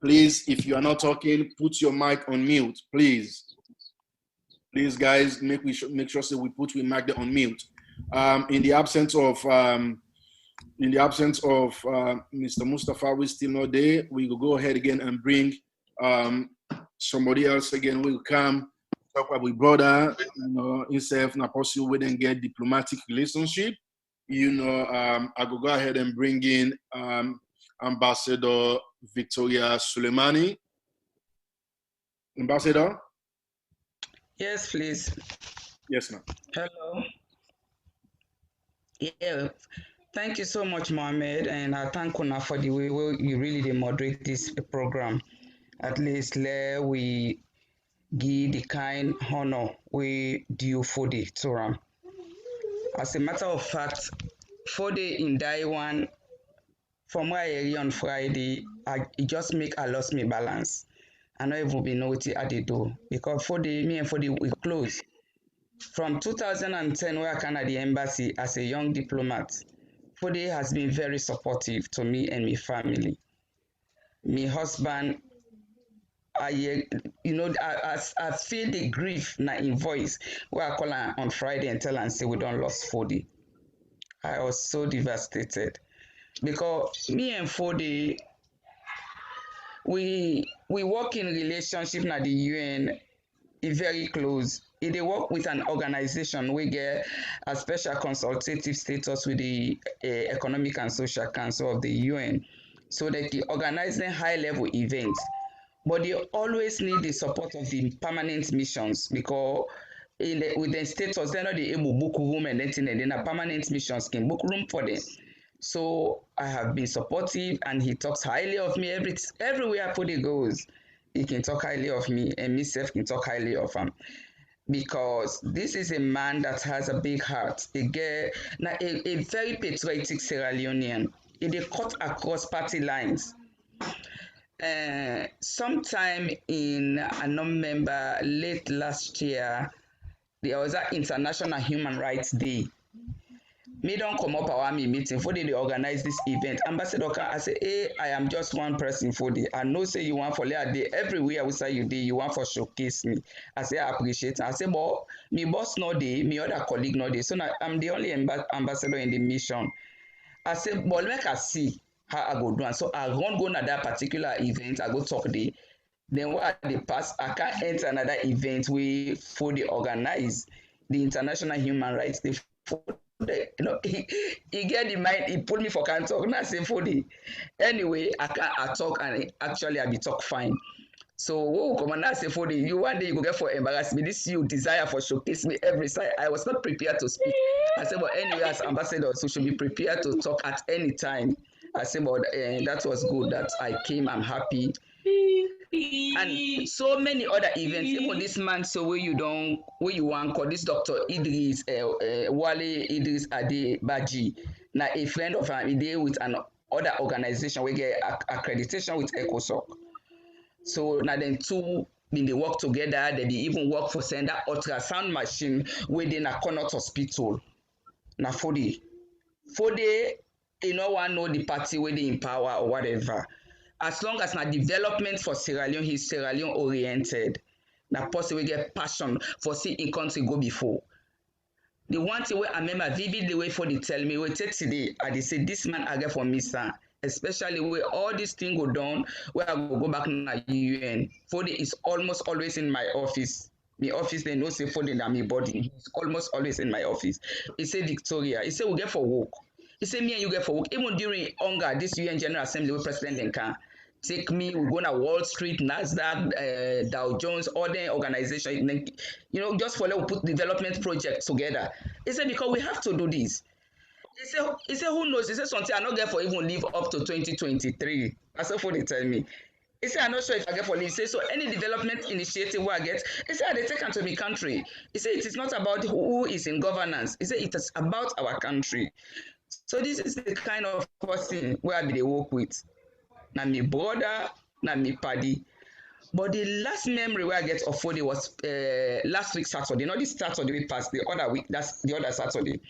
Please, if you are not talking, put your mic on mute, please. Please, guys, make sure that we put we mic there on mute. In the absence of Mr. Mustafa, we still not there. We will go ahead again and bring somebody else again. Will come talk about with brother, you know, himself, na possible we then get diplomatic relationship. You know, I will go ahead and bring in Ambassador Victoria Suleimani. Ambassador? Yes, please. Yes, ma'am. Hello. Yeah, thank you so much, Mohammed, and I thank Kuna for the way you really moderate this program. At least we give the kind honor we due for the Torah. As a matter of fact, for the in Taiwan, from where I hear on Friday, it just make I lost my balance. I not even be know what I did do because for the me and for the we close. From 2010, where I came at the embassy as a young diplomat, Fode has been very supportive to me and my family. My husband, I feel the grief na in voice where I call her on Friday and tell her and say we don't lost Fode. I was so devastated because me and Fode, we work in relationship na the UN. Very close. They work with an organization we get a special consultative status with the Economic and Social Council of the UN, so that they organizing high-level events. But they always need the support of the permanent missions because with the status, they're not able to book room and anything, and then a permanent missions can book room for them. So I have been supportive, and he talks highly of me everywhere Fode goes. He can talk highly of me, and myself can talk highly of him. Because this is a man that has a big heart, a very patriotic Sierra Leonean. They cut across party lines. Sometime in a non-member late last year, there was an International Human Rights Day. Me don't come up our meeting for they organize this event. Ambassador, I say, hey, I am just one person for the. I know say you want for later day everywhere we say you day you want for showcase me. I say I appreciate. I say, but me boss no day, me other colleague no day. So now I'm the only ambassador in the mission. I say, but make I see how I go do. And so I won't go to that particular event. I go talk there. Then what I pass, I can't enter another event we for the organize the International Human Rights Day. He get the mind, he put me for can talk. Now say for the anyway, I talk and actually I be talk fine. So come on now say for the you one day you go get for embarrass me. This you desire for showcase me every side. I was not prepared to speak. I said, but anyway, as ambassador, so should be prepared to talk at any time. I said, but that was good that I came. I'm happy. And so many other events. Even this man, so where you want call this Dr. Idris Wale Idris Ade Baji. Now a friend of him, he deal with an other organization we get accreditation with ECOSOC. So now then two been they work together. They even work for send that ultrasound machine within a Connaught Hospital. Now Fode, you know one know the party where they in power or whatever. As long as na development for Sierra Leone, he's Sierra Leone oriented. Na person we get passion for see in country go before. The one thing where I remember vividly way for they tell me, we take today, and they say this man I get for me, sir. Especially where all these things go down, where I go back na UN. Fode is almost always in my office. My office they know say Fode na my body. He's almost always in my office. He say Victoria. He say we get for work. He say me and you get for work. Even during hunger, this UN General Assembly with President Lincoln. take me, we go to Wall Street, NASDAQ, Dow Jones, all the organization, you know, just for we put development projects together. He said, because we have to do this. He said, who knows? He said, something I not get for even live up to 2023. That's what they tell me. He said, I'm not sure if I get for leave. He said, so any development initiative where I get, he said, they take to my country. He said, it is not about who is in governance. He said, it is about our country. So this is the kind of person where I be they work with. Now my brother, now my paddy. But the last memory where I get of Fode was last week Saturday, not this Saturday we passed, the other week, that's the other Saturday.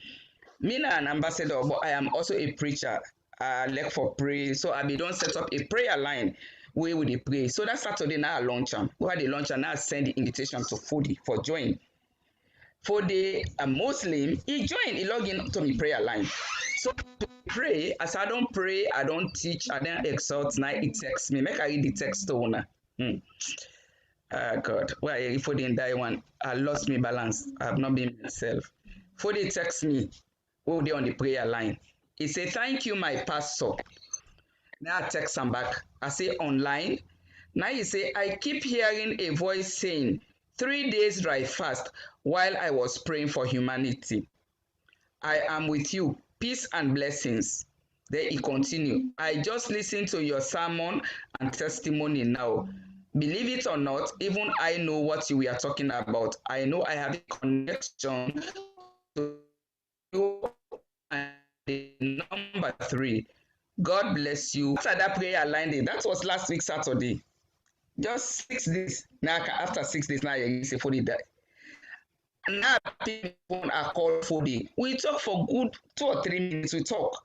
Me na an ambassador, but I am also a preacher. I like for pray. So I be don't set up a prayer line where we pray. So that Saturday now I launch am. Where they launch and now I send the invitation to Fode for join. Fode, a Muslim, he join, he log in to me prayer line. So to pray, as I don't pray, I don't teach, I don't exalt, now it text me. Make I read the text to una. God, why if Fode didn't die one, I lost my balance. I have not been myself. Fode text me, oh, they on the prayer line. He say, thank you, my pastor. Now I text him back. I say online. Now he say, I keep hearing a voice saying, 3 days dry fast while I was praying for humanity. I am with you. Peace and blessings. Then he continue. I just listened to your sermon and testimony now. Believe it or not, even I know what you were talking about. I know I have a connection to you and the number 3. God bless you. After that prayer line, that was last week Saturday. Just 6 days. Now after 6 days, now you say Fode die. Now people are called Fode. We talk for good 2 or 3 minutes. We talk.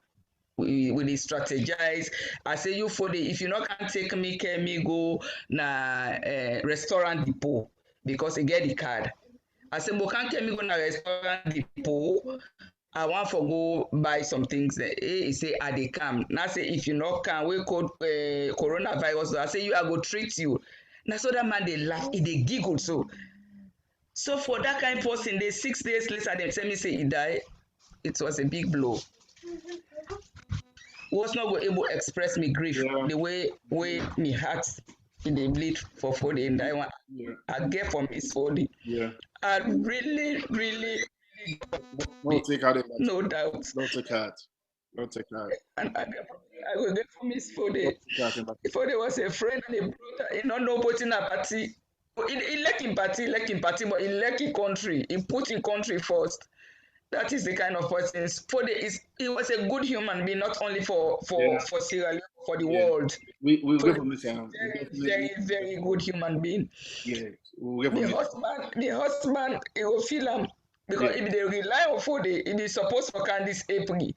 We strategize. I say you Fode, if you not can take me, can me go na restaurant depot because he get the card. I say, but can't me go na restaurant depot. I want to go buy some things. He say, I dey come. Now say, if you not can, we code coronavirus. I say, you I go treat you. Now so that man they laugh, they giggle so. So for that kind of person, they 6 days later, they tell me say he died. It was a big blow. Was not able to express me grief the way me heart in the bleed for Fode and I want I get from his Fode. Yeah. I really Don't take out no doubt. Don't take out. Don't take out. And I will get from his Fode. Fode was a friend and a brother. He not know put in a party. He like in party, but he like in country. He put in country first. That is the kind of person. Fode he was a good human being, not only for Sierra Leone, for the world. We go from this very good human being. Yeah. We'll the husband, he will feel him because if they rely on Fode, it is supposed to can this April.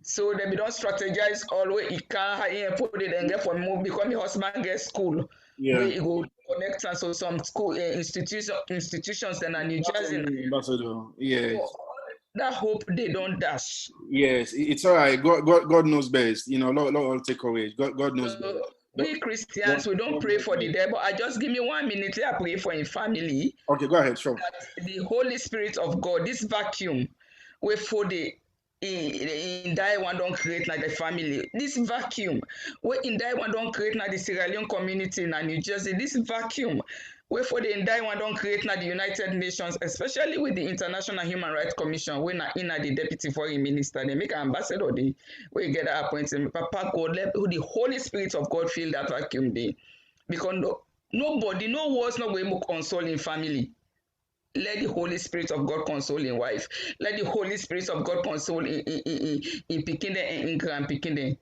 So they don't strategize always. He can't put it and get for move because the husband gets school. Yeah. Where he go connect and so some school institutions in New Jersey. Ambassador. Yes. So, that hope they don't dash. Yes, it's all right. God knows best. You know, Lord take away. God knows best. We Christians, we don't pray for the devil. I just give me 1 minute. I pray for his family. Okay, go ahead. Sure. That the Holy Spirit of God, this vacuum, where Fode in that one don't create like the family. This vacuum, where in that one don't create like the Sierra Leone community in New Jersey. This vacuum, where for the entire one don't create now the United Nations, especially with the International Human Rights Commission, when in the deputy foreign minister, they make an ambassador, where you get that appointment. Papa God, let the Holy Spirit of God fill that vacuum day. Because nobody, no words not going to console in family. Let the Holy Spirit of God console in wife. Let the Holy Spirit of God console in Pikinde and in Grand Pikinde.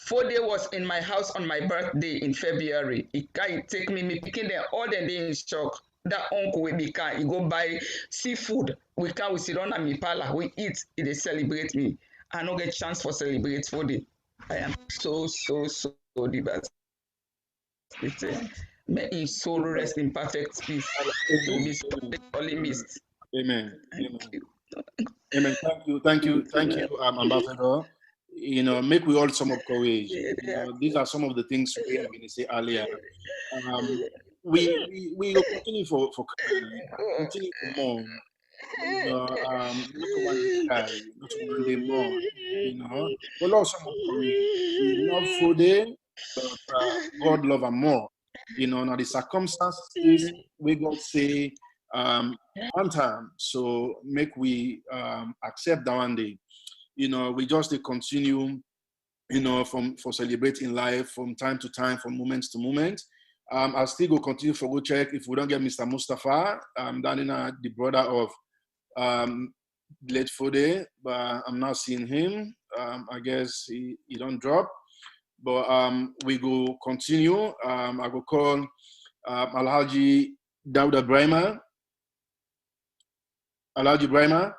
Fode was in my house on my birthday in February. He can't take me picking them all the day in shock. That uncle will be kind. He go buy seafood. We sit down at me pala. We eat. They celebrate me. I don't get chance for celebrate Fode. I am so devastated. May his soul rest in perfect peace. To be sorely missed. Amen. Amen. Thank you, Ambassador. You know, make we all some of courage. You know, these are some of the things we are going to say earlier. We will continue for continue to mourn. You know, not one day die, not one day more. You know, but also some of courage. We love Fode. but God love him more. You know, now the circumstances we God say one time, so make we accept that one day. You know, we just continue, you know, for celebrating life from time to time, from moment to moment. I'll still go continue for go check if we don't get Mr. Mustafa, down in the brother of late Fode, but I'm not seeing him. I guess he don't drop. But we go continue. I go call Alhaji Dauda Brahma. Alhaji Brahma.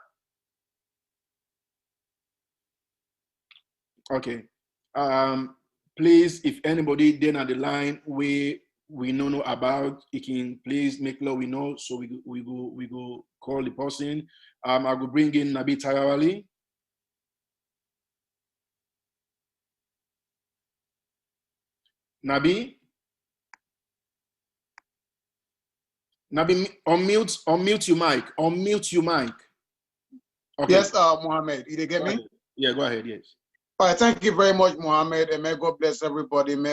Okay. Please, if anybody then at the line we know about, it can please make law we know, so we go call the person. I go bring in Nabi Tarawali. Nabi, unmute your mic. Unmute your mic. Okay. Yes, Mohammed, you get me? Yeah, go ahead. Yes. All right, thank you very much, Mohammed, and may God bless everybody. May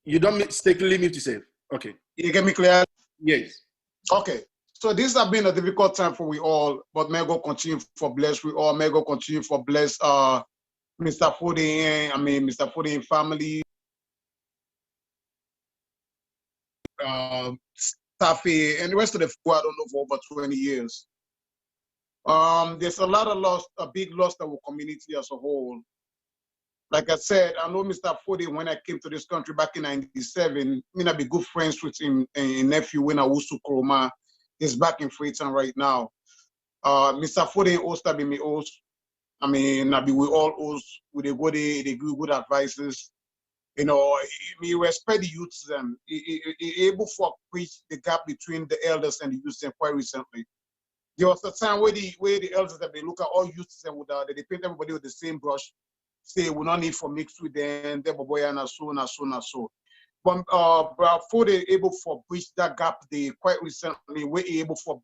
you don't mistakenly mute yourself. Okay. You get me clear? Yes. Okay. So this has been a difficult time for we all, but may God continue for bless we all. May God continue for bless Mr. Fode, Mr. Fode family, Taffy, and the rest of the people I don't know for over 20 years. There's a lot of loss, a big loss to our community as a whole. Like I said, I know Mr. Fode when I came to this country back in '97. I be good friends with him and nephew when I was to Kroma. He's back in Freetown right now. Mr. Fode also be me host. We all host. We go there, they give good advices. You know, we respect the youths. Them he able to bridge the gap between the elders and the youths. And quite recently, there was a time where the elders that they look at all youths and they paint everybody with the same brush. Say we don't need for mix with them, they boy and so. But Fode able for bridge that gap. They quite recently were able for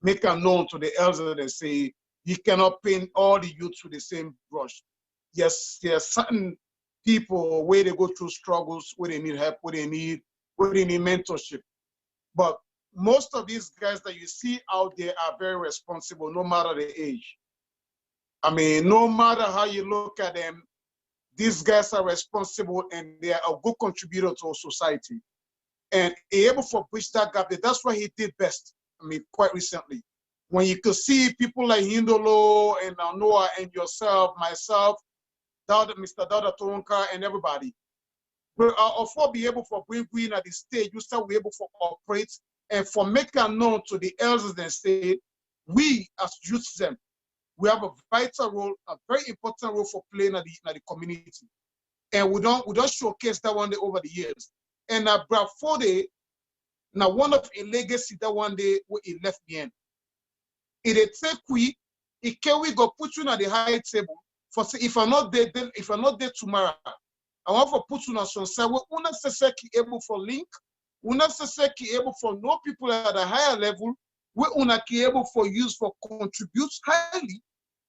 make a known to the elders and say you cannot paint all the youths with the same brush. Yes, there's certain people where they go through struggles, where they need help, where they need mentorship. But most of these guys that you see out there are very responsible, no matter the age. No matter how you look at them, these guys are responsible and they are a good contributor to our society. And able to bridge that gap, that's what he did best, quite recently. When you could see people like Hindolo and Noah and yourself, myself, Mr. Dauda Tonka and everybody, for be able to bring green at the stage, you start be able to operate and for making known to the elders and say, we as youths them, we have a vital role, a very important role for playing at the community. And we don't showcase that one day over the years. And Fode, now one of a legacy that one day he left behind. It take we go put you at the high table for say if I'm not there tomorrow, I want to put you on some side. We're not able for link, we're not able for know people at a higher level, we're not able for use for contribute highly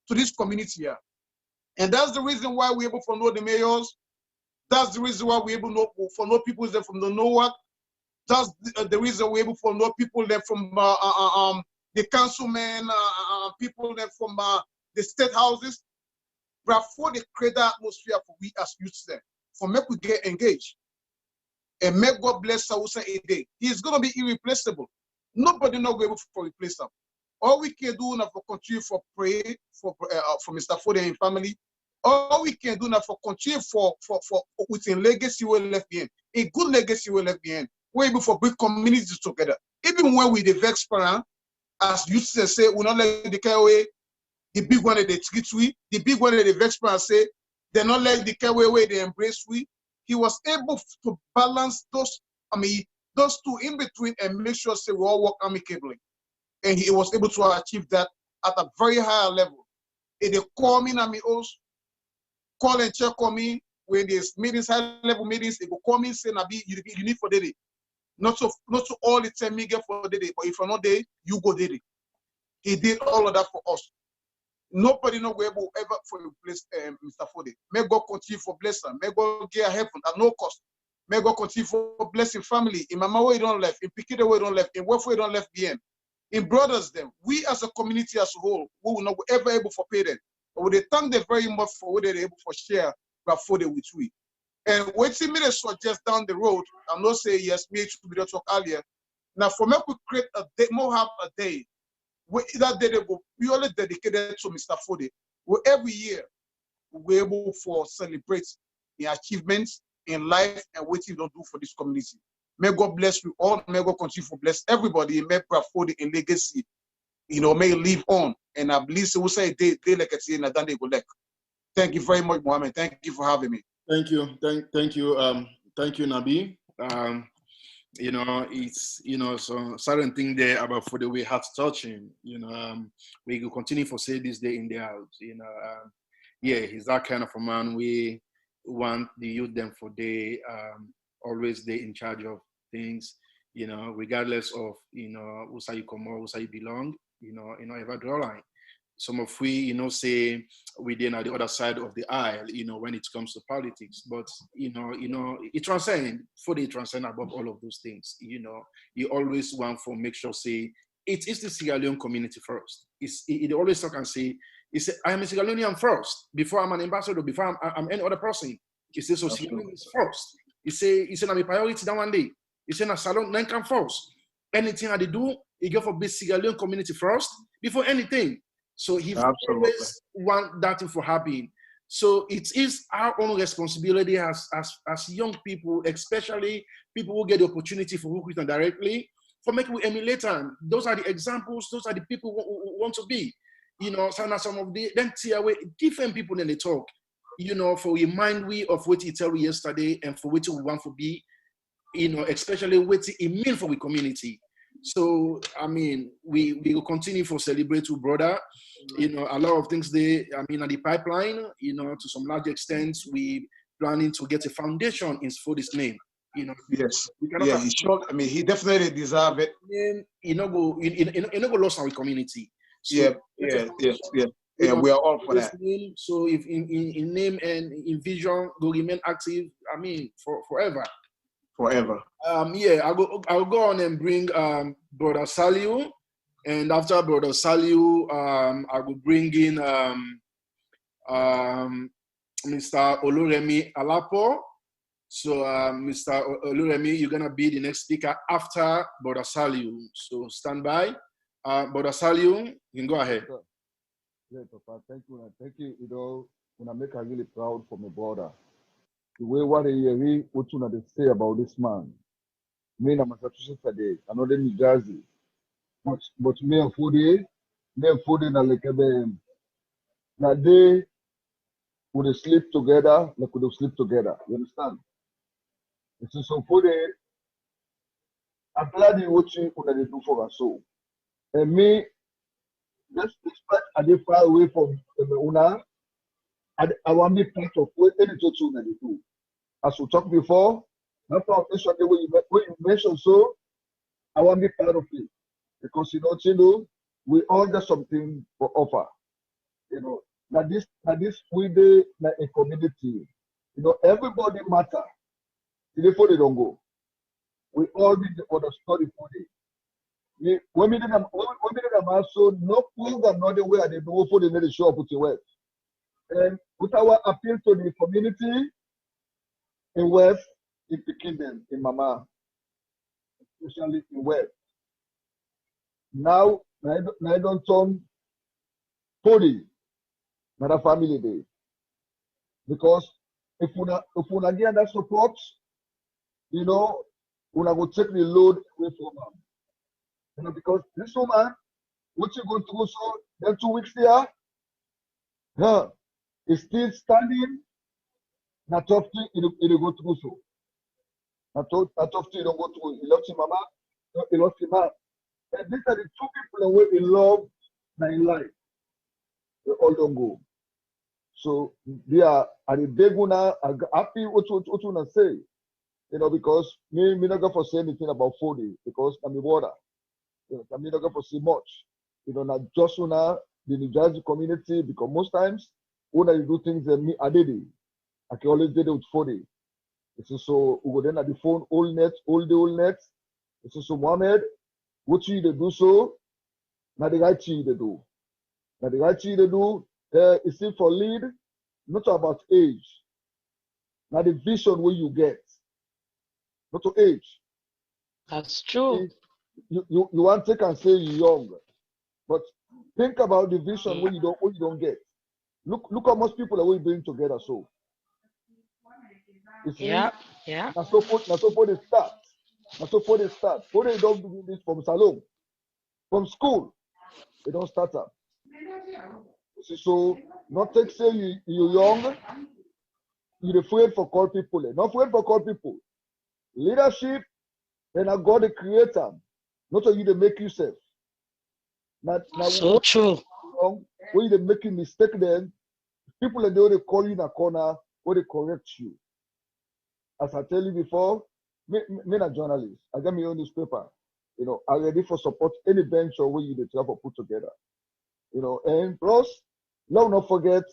to this community here. And that's the reason why we're able to know the mayors. That's the reason why we're able to know people there from the NOAC. That's the reason we're able to know people there from the councilmen, people there from the state houses. Before they create the atmosphere for we as youths there, for make we get engaged. And make God bless Sausa a day. He's going to be irreplaceable. Nobody not going to replace him. All we can do now for continue for pray for Mr. Fode and family. All we can do now for continue for within legacy we left behind. A good legacy we left behind. We're able for bring communities together. Even when we the vex parent, as you say, we not let the care away. The big one that they treat we, the big one that the vex parent say, they not let the care away, they embrace we. He was able to balance those two in between and make sure say we all work amicably. And he was able to achieve that at a very high level. And they call me, call and check on me when there's meetings, high level meetings. They go call me and say, Nabi, you need for Dede. Not to all the time me get for Dede, but if you're not there, you go Dede. He did all of that for us. Nobody no go able ever for replace Mr. Fode. May God continue for bless him. May God get heaven at no cost. May God continue for blessing family. In Mama way don't left, in Pikita way don't left, in Welfare don't left behind. In brothers them, we as a community as a whole, we will not be ever able for pay them. But we thank them very much for what they're able for share Fode with we. And waiting me to suggest down the road, I'm not saying yes, me to be talk earlier. Now for me we create a day, more have a day. That day they go purely dedicated to Mr. Fode. Where every year we're able for celebrate the achievements in life and what you don't do for this community. May God bless you all. May God continue to bless everybody. May Fode in legacy, may live on. And I believe so. We say they like it and then they go like. Thank you very much, Mohammed. Thank you for having me. Thank you, thank you, Nabi. It's some certain thing there about for the way heart touching. We will continue for say this day in the out. He's that kind of a man. We want the youth them for they always they in charge of things. Regardless of who say you come or who say you belong. Ever draw line. Some of we, say we then at the other side of the aisle, when it comes to politics. But it transcends, fully transcend above all of those things. You always want to make sure say it is the Sierra Leone community first. It always talk and say, I am a Sierra Leonean first before I'm an ambassador, before I'm any other person. It says so Sierra Leone is first. It's a priority that one day. It's a salon then come first. Anything that they do, you go for the Sierra Leone community first before anything. So he always want that thing for happening. So it is our own responsibility as young people, especially people who get the opportunity for work with them directly, for making we emulate them. Those are the examples. Those are the people who want to be. Some of the then away different people then they talk. For remind we of what he tell we yesterday and for what we want to be. Especially what it mean for the community. So, we will continue for celebrate with brother. A lot of things they, at the pipeline, to some large extent, we planning to get a foundation for this name. Yes. Yeah, he sure. He definitely deserve it. Go lost our community. So, yeah. We are all for that. Name, so if in name and in vision, go remain active, forever. Forever. I'll go on and bring Brother Saliu, and after Brother Saliu, I will bring in Mr. Oluremi Alapo. So Mr. Oluremi, you're gonna be the next speaker after Brother Saliu. So stand by. Brother Saliu, you can go ahead. Yeah, Papa, thank you. Thank you. When I make her really proud for my brother. The way what they say about this man. Me na Massachusetts today, another New Jersey. But me and Fode na like na they would sleep together, like would sleep together. You understand? It's so Fode, I'm glad you watching what they do for us so. And me, just despite I did far away from Una, I want to be part of what any church they do. As we talked before, my foundation, the way you mentioned so, I want to be part of it. Because, we all got something to offer. Now this we be like a community. Everybody matter. Before they don't go. We all need to understand for it. When we did also, no food and not the way they do for the show up with the West. And with our appeal to the community, in West, in the kingdom, in Mama, especially in West. Now, I don't turn 40, not a family day. Because if we get that support, we go take the load away from them. Because this woman, what you going to go so, then 2 weeks here, is still standing. Not tough to you go to so. Not tough to you don't go to. He loves his mama. He loves his man. And these are the two people who in love and in life. They all don't go. So they are the big one. Happy what you wanna say, because me not going to say anything about 40 because I'm a water. I'm not going to say much. Not just una the New Jersey community, because most times when I do things, me I did it. I can always did it with 40. So we go then at the phone, all net. So Mohammed, what you they do so? Now the right thing they do. Now the right thing they do, it's for lead, not about age. Now the vision where you get, not to age. That's true. You want to take and say you're young, but think about the vision where you don't get. Look how much people are we bring together. So you see, yeah. Now so for the start. Now so for the start. For they don't do this from salon, from school. They don't start up. You see, so not take say you're young. You're afraid for call people. Not afraid for call people. Leadership, then I got the creator. Not so you to make yourself. Now So true. when you make a mistake, then people are they call you in a corner or they correct you. As I tell you before, me a journalist. I got my own newspaper. You know, I'm ready for support any bench or way you the travel put together. You know, and plus, let's not forget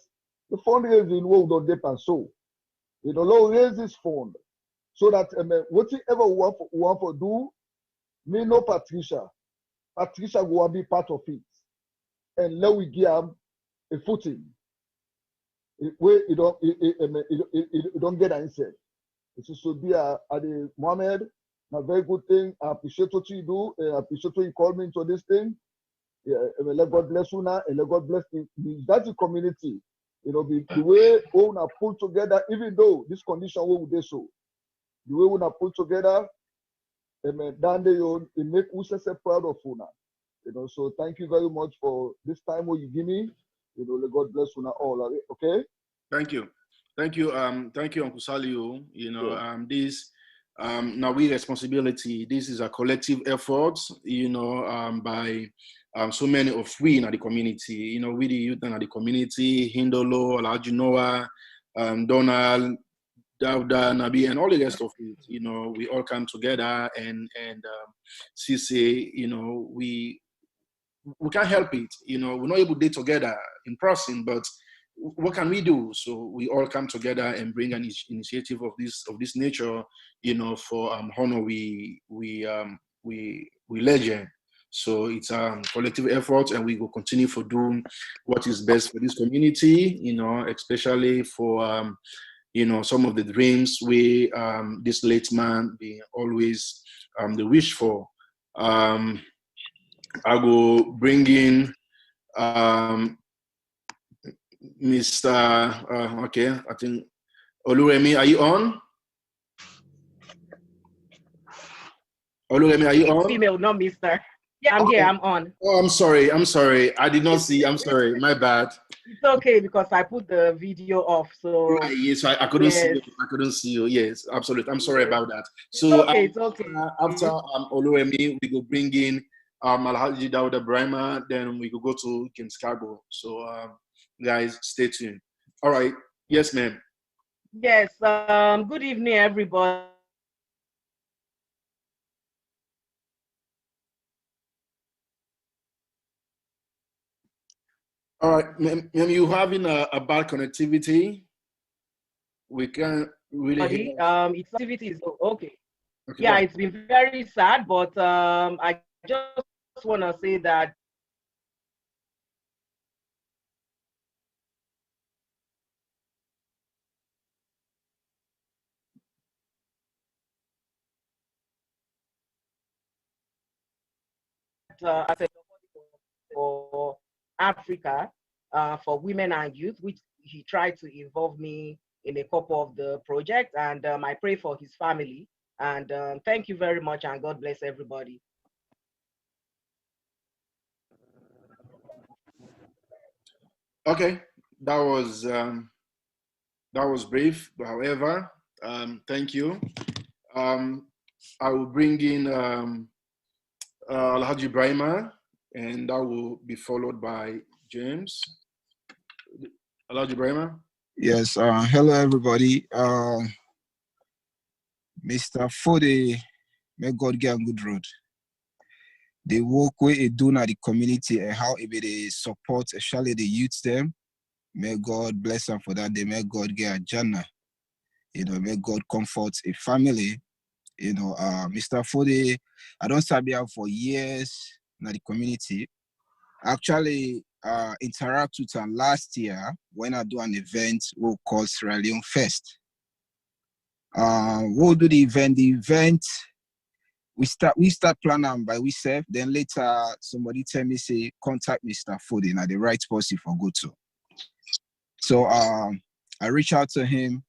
the fundraising what we don't depend so. You know, let's raise this fund so that whatever we want to do, me know Patricia. Patricia will be part of it. And let we give them a footing. Where you don't get answered. This should be a Mohammed, a very good thing. I appreciate what you do. I appreciate what you call me into this thing. Yeah, let God bless you now, and let God bless that's the community. You know, the way we want to pull together, even though this condition we would do so, the way we want to pull together, down there you make us proud of you now. You know, so thank you very much for this time what you give me. You know, let God bless you now all. Okay. Thank you, Uncle Salio. You know, this now we responsibility. This is a collective effort. You know, by so many of we in the community. You know, we the youth in the community, Hindolo, Alhaji Noah, Donald, Dauda, Nabi, and all the rest of it. You know, we all come together and CC. You know, we can't help it. You know, we're not able to be together in person, but what can we do? So we all come together and bring an initiative of this nature, you know, for honor we legend. So it's a collective effort, and we will continue for doing what is best for this community, you know, especially for you know, some of the dreams we this late man be always the wish for. I will bring in Mr. Okay, I think Oluremi, are you on? Oluremi, are you on? Female, not Mr. Yeah, I'm here. I'm on. Oh, I'm sorry. I did not see. I'm sorry. My bad. It's okay because I put the video off. So right, yes, I couldn't see you. I couldn't see you. Yes, absolutely. I'm sorry about that. So it's okay. After Oluremi, we will bring in Alhaji Dauda Brahma. Then we will go to Kim Chicago. So guys, stay tuned. All right. Yes, ma'am. Yes. Good evening, everybody. All right, ma'am, you having a bad connectivity? We can't really hear. Its activity is okay. Yeah, it's been very sad, but I just want to say that as a for Africa, for women and youth, which he tried to involve me in a couple of the projects, and I pray for his family. And thank you very much, and God bless everybody. Okay, that was brief. However, thank you. I will bring in Alhaji Brahma, and that will be followed by James. Alhaji Brahma. Yes. Hello, everybody. Mr. Fode, may God give a good road. the work we do in the community and how it they support, especially the youth them. May God bless them for that. They may God get a jana. May God comfort a family. Mr. Fode, I don't sabi him for years in the community. Actually, interact with him last year when I do an event we call Sierra Leone Fest. We'll do the event. The event we start planning by ourselves. Then later somebody tell me say contact Mr. Fode, now the right person for go to. So I reach out to him.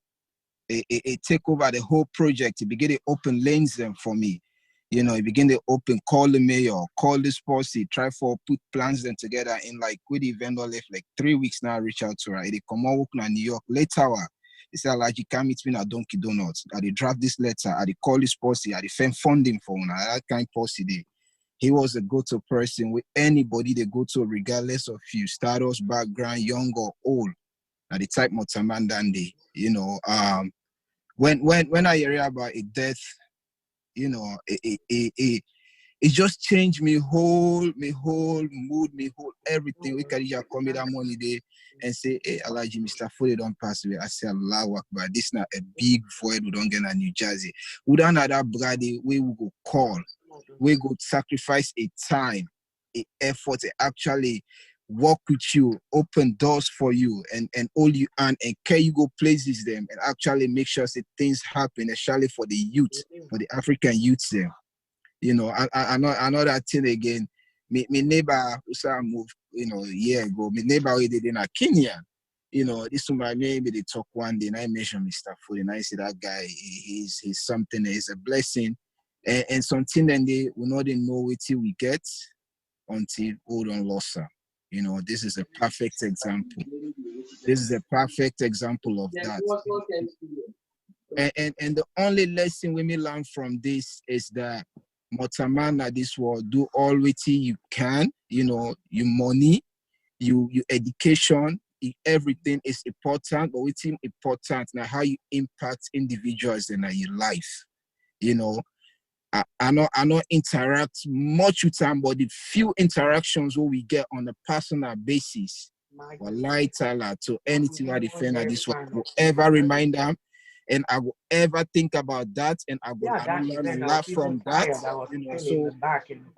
It take over the whole project. He begin to open lanes them for me. He begin to open, call the mayor, call this policy, try for put plans them together in like with the vendor left like 3 weeks now. I reach out to her. They come out work in New York. Later, he said like you can't meet me at Donkey Donuts. I they draft this letter. I they call this policy. I they find funding for una. That kind of policy day. He was a go-to person with anybody they go to, regardless of you status, background, young or old. Now the type Motaman Dandy, when I hear about a death, it just changed me whole mood, me whole everything. We can just come with that money there and say, hey, Alaji, Mr. Fode don't pass away. I say, Allah Akbar, this is not a big void we don't get in New Jersey. We don't have that brady, we will go call, we go sacrifice a time, a effort to actually work with you, open doors for you, and all you and can you go places them and actually make sure that things happen, especially for the youth, for the African youths there. I know that thing again. My neighbor who moved, a year ago, my neighbor we did in Kenya. This one maybe they talk one day and I mentioned Mr. Fode and I say that guy he's something, he's a blessing. And something then they will not know what we get until hold on loss. This is a perfect example. This is a perfect example of that. And the only lesson we may learn from this is that Motamana this world do all what you can, your money, your education, everything is important, but what's important now how you impact individuals in your life. I not interact much with them, but the few interactions what we get on a personal basis, wallahi ta'ala, to anything I defend at this one, I will ever remind them, and I will ever think about that, and I will learn a lot from that. So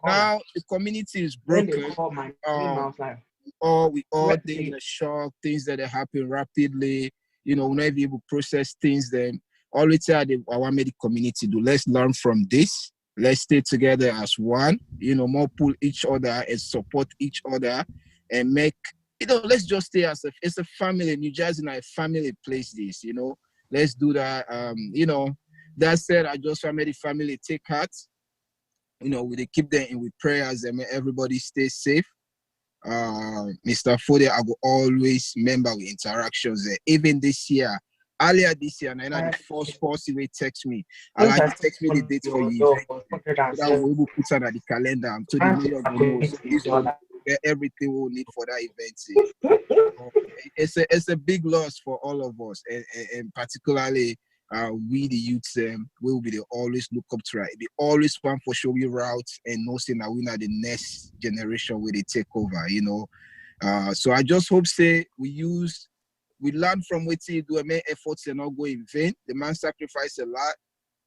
now the community is broken. We all day in a shock, things that happen rapidly. We're not able to process things. Then always tell our medical community do. Let's learn from this. Let's stay together as one. More pull each other and support each other, and make let's just stay as it's a family. New Jersey is a family place. This let's do that. That said, I just want the family take heart. We keep them in with prayers and make everybody stay safe. Mr. Fode, I will always remember with interactions there. Even this year, earlier this year, the first person will text me. I like to text me the date for you. That we will put on at the calendar. So the mayor will know. So this will get everything we will need for that event. It's a big loss for all of us, and particularly we the youths. We will be the always look up to right. We always want for show we routes and know saying that we are the next generation where they take over. So I just hope say we learn from what you do and make efforts and not go in vain. The man sacrificed a lot.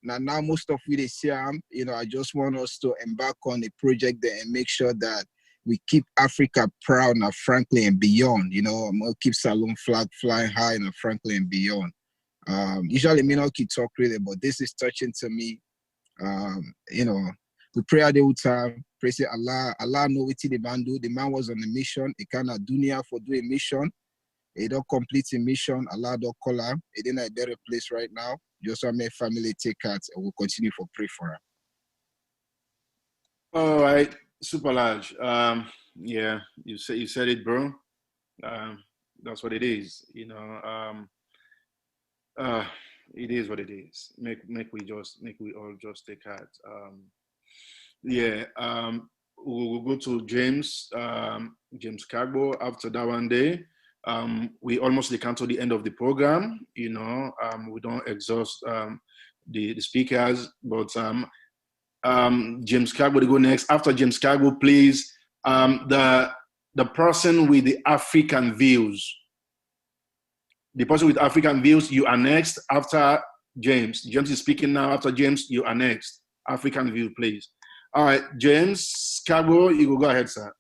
Now most of we they see I just want us to embark on a project there and make sure that we keep Africa proud now, frankly, and beyond. We'll keep Salon flag flying high now, frankly, and beyond. Usually me not keep talk really, but this is touching to me. We pray at the whole time, pray say Allah know what the man do. The man was on a mission. He cannot dunya for do a mission. He don't complete a mission. Allah don't call him. He in a better place right now. Just want my family take heart and we'll continue for pray for him. All right, super large. Yeah, you said it, bro. That's what it is. It is what it is. Make we all just take heart. We'll go to James Carbo after that one day. We almost come to the end of the program. We don't exhaust the speakers, but James Cargo to go next. After James Cargo, please, the person with the African views. The person with African views, you are next after James. James is speaking now. After James, you are next. African view, please. All right, James Cargo, you go ahead, sir.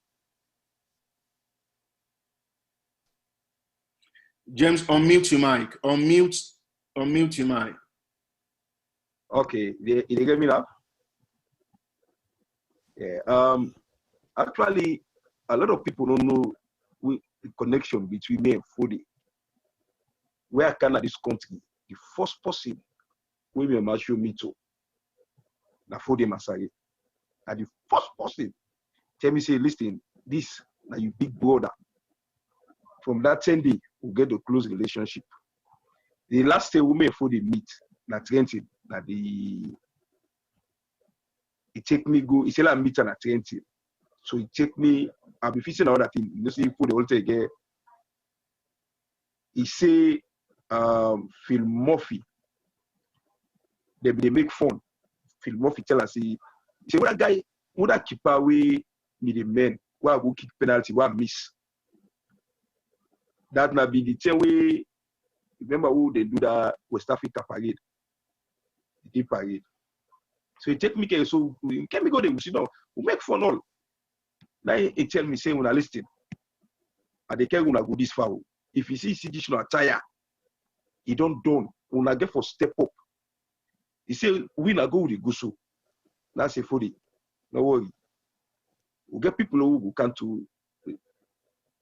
James, unmute your mic. Unmute your mic. Okay, you get me now? Yeah. Actually, a lot of people don't know the connection between me and Fode. Where I can at this country, the first person we may show me to, na Fode Masari. And the first person tell me say, listen, this na you big brother. From that 10 day, we get a close relationship. The last day we may Fode meet, na Trenton, na the it take me go. He say I meet na Trenton, so it take me. I'll be fixing all that thing. You know, see, Fode all take again. He say, Phil Murphy. They make fun. Phil Murphy tell us he say, what that guy, what that keeper away me the men, where I go kick penalty, where I miss. That might be the same way. Remember who they do that West Africa parade, the parade. So he take me care. So can we go there? We sit down. We make fun all. Now he tell me say when I listen, and they can't go this far. If you see this attire, he don't done. When I get for step up, he say we na go with the guso. That's a Fode. No worry. We get people who come to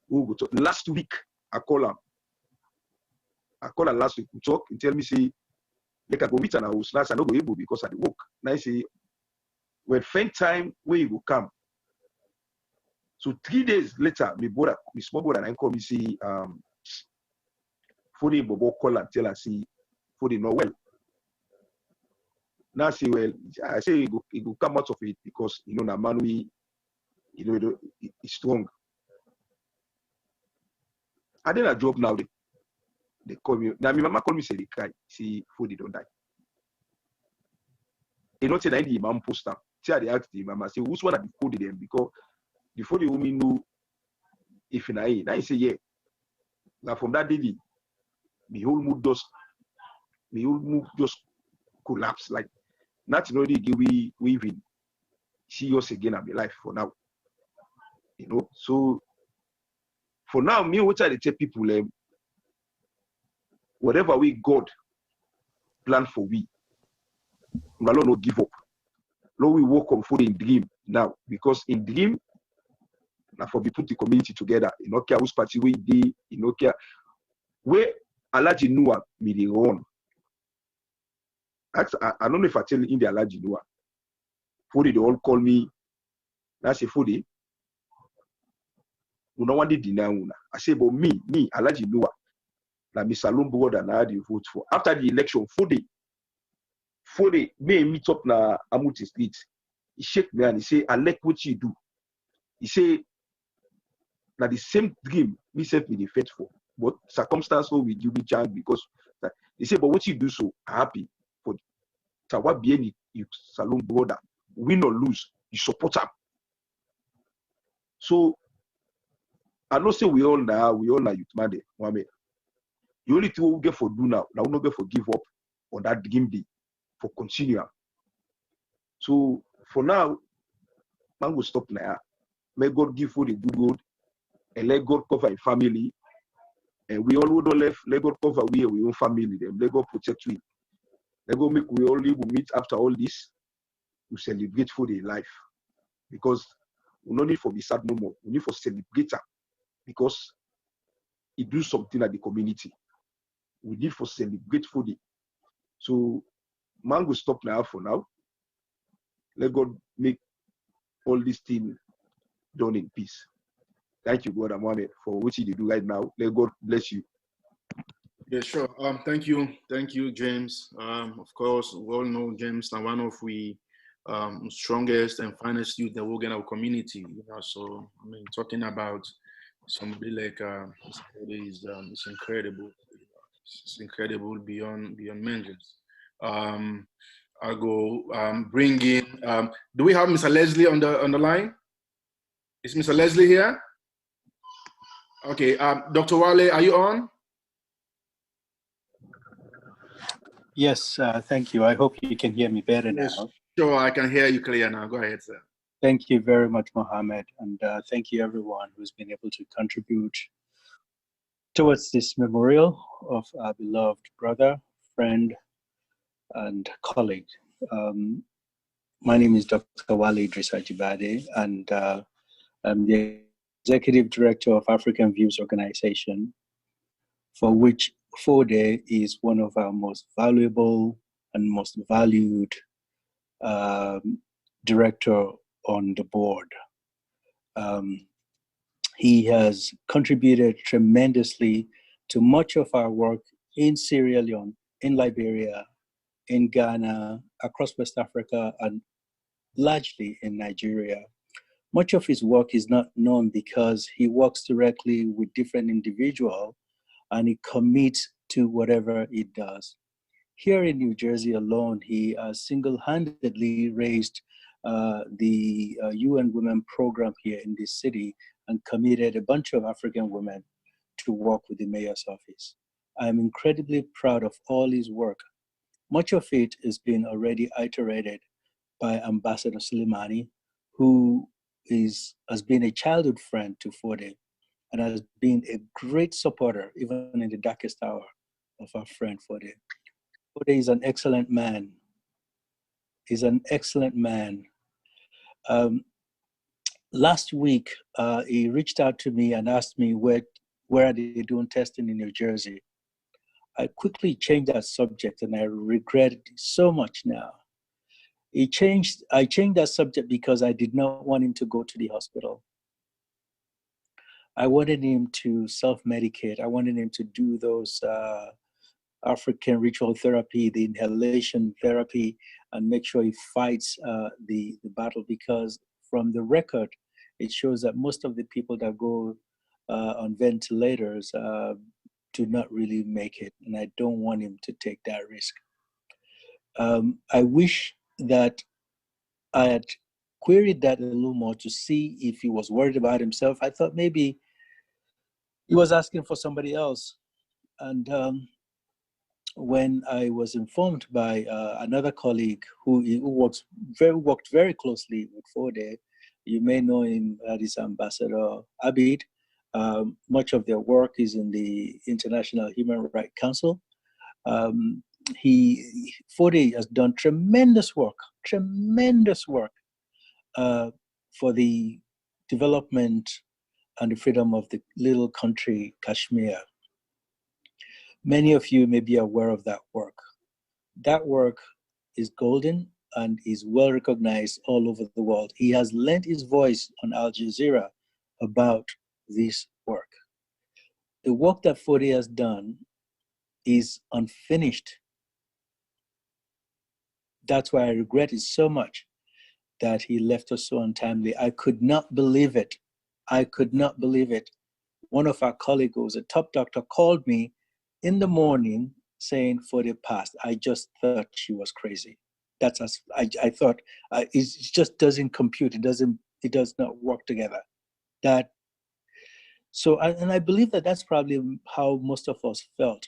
who go talk. Last week I call him. I call her last week. We talk. He tell me say, like I go meet an house. Last I not go able because I dey work. Now I say, when find time where you go come. So 3 days later, my small brother, and I call me say, Fode Bobo call and tell her say, Fode not well. Now I say, well, I say he go come out of it because you know na man we, you know, he's strong. I did a job now. They call me. Now my mama call me say they cry. See, Fode don't die. You know, say that the imam poster. See, they ask the mama, say, who's one of the Fode them? Because the Fode women know if you know. Now he say, yeah. Now from that day, my whole mood just collapse. Like nothing already give we even see us again in my life for now. You know, so for now, me what I tell people, whatever we God plan for we will not give up. Lord, we work on Fode in dream now because in dream, now for we put the community together. You know, care whose party we did. You know, care where Alaji Noah me the run. I don't know if I tell in the Alaji Noah. Fode they all call me. That's a Fode. We don't want to deny una. I say, but me, Alaji Noah. Na me salon brother na the vote for. After the election, Fode may meet up na Amuti Street. He shake me and he say, I like what you do. He say, na the same dream me set me the faith for. But circumstances will do me change because he say, but what you do so happy for Tawa bien you salon brother. Win or lose, you support him. So I don't say we all now youth man there, Mohammed. The only thing we get for do now we not get for give up on that game day for continue. So for now, man will stop now. May God give for the good and let God cover your family. And we all don't left, let God cover we own family, them. Let God protect we. Let God make we all meet after all this. We celebrate for their life. Because we don't need for be sad no more. We need for celebrate because it do something at the community. We need for celebrate for the. So man will stop now for now. Let God make all these things done in peace. Thank you, God and Mohammed, for what you do right now. Let God bless you. Yeah, sure. Thank you, James. Of course, we all know James now one of we strongest and finest youth that work in our community. You know, so I mean, talking about somebody like it's incredible. It's incredible beyond measures. I'll go bring in. Do we have Mr. Leslie on the line? Is Mr. Leslie here? Okay, Dr. Wale, are you on? Yes, thank you. I hope you can hear me better Yes, now. sure, I can hear you clear now. Go ahead, sir. Thank you very much, Mohammed, and thank you everyone who's been able to contribute towards this memorial of our beloved brother, friend, and colleague. My name is Dr. Wale Idris Ajibade, and I'm the Executive Director of African Views Organization, for which FODE is one of our most valuable and most valued director on the board. He has contributed tremendously to much of our work in Sierra Leone, in Liberia, in Ghana, across West Africa, and largely in Nigeria. Much of his work is not known because he works directly with different individuals and he commits to whatever he does. Here in New Jersey alone, he single-handedly raised the UN Women program here in this city and committed a bunch of African women to work with the mayor's office. I'm incredibly proud of all his work. Much of it has been already iterated by Ambassador Soleimani, who has been a childhood friend to Fode and has been a great supporter, even in the darkest hour, of our friend Fode. Fode is an excellent man. He's an excellent man. Last week, he reached out to me and asked me where are they doing testing in New Jersey. I quickly changed that subject and I regret it so much now. I changed that subject because I did not want him to go to the hospital. I wanted him to self-medicate. I wanted him to do those African ritual therapy, the inhalation therapy, and make sure he fights the battle, because from the record, it shows that most of the people that go on ventilators do not really make it, and I don't want him to take that risk. I wish that I had queried that a little more to see if he was worried about himself. I thought maybe he was asking for somebody else. And when I was informed by another colleague who worked very closely with Fode, you may know him as Ambassador Abid. Much of their work is in the International Human Rights Council. Fode has done tremendous work for the development and the freedom of the little country Kashmir. Many of you may be aware of that work. That work is golden and is well recognized all over the world. He has lent his voice on Al Jazeera about this work. The work that Fode has done is unfinished. That's why I regret it so much that he left us so untimely. I could not believe it. I could not believe it. One of our colleagues, who was a top doctor, called me in the morning saying Fode passed. I just thought she was crazy. I thought it just doesn't compute. It does not work together. And I believe that that's probably how most of us felt,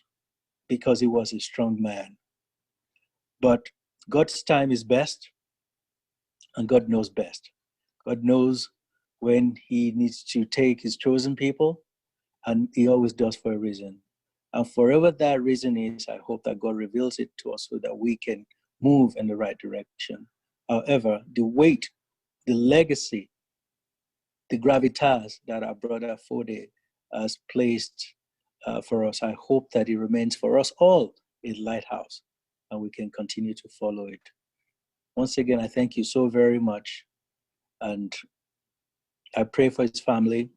because he was a strong man. But God's time is best, and God knows best. God knows when he needs to take his chosen people, and he always does for a reason. And forever that reason is, I hope that God reveals it to us so that we can move in the right direction. However, the weight, the legacy, the gravitas that our brother Fode has placed for us, I hope that it remains for us all a lighthouse, and we can continue to follow it. Once again, I thank you so very much, and I pray for his family.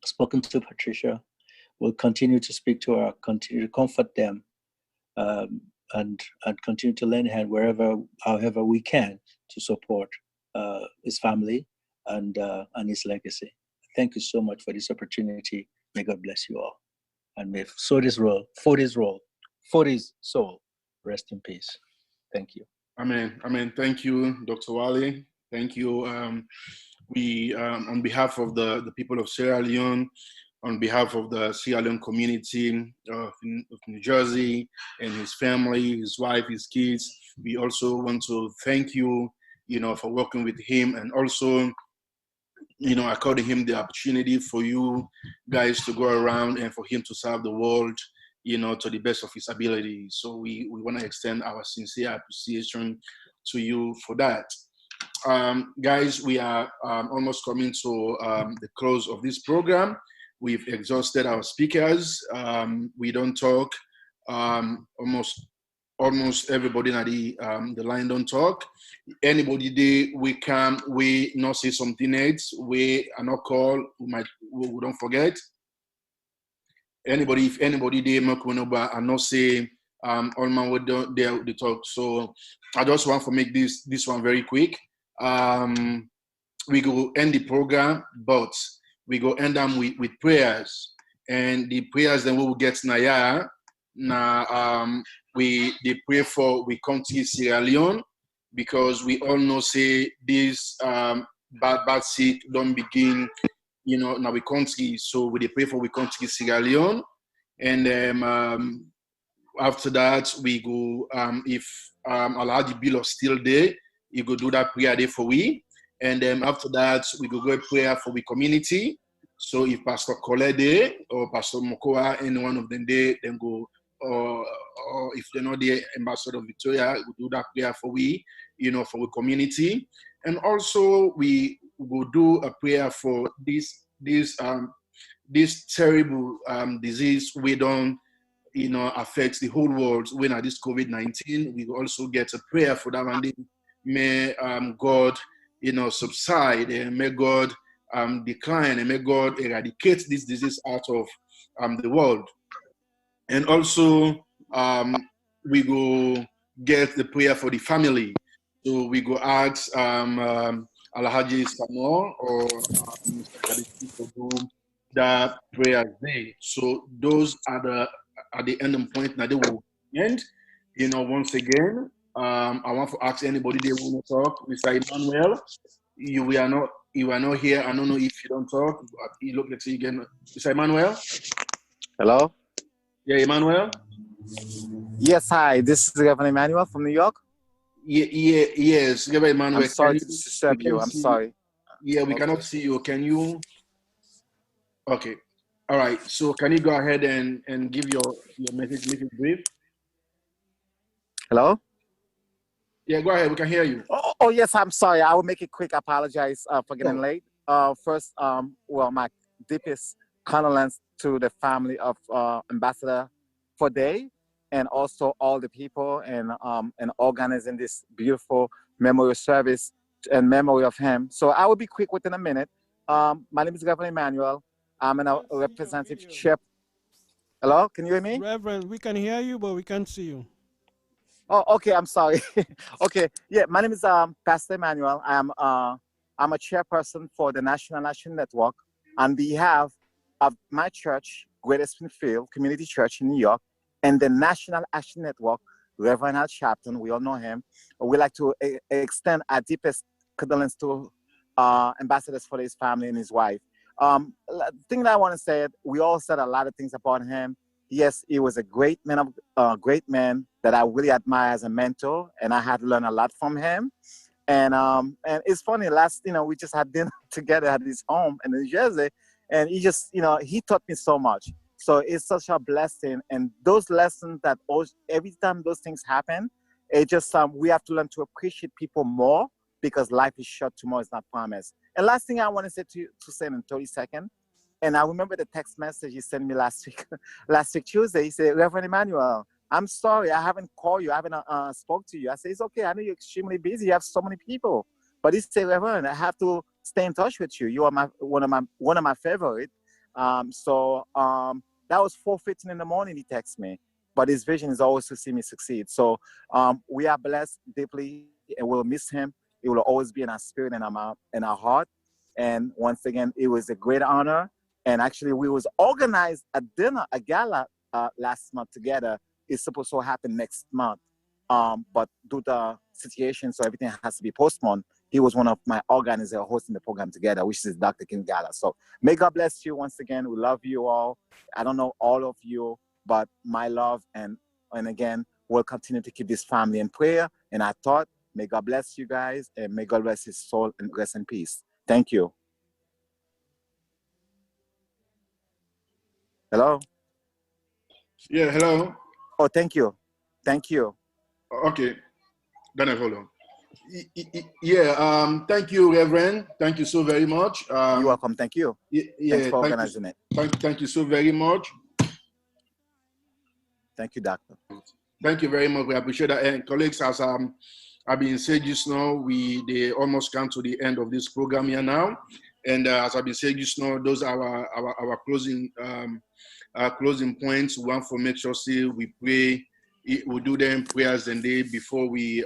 I've spoken to Patricia. We'll continue to speak to her, continue to comfort them, and continue to lend a hand however we can to support his family and his legacy. Thank you so much for this opportunity. May God bless you all, and may Fode's soul rest in peace. Thank you. Amen. Thank you, Dr. Wale. Thank you. We, on behalf of the people of Sierra Leone, on behalf of the Sierra Leone community of New Jersey and his family, his wife, his kids, we also want to thank you, for working with him, and also, according him the opportunity for you guys to go around and for him to serve the world, to the best of his ability. So we want to extend our sincere appreciation to you for that. Guys, we are almost coming to the close of this program. We've exhausted our speakers. We don't talk. Almost everybody in the line don't talk. Anybody there, we not say something else, we are not called, we don't forget. If anybody there, and not say all my word they talk. So I just want to make this one very quick. We go end the program, but we go end them with prayers, and the prayers then we will get Naya. Now they pray for we country Sierra Leone, because we all know say this bad sick don't begin, now we country. So we pray for we country Sierra Leone, and after that we go if Alhaji Bill is still there, you go do that prayer there for we. And then after that, we go prayer for the community. So if Pastor Kolede or Pastor Mokoa, any one of them there, then go, or if they're not the Ambassador Victoria, we do that prayer for we, for the community. And also we will do a prayer for this terrible disease we don't, affects the whole world when at this COVID-19. We will also get a prayer for that one. May God, subside, and may God decline, and may God eradicate this disease out of the world. And also, we go get the prayer for the family. So we go ask Alhaji Samuel or Mr. Kadisi to do that prayer day. So those are at the end point. Now they will end. Once again, I want to ask anybody they want to talk. Mr. Emmanuel, you are not here. I don't know if you don't talk. But you look, let's see again. Mr. Emmanuel? Hello? Yeah, Emmanuel? Yes, hi. This is Reverend Emmanuel from New York. Yes, Reverend Emmanuel. I'm sorry to disturb you. I'm sorry. Yeah, we cannot see you. Can you? Okay. All right. So can you go ahead and give your message, make it brief? Hello? Yeah, go ahead. We can hear you. Oh yes, I'm sorry. I will make it quick. I apologize for getting late. First, my deepest condolence to the family of Ambassador Fode, and also all the people and organizing this beautiful memorial service in memory of him. So I will be quick within a minute. My name is Reverend Emmanuel. I'm a representative chair. Hello, can you hear me? Reverend, we can hear you, but we can't see you. Oh, okay. I'm sorry. Okay. Yeah, my name is Pastor Emmanuel. I'm a chairperson for the National Action Network on behalf of my church, Greater Springfield Community Church in New York, and the National Action Network, Reverend Al Sharpton. We all know him. We like to extend our deepest condolence to Ambassador Fode's family and his wife. The thing that I want to say, we all said a lot of things about him. Yes, he was a great man that I really admire as a mentor, and I had to learn a lot from him. And it's funny, we just had dinner together at his home in New Jersey, and he just, he taught me so much. So it's such a blessing, and those lessons that every time those things happen, it just we have to learn to appreciate people more, because life is short, tomorrow is not promised. And last thing I want to say to say in 30 seconds. And I remember the text message he sent me last week Tuesday. He said, Reverend Emmanuel, I'm sorry, I haven't called you, I haven't spoke to you. I said, it's okay, I know you're extremely busy, you have so many people. But he said, Reverend, I have to stay in touch with you. You are one of my favorite. That was 4:15 in the morning he texted me. But his vision is always to see me succeed. So we are blessed deeply, and we'll miss him. He will always be in our spirit and our heart. And once again, it was a great honor. And actually, we was organized a gala last month together. It's supposed to happen next month. But due to the situation, so everything has to be postponed. He was one of my organizers hosting the program together, which is Dr. King Gala. So may God bless you once again. We love you all. I don't know all of you, but my love, and again, we'll continue to keep this family in prayer. And I thought, may God bless you guys, and may God bless his soul and rest in peace. Thank you. Hello? Yeah, hello. Oh, thank you. Thank you. Okay. Daniel, hold on. Yeah, thank you, Reverend. Thank you so very much. You're welcome. Thank you. Thanks for organizing it. Thank you so very much. Thank you, Doctor. Thank you very much. We appreciate that. And colleagues, as I've been saying just now, they almost come to the end of this program here now. And as I've been saying just now, those are our closing points. We want to make sure, we pray. We do them prayers and day before we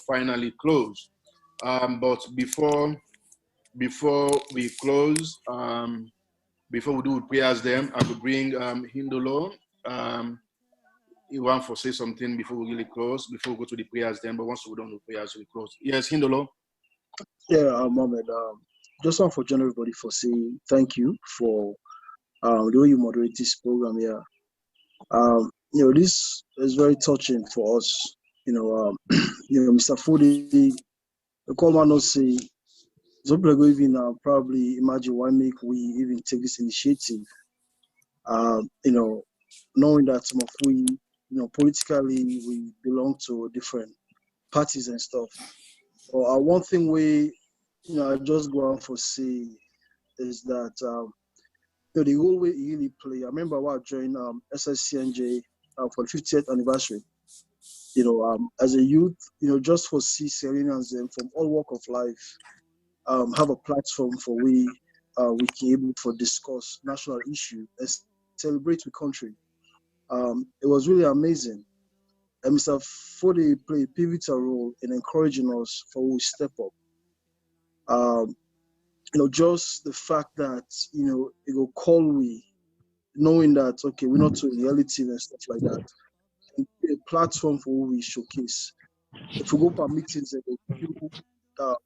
finally close. But before we close, before we do prayers, them I will bring Hindolo. You want to say something before we really close, before we go to the prayers, then. But once we don't do prayers, we close. Yes, Hindolo. Yeah, Mohammed. Just want to join everybody for saying thank you for the way you moderate this program here. This is very touching for us. Mr. Fodi, the command will say, some people even probably imagine why make we even take this initiative. Knowing that some of we, politically we belong to different parties and stuff. Or one thing we, I just go on for say is that the whole way you really play. I remember when I joined SSCNJ for the 50th anniversary. As a youth, just for Syrians and from all walk of life, have a platform for we can able to discuss national issue and celebrate the country. It was really amazing. And Mr. Fodi played a pivotal role in encouraging us for we step up. Just the fact that, it will call we, knowing that, okay, we're not too relative and stuff like that. And a platform for we showcase. If we go for meetings, it will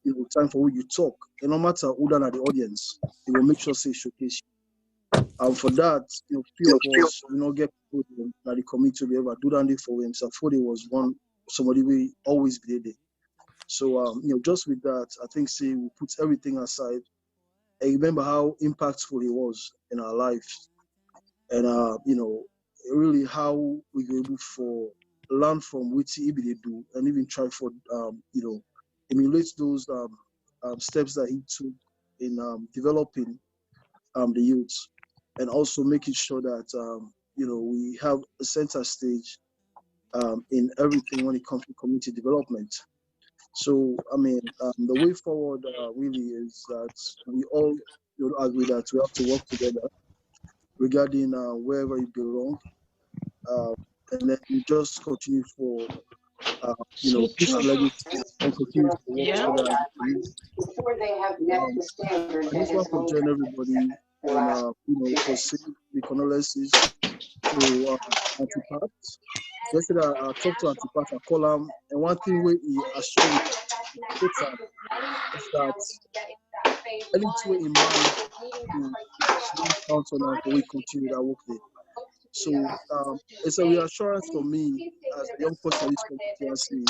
give time for you talk. And no matter who done at the audience, it will make sure say showcase. For that, few of us, get people that the community to be able to do that for him. So Fodi was somebody we always be there. So, just with that, I think say we put everything aside. I remember how impactful he was in our lives, and really how we were able to learn from what he do, and even try for emulate those steps that he took in developing the youth, and also making sure that we have a center stage in everything when it comes to community development. So, the way forward really is that we all agree that we have to work together regarding wherever you belong, and then we just continue for, push the legacy and continue to work together as a community. I just want to join everybody and, for saying the condolences to Antipat. Yesterday, I talked to Antipat, I call him, and one thing where he assured me is that anything in mind to count on and we continue that work there. So it's a reassurance for me as a young person in this community. I say,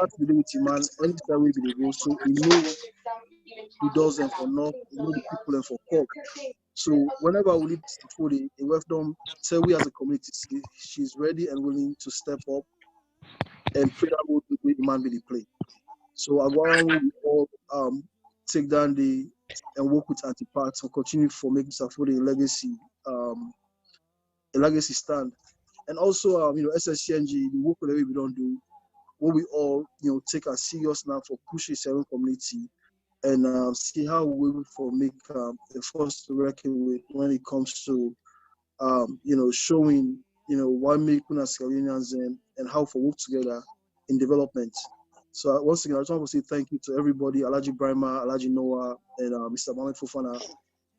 I to be with him, man. Anytime we be go, so we know he does them for North, we know the people and for Cork. So whenever we need to put it, we have done say we as a community, she's ready and willing to step up and play that role the way the man really play. So I go around we all take down and work with Antipat to continue for making Safari a legacy stand. And also SSCNG, the work that we don't do, what we all take as serious now for pushing seven community and see how we will for make a first reckon with when it comes to showing why make us Caribbeans and how for work together in development. So once again, I just want to say thank you to everybody, Alaji Brahma, Alaji Noah, and Mr. Mohamed Fofana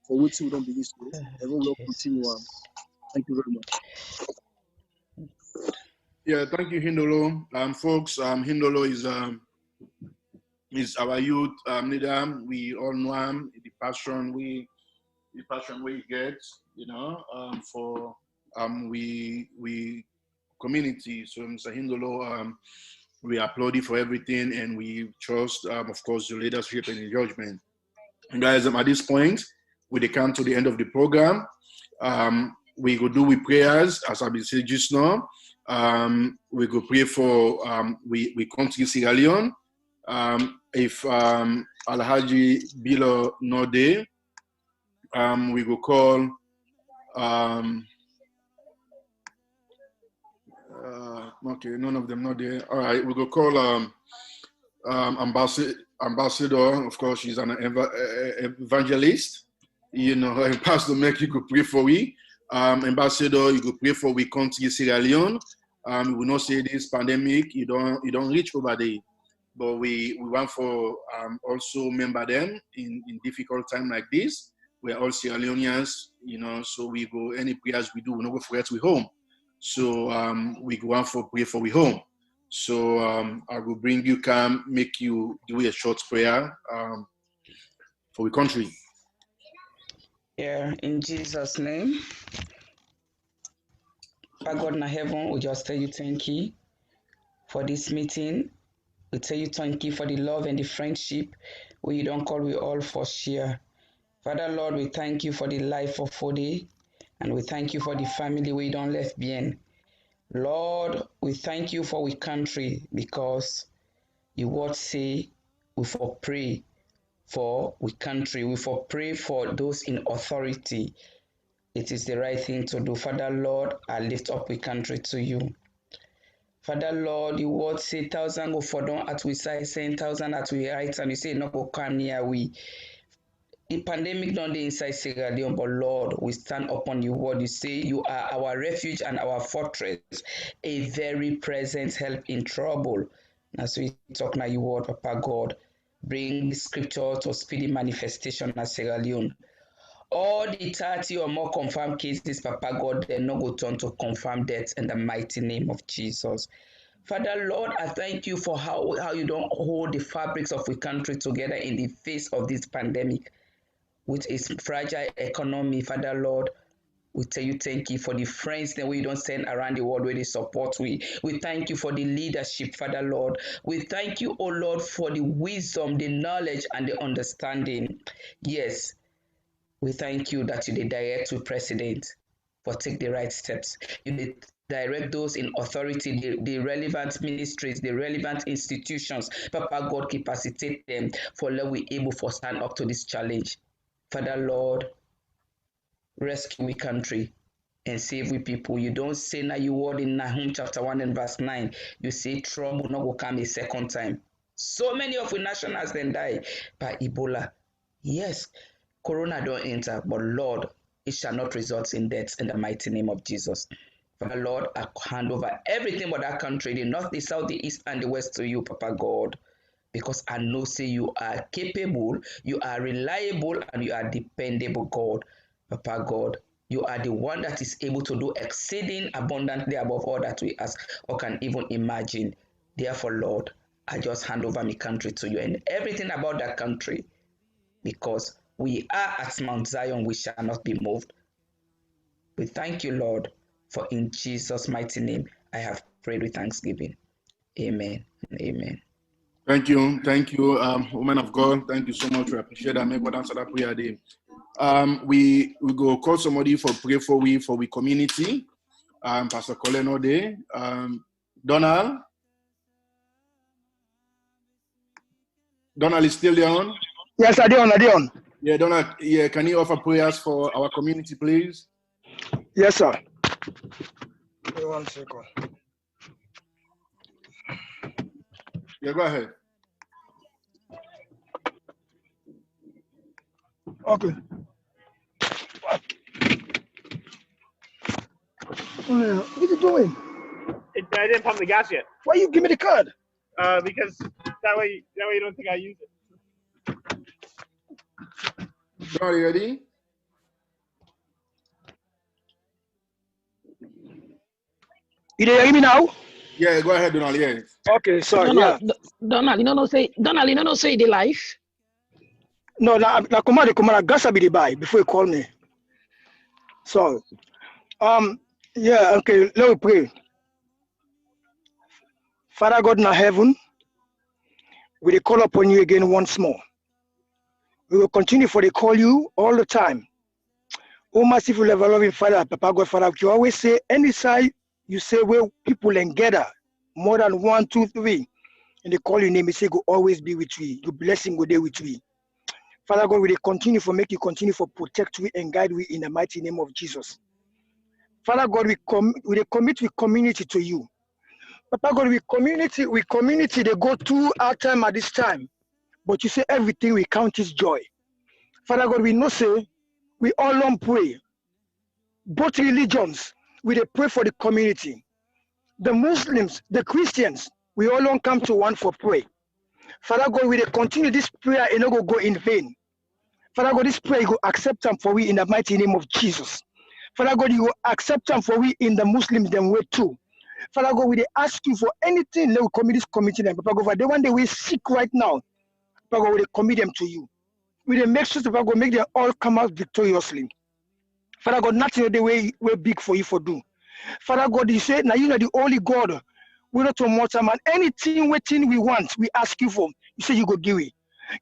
for which we don't begin today, and we will continue on. Thank you very much. Yeah, thank you, Hindolo. Folks, Hindolo is our youth leader. We all know him, the passion we get, for we community. So Mr. Hindolo, we applaud you for everything, and we trust, of course, your leadership and your judgment. And guys, at this point, we come to the end of the program. We go do with prayers, as I've been saying just now. We go pray for we country Sierra Leone. If Alhaji Bilo not there, we go call okay, none of them not there. All right, we go call ambassador. Of course, she's an evangelist. And Pastor Mek, you could pray for we. Ambassador, you could pray for we country Sierra Leone. We will not say this pandemic, you don't reach over there. But we want for also remember them in difficult time like this. We're all Sierra Leoneans, so we go, any prayers we do, we not go forget we home. So we go on for pray for we home. So I will bring you, make you do a short prayer for the country. Yeah, in Jesus' name. Father God in heaven, we just tell you thank you for this meeting. We tell you thank you for the love and the friendship we don't call we all for share. Father Lord, we thank you for the life of Fode, and we thank you for the family we don't left behind. Lord, we thank you for we country, because your word say we for pray for we country, we for pray for those in authority. It is the right thing to do. Father Lord, I lift up we country to you. Father Lord, your word say 1,000 go for down at we side, 10,000 at we right, and you say no go come near we. The pandemic don't dey inside Sierra Leone, but Lord, we stand upon your word. You say you are our refuge and our fortress, a very present help in trouble. As we talk now, your word, Papa God, bring scripture to speedy manifestation at Sierra Leone. All the 30 or more confirmed cases, Papa God, they no go turn to confirmed deaths in the mighty name of Jesus. Father Lord, I thank you for how you don't hold the fabrics of the country together in the face of this pandemic. With its fragile economy, Father Lord, we tell you thank you for the friends that we don't send around the world where they support we. We thank you for the leadership, Father Lord. We thank you, oh Lord, for the wisdom, the knowledge, and the understanding. Yes, we thank you that you did direct to President for take the right steps. You did direct those in authority, the relevant ministries, the relevant institutions. Papa God, capacitate them for let we able for stand up to this challenge. Father Lord, rescue we country and save we people. You don't say now you word in Nahum chapter 1 and verse 9. You say trouble not will come a second time. So many of the nationals then die by Ebola. Yes, Corona don't enter, but Lord, it shall not result in deaths in the mighty name of Jesus. Father Lord, I hand over everything but that country, the north, the south, the east, and the west to you, Papa God. Because I know say you are capable, you are reliable, and you are dependable, God. Papa God, you are the one that is able to do exceeding abundantly above all that we ask or can even imagine. Therefore, Lord, I just hand over my country to you and everything about that country, because we are at Mount Zion, we shall not be moved. We thank you, Lord, for in Jesus' mighty name I have prayed with thanksgiving. Amen and amen. Thank you, woman of God. Thank you so much. We appreciate that. May God answer that prayer day. We go call somebody for pray for we community. Pastor Colin Ode. Donald. Donald is still there on? Yes, I on. Yeah, Donald. Yeah, can you offer prayers for our community, please? Yes, sir. Give me 1 second. Yeah, go ahead. Okay. What are you doing? I didn't pump the gas yet. Why you give me the card? Because that way you don't think I use it. Are you ready? You hear me now? Yeah, go ahead, Donald. Yeah. Okay, sorry. Yeah. Donald, you know, say the life. No, na come on, Gasa be the buy before you call me. So, yeah, okay, let me pray. Father God in heaven, we will call upon you again once more. We will continue for the call you all the time. Oh, merciful, ever loving Father, Papa God, Father, you always say, any side you say where people and gather more than 1, 2, 3, and they call your name, you say, go always be with you. Your blessing go there with you. Father God, we will continue for make you continue for protect we and guide we in the mighty name of Jesus. Father God, we commit with community to you. Papa God, we community, they go through our time at this time. But you say everything we count is joy. Father God, we know say, we all long pray. Both religions, we they pray for the community. The Muslims, the Christians, we all long come to one for pray. Father God, we they continue this prayer and not go in vain. Father God, this prayer you go accept them for we in the mighty name of Jesus. Father God, you will accept them for we in the Muslims them way too. Father God, we ask you for anything that will commit this committee them. Papa God, for the one they will sick right now, Papa God, we commit them to you. We make sure Papa God make them all come out victoriously. Father God, nothing the way big for you for do. Father God, you say now you are the only God. We're not a mortal man. Anything waiting we want, we ask you for. You say you go give it.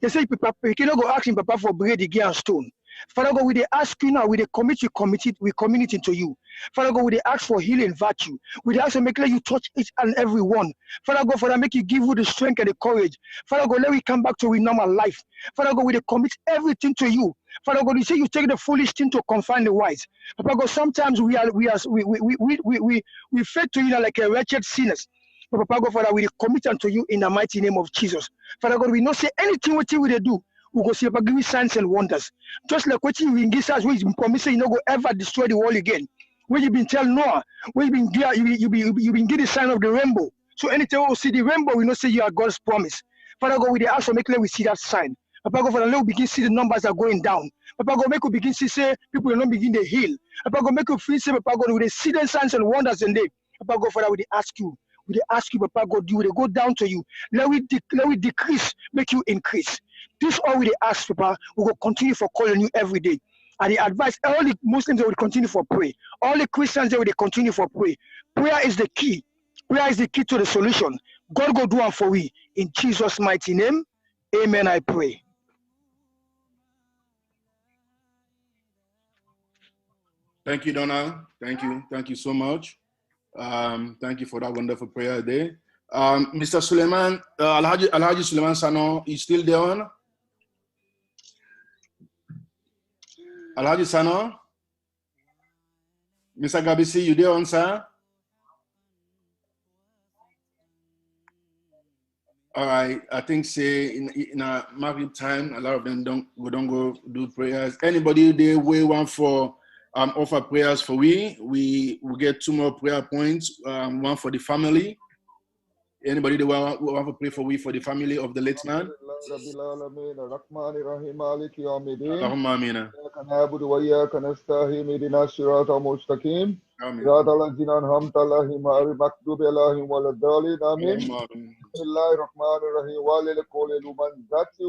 You say Papa, you cannot go asking Papa for bread, again and stone. Father God, we ask you now, we commit it to you. Father God, we ask for healing virtue. We ask to make let you touch each and every one. Father God, Father, make you give you the strength and the courage. Father God, let we come back to a normal life. Father God, we commit everything to you. Father God, you say you take the foolish thing to confine the wise. Father God, sometimes we fail to you like a wretched sinners. But Papa God, Father, we commit unto you in the mighty name of Jesus. Father God, we not say anything what we do. We go see Papa give you signs and wonders. Just like what you in this house, we promise you not go ever destroy the world again. When you been tell Noah, when you been give the sign of the rainbow. So anytime we see the rainbow, we not say you are God's promise. Father God, we ask for make we see that sign. Papa God, Father, let we begin to see the numbers are going down. Papa God, make we begin to say people will not begin to heal. Papa God, make we feel say, Papa God, we see the signs and wonders in them. Papa God, Father, we ask you. We ask you, Papa God, you will go down to you. Let we decrease, make you increase. This all we ask, Papa. We will continue for calling you every day. And the advice, all the Muslims they will continue for pray. All the Christians they will continue for pray. Prayer is the key. Prayer is the key to the solution. God go do one for we. In Jesus' mighty name, amen, I pray. Thank you, Donna. Thank you. Thank you so much. Thank you for that wonderful prayer there. Mr. Suleiman, Alhaji Suleiman Sano, is still there on? Alhaji Sano? Mr. Gabisi, you there on, sir? All right, I think say in a Maghrib time, a lot of them don't go do prayers. Anybody there we want for offer prayers for we get 2 more prayer points. One for the family. Anybody that want to pray for we for the family of the late man? Allahumma amina. Bismillahirrahmanirrahim. Walil qawli luman zati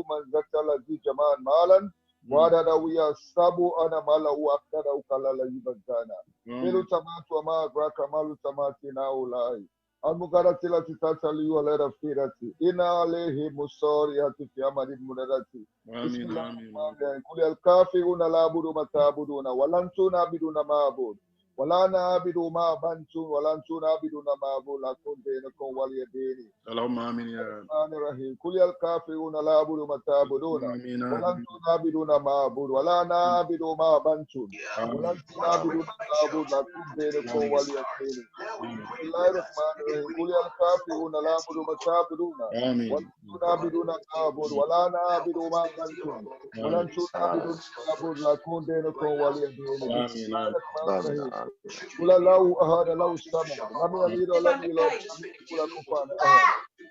lazi jaman malan wadada wiya sabu ana malahu aktada ukala yibazana. Milu tamatu ama graka malu tamati na ulai. Al-Mukarati la titata liyu alera firati. Ina alehi musori hati fi amadid munadati. Bismillahirrahmanirrahim. Kuli al-kafiruna la abudu matabuduna. Walantuna abiduna ma'abud. Wala na'abidu ma bantun. Walantuna abiduna ma'abud. Lakun denakum waliyadini. Allahumma amin ya Rahim. Kuli al-kafiruna la abudu matabuduna. Walantuna abiduna ma'abud. Wala na'abidu ma bantun. Walantuna abiduna ma'abud. Lakun denakum waliyadini. Bismillahirrahmanirrahim. Kul ya kafiruna la abudu ma ta'buduna. Wa na'buduna ma'bud wa la na'budu ma antum. Wa lan tu'budu ma'bud la kun dinakum waliyadin. Bismillahirrahmanirrahim. Kul Allahu ahad Allahu samad. Lam yalid wa lam yulad wa lam yakul lahu kufuwan ahad.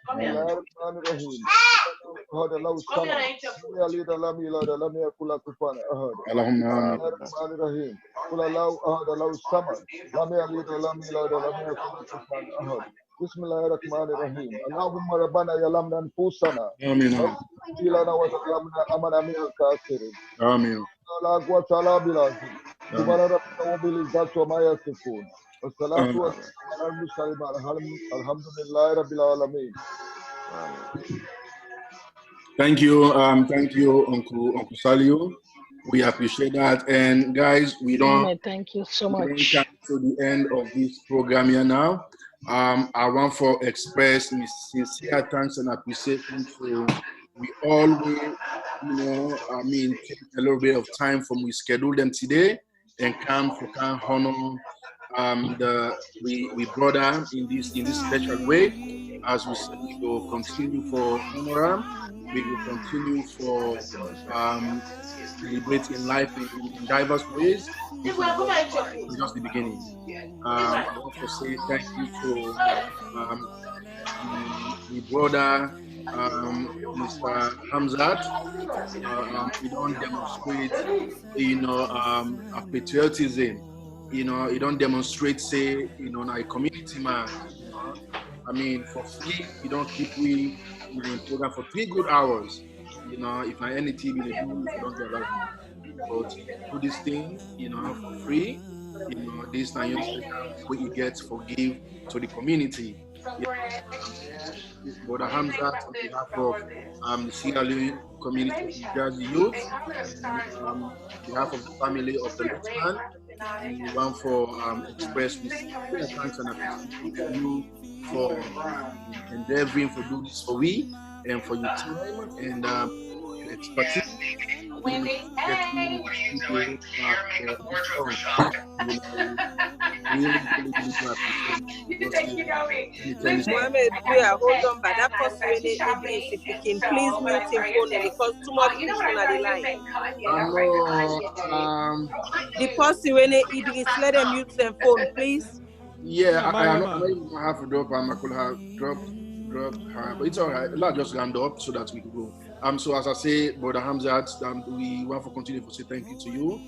Bismillahirrahmanirrahim. Ahad Allahu samad. Lam yalid wa lam yulad wa lam yakul lahu kufuwan ahad. Bismillahirrahmanirrahim. قل الله أحد الله الصمد لم يلد ولم يولد ولم يكن له كفوا أحد بسم الله الرحمن الرحيم اللهم ربنا ظلمنا أنفسنا آمين لنا وظلمنا أمنا من الكافرين آمين لا قوة إلا بالله سبحان ربك رب العزة وما يصفون والصلاة والسلام على المرسلين الحمد لله رب العالمين. Thank you, Uncle Salio. We appreciate that. And guys, we don't Thank you so come much. to the end of this program here now. I want to express my sincere thanks and appreciation to we always, take a little bit of time from we schedule them today and come honor we brother in this special way. As we said, we will continue for honor. We will continue for celebrating life in diverse ways. It's just the beginning. I want to say thank you to the brother, Mr. Hamzat. He don't demonstrate, a patriotism. He don't demonstrate, say, a community man. I mean, for free, you don't keep me in the program for 3 good hours. If I any TV they do, if you don't get that, but do this thing, for free. This now what you get for give to the community. Brother Hamzat, on behalf of the Sierra Leone community of New Jersey youth, and on behalf of the family of the late man, we want to express this thanks and appreciation to you for endeavoring to do this for we and for your time and your expertise. Mohammed, hold on, but that person Idris, if you can please mute him phone because too much people on the line. The person Idris, let them mute their phone, please. Yeah, I have to drop. I could have dropped her, but it's all right. Let's just round up so that we can go. So as I say, Brother Hamzat, we want to continue to say thank you to you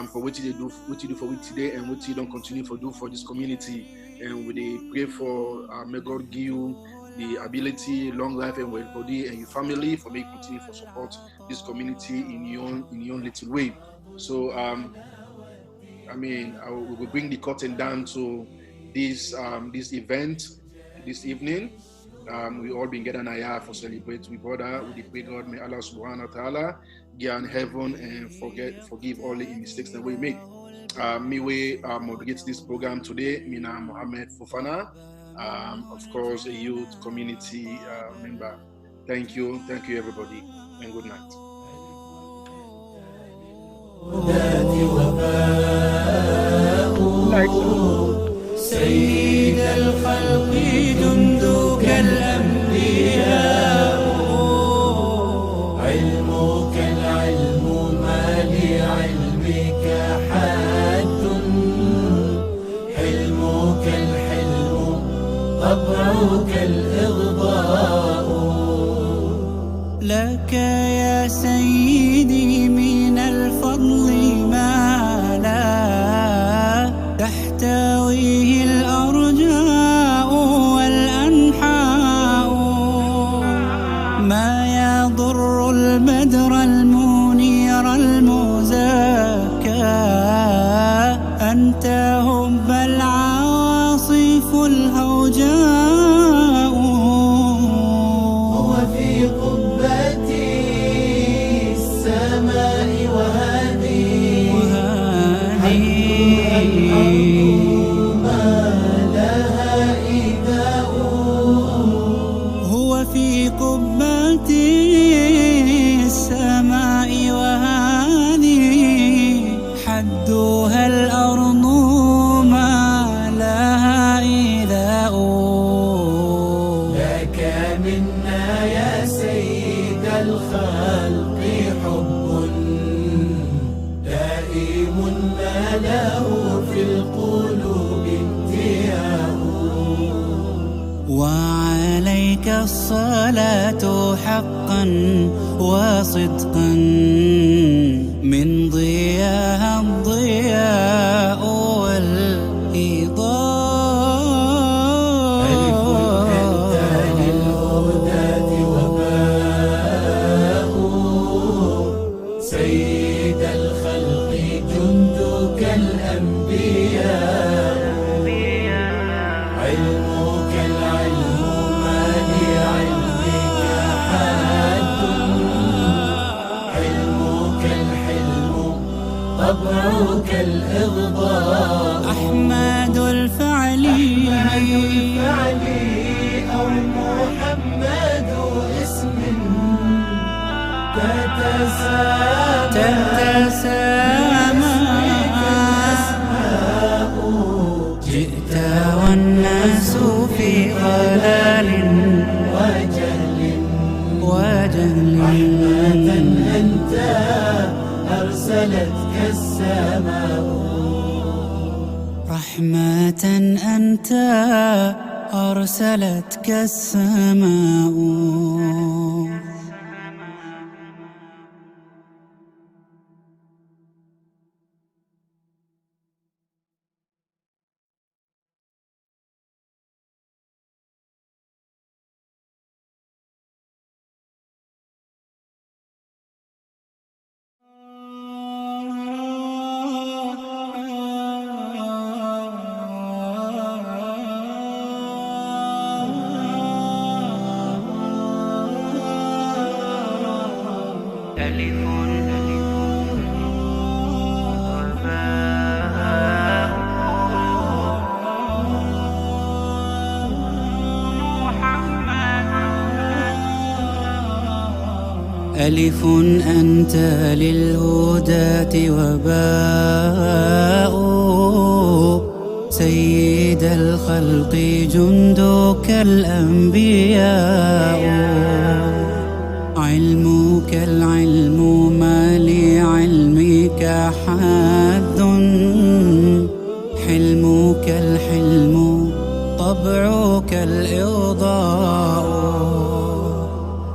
for what you do for we today and what you don't continue to do for this community. And we pray for may God give you the ability, long life and well body and your family for me continue to support this community in your own little way. So we will bring the curtain down to this event this evening. We all been getting ayah for celebrate with brother. We pray God may Allah subhanahu wa ta'ala get in heaven and forgive all the mistakes that we make. Me we moderate this program today. Mina Mohammed Fofana, of course a youth community member. Thank you everybody, and good night. سيد الخلق جندك الأنبياء علمك العلم ما لعلمك حد حلمك الحلم طبعك الإغضاء لك يا سيدي من الفضل ما لا تحتويه الأرجاء والأنحاء ما يضر البدر المنير المزكى أنت هب العواصف الهوجاء هو في قبة السماء وهذه هو في قبة السماء وهذه حدها الأرض ما لها إذاء لك منا يا سيد الخلق حب دائم ما له في القلوب انتهاء وعليك الصلاة حقا وصدقا من ضياها الضياء طبعك الإغضاء أحمد الفعلي أو محمد اسم تتسامى جئت والناس في ضلال وجهل رحمة أنت أرسلتك السماء رحمة أنت أرسلتك السماء. ألف أنت للهداة وباء سيد الخلق جندك الأنبياء علمك العلم ما لعلمك حد حلمك الحلم طبعك الإرضاء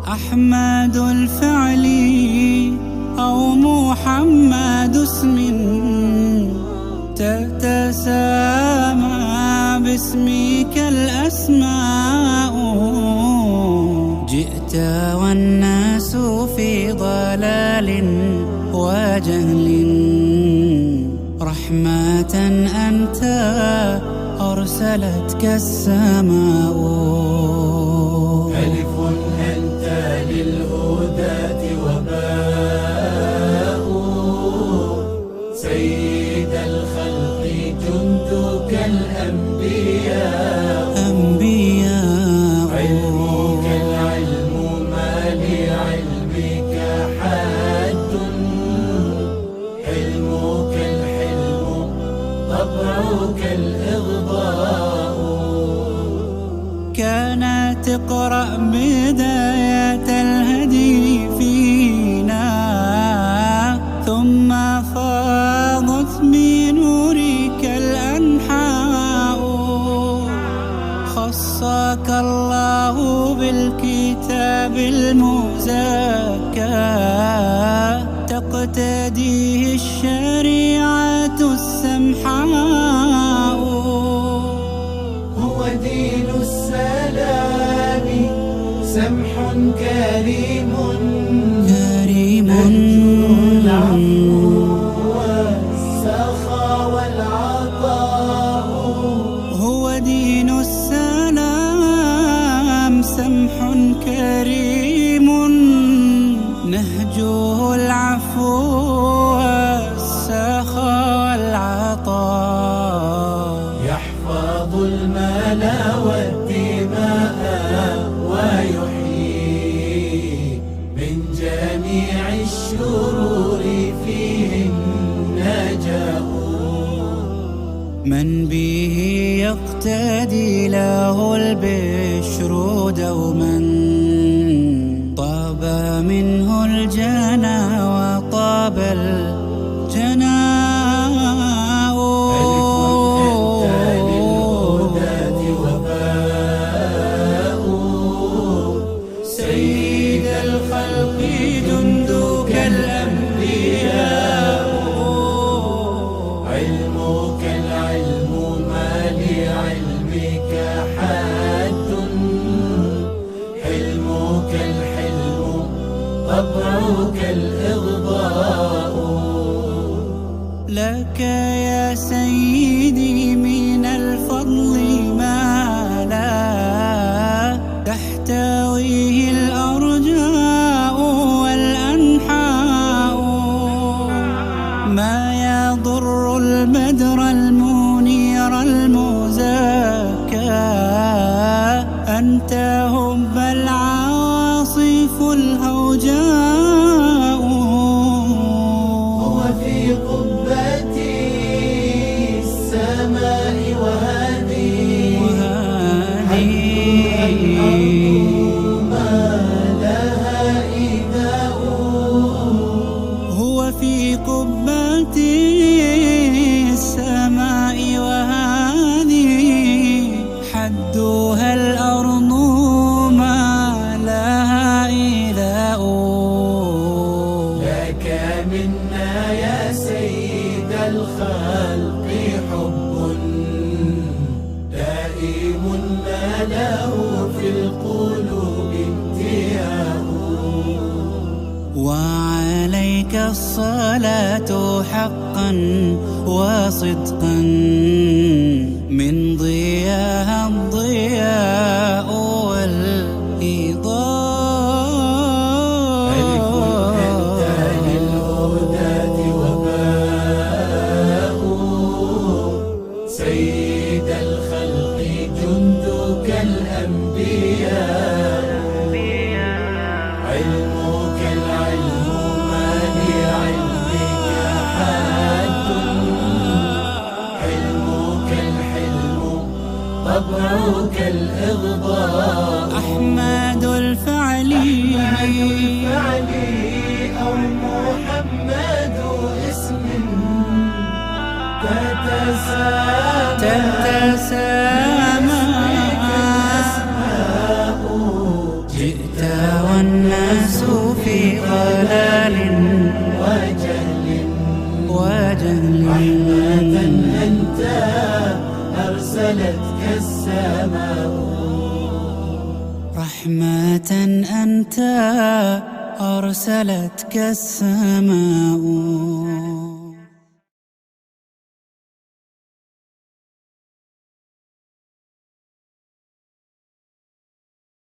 أحمد الفعل أو محمد اسم تتسامى باسمك الأسماء جئت والناس في ضلال وجهل رحمة أنت أرسلتك السماء ألف أنت للهداة وباء سيد الخلق جندك الأنبياء علمك العلم ما لعلمك حد حلمك الحلم طبعك الإغضاء كانت تقرأ بداية الهدي فينا ثم فاضت بنورك الأنحاء خصك الله بالكتاب المزكى تقتديه الشريعة السمحاء هو دين السلام سمح كريم العفو والسخاء والعطاء هو دين السلام سمح كريم نهجه العفو والسخاء والعطاء يحفظ المال والدماء ويحيي من جميع الشرور فيه النجاة من به يقتدي له البشر دوما طاب منه الجنى وطاب الجناء سيد الخلق جندك الأنبياء علمك العلم ما لعلمك حد حلمك الحلم طبعك الإغضاء لك يا سيدي من الفضل ما لا تحتويه الأرجاء والأنحاء ما يضر الخلق حب دائم ما له في القلوب انتهاء. وعليك الصلاة حقا وصدقا من ضياها الضياء والإضاء. ألف أنت للهداة وباء سيد الخلق جندك الأنبياء. علمك العلم ما لعلمك حاد. حلمك الحلم طبعك الإغضاء. أحمد الفعل أو محمد اسم تتسامى جئت والناس في ضلال وجهل رحمة أنت أرسلتك السماء. رحمة أنت أرسلتك السماء.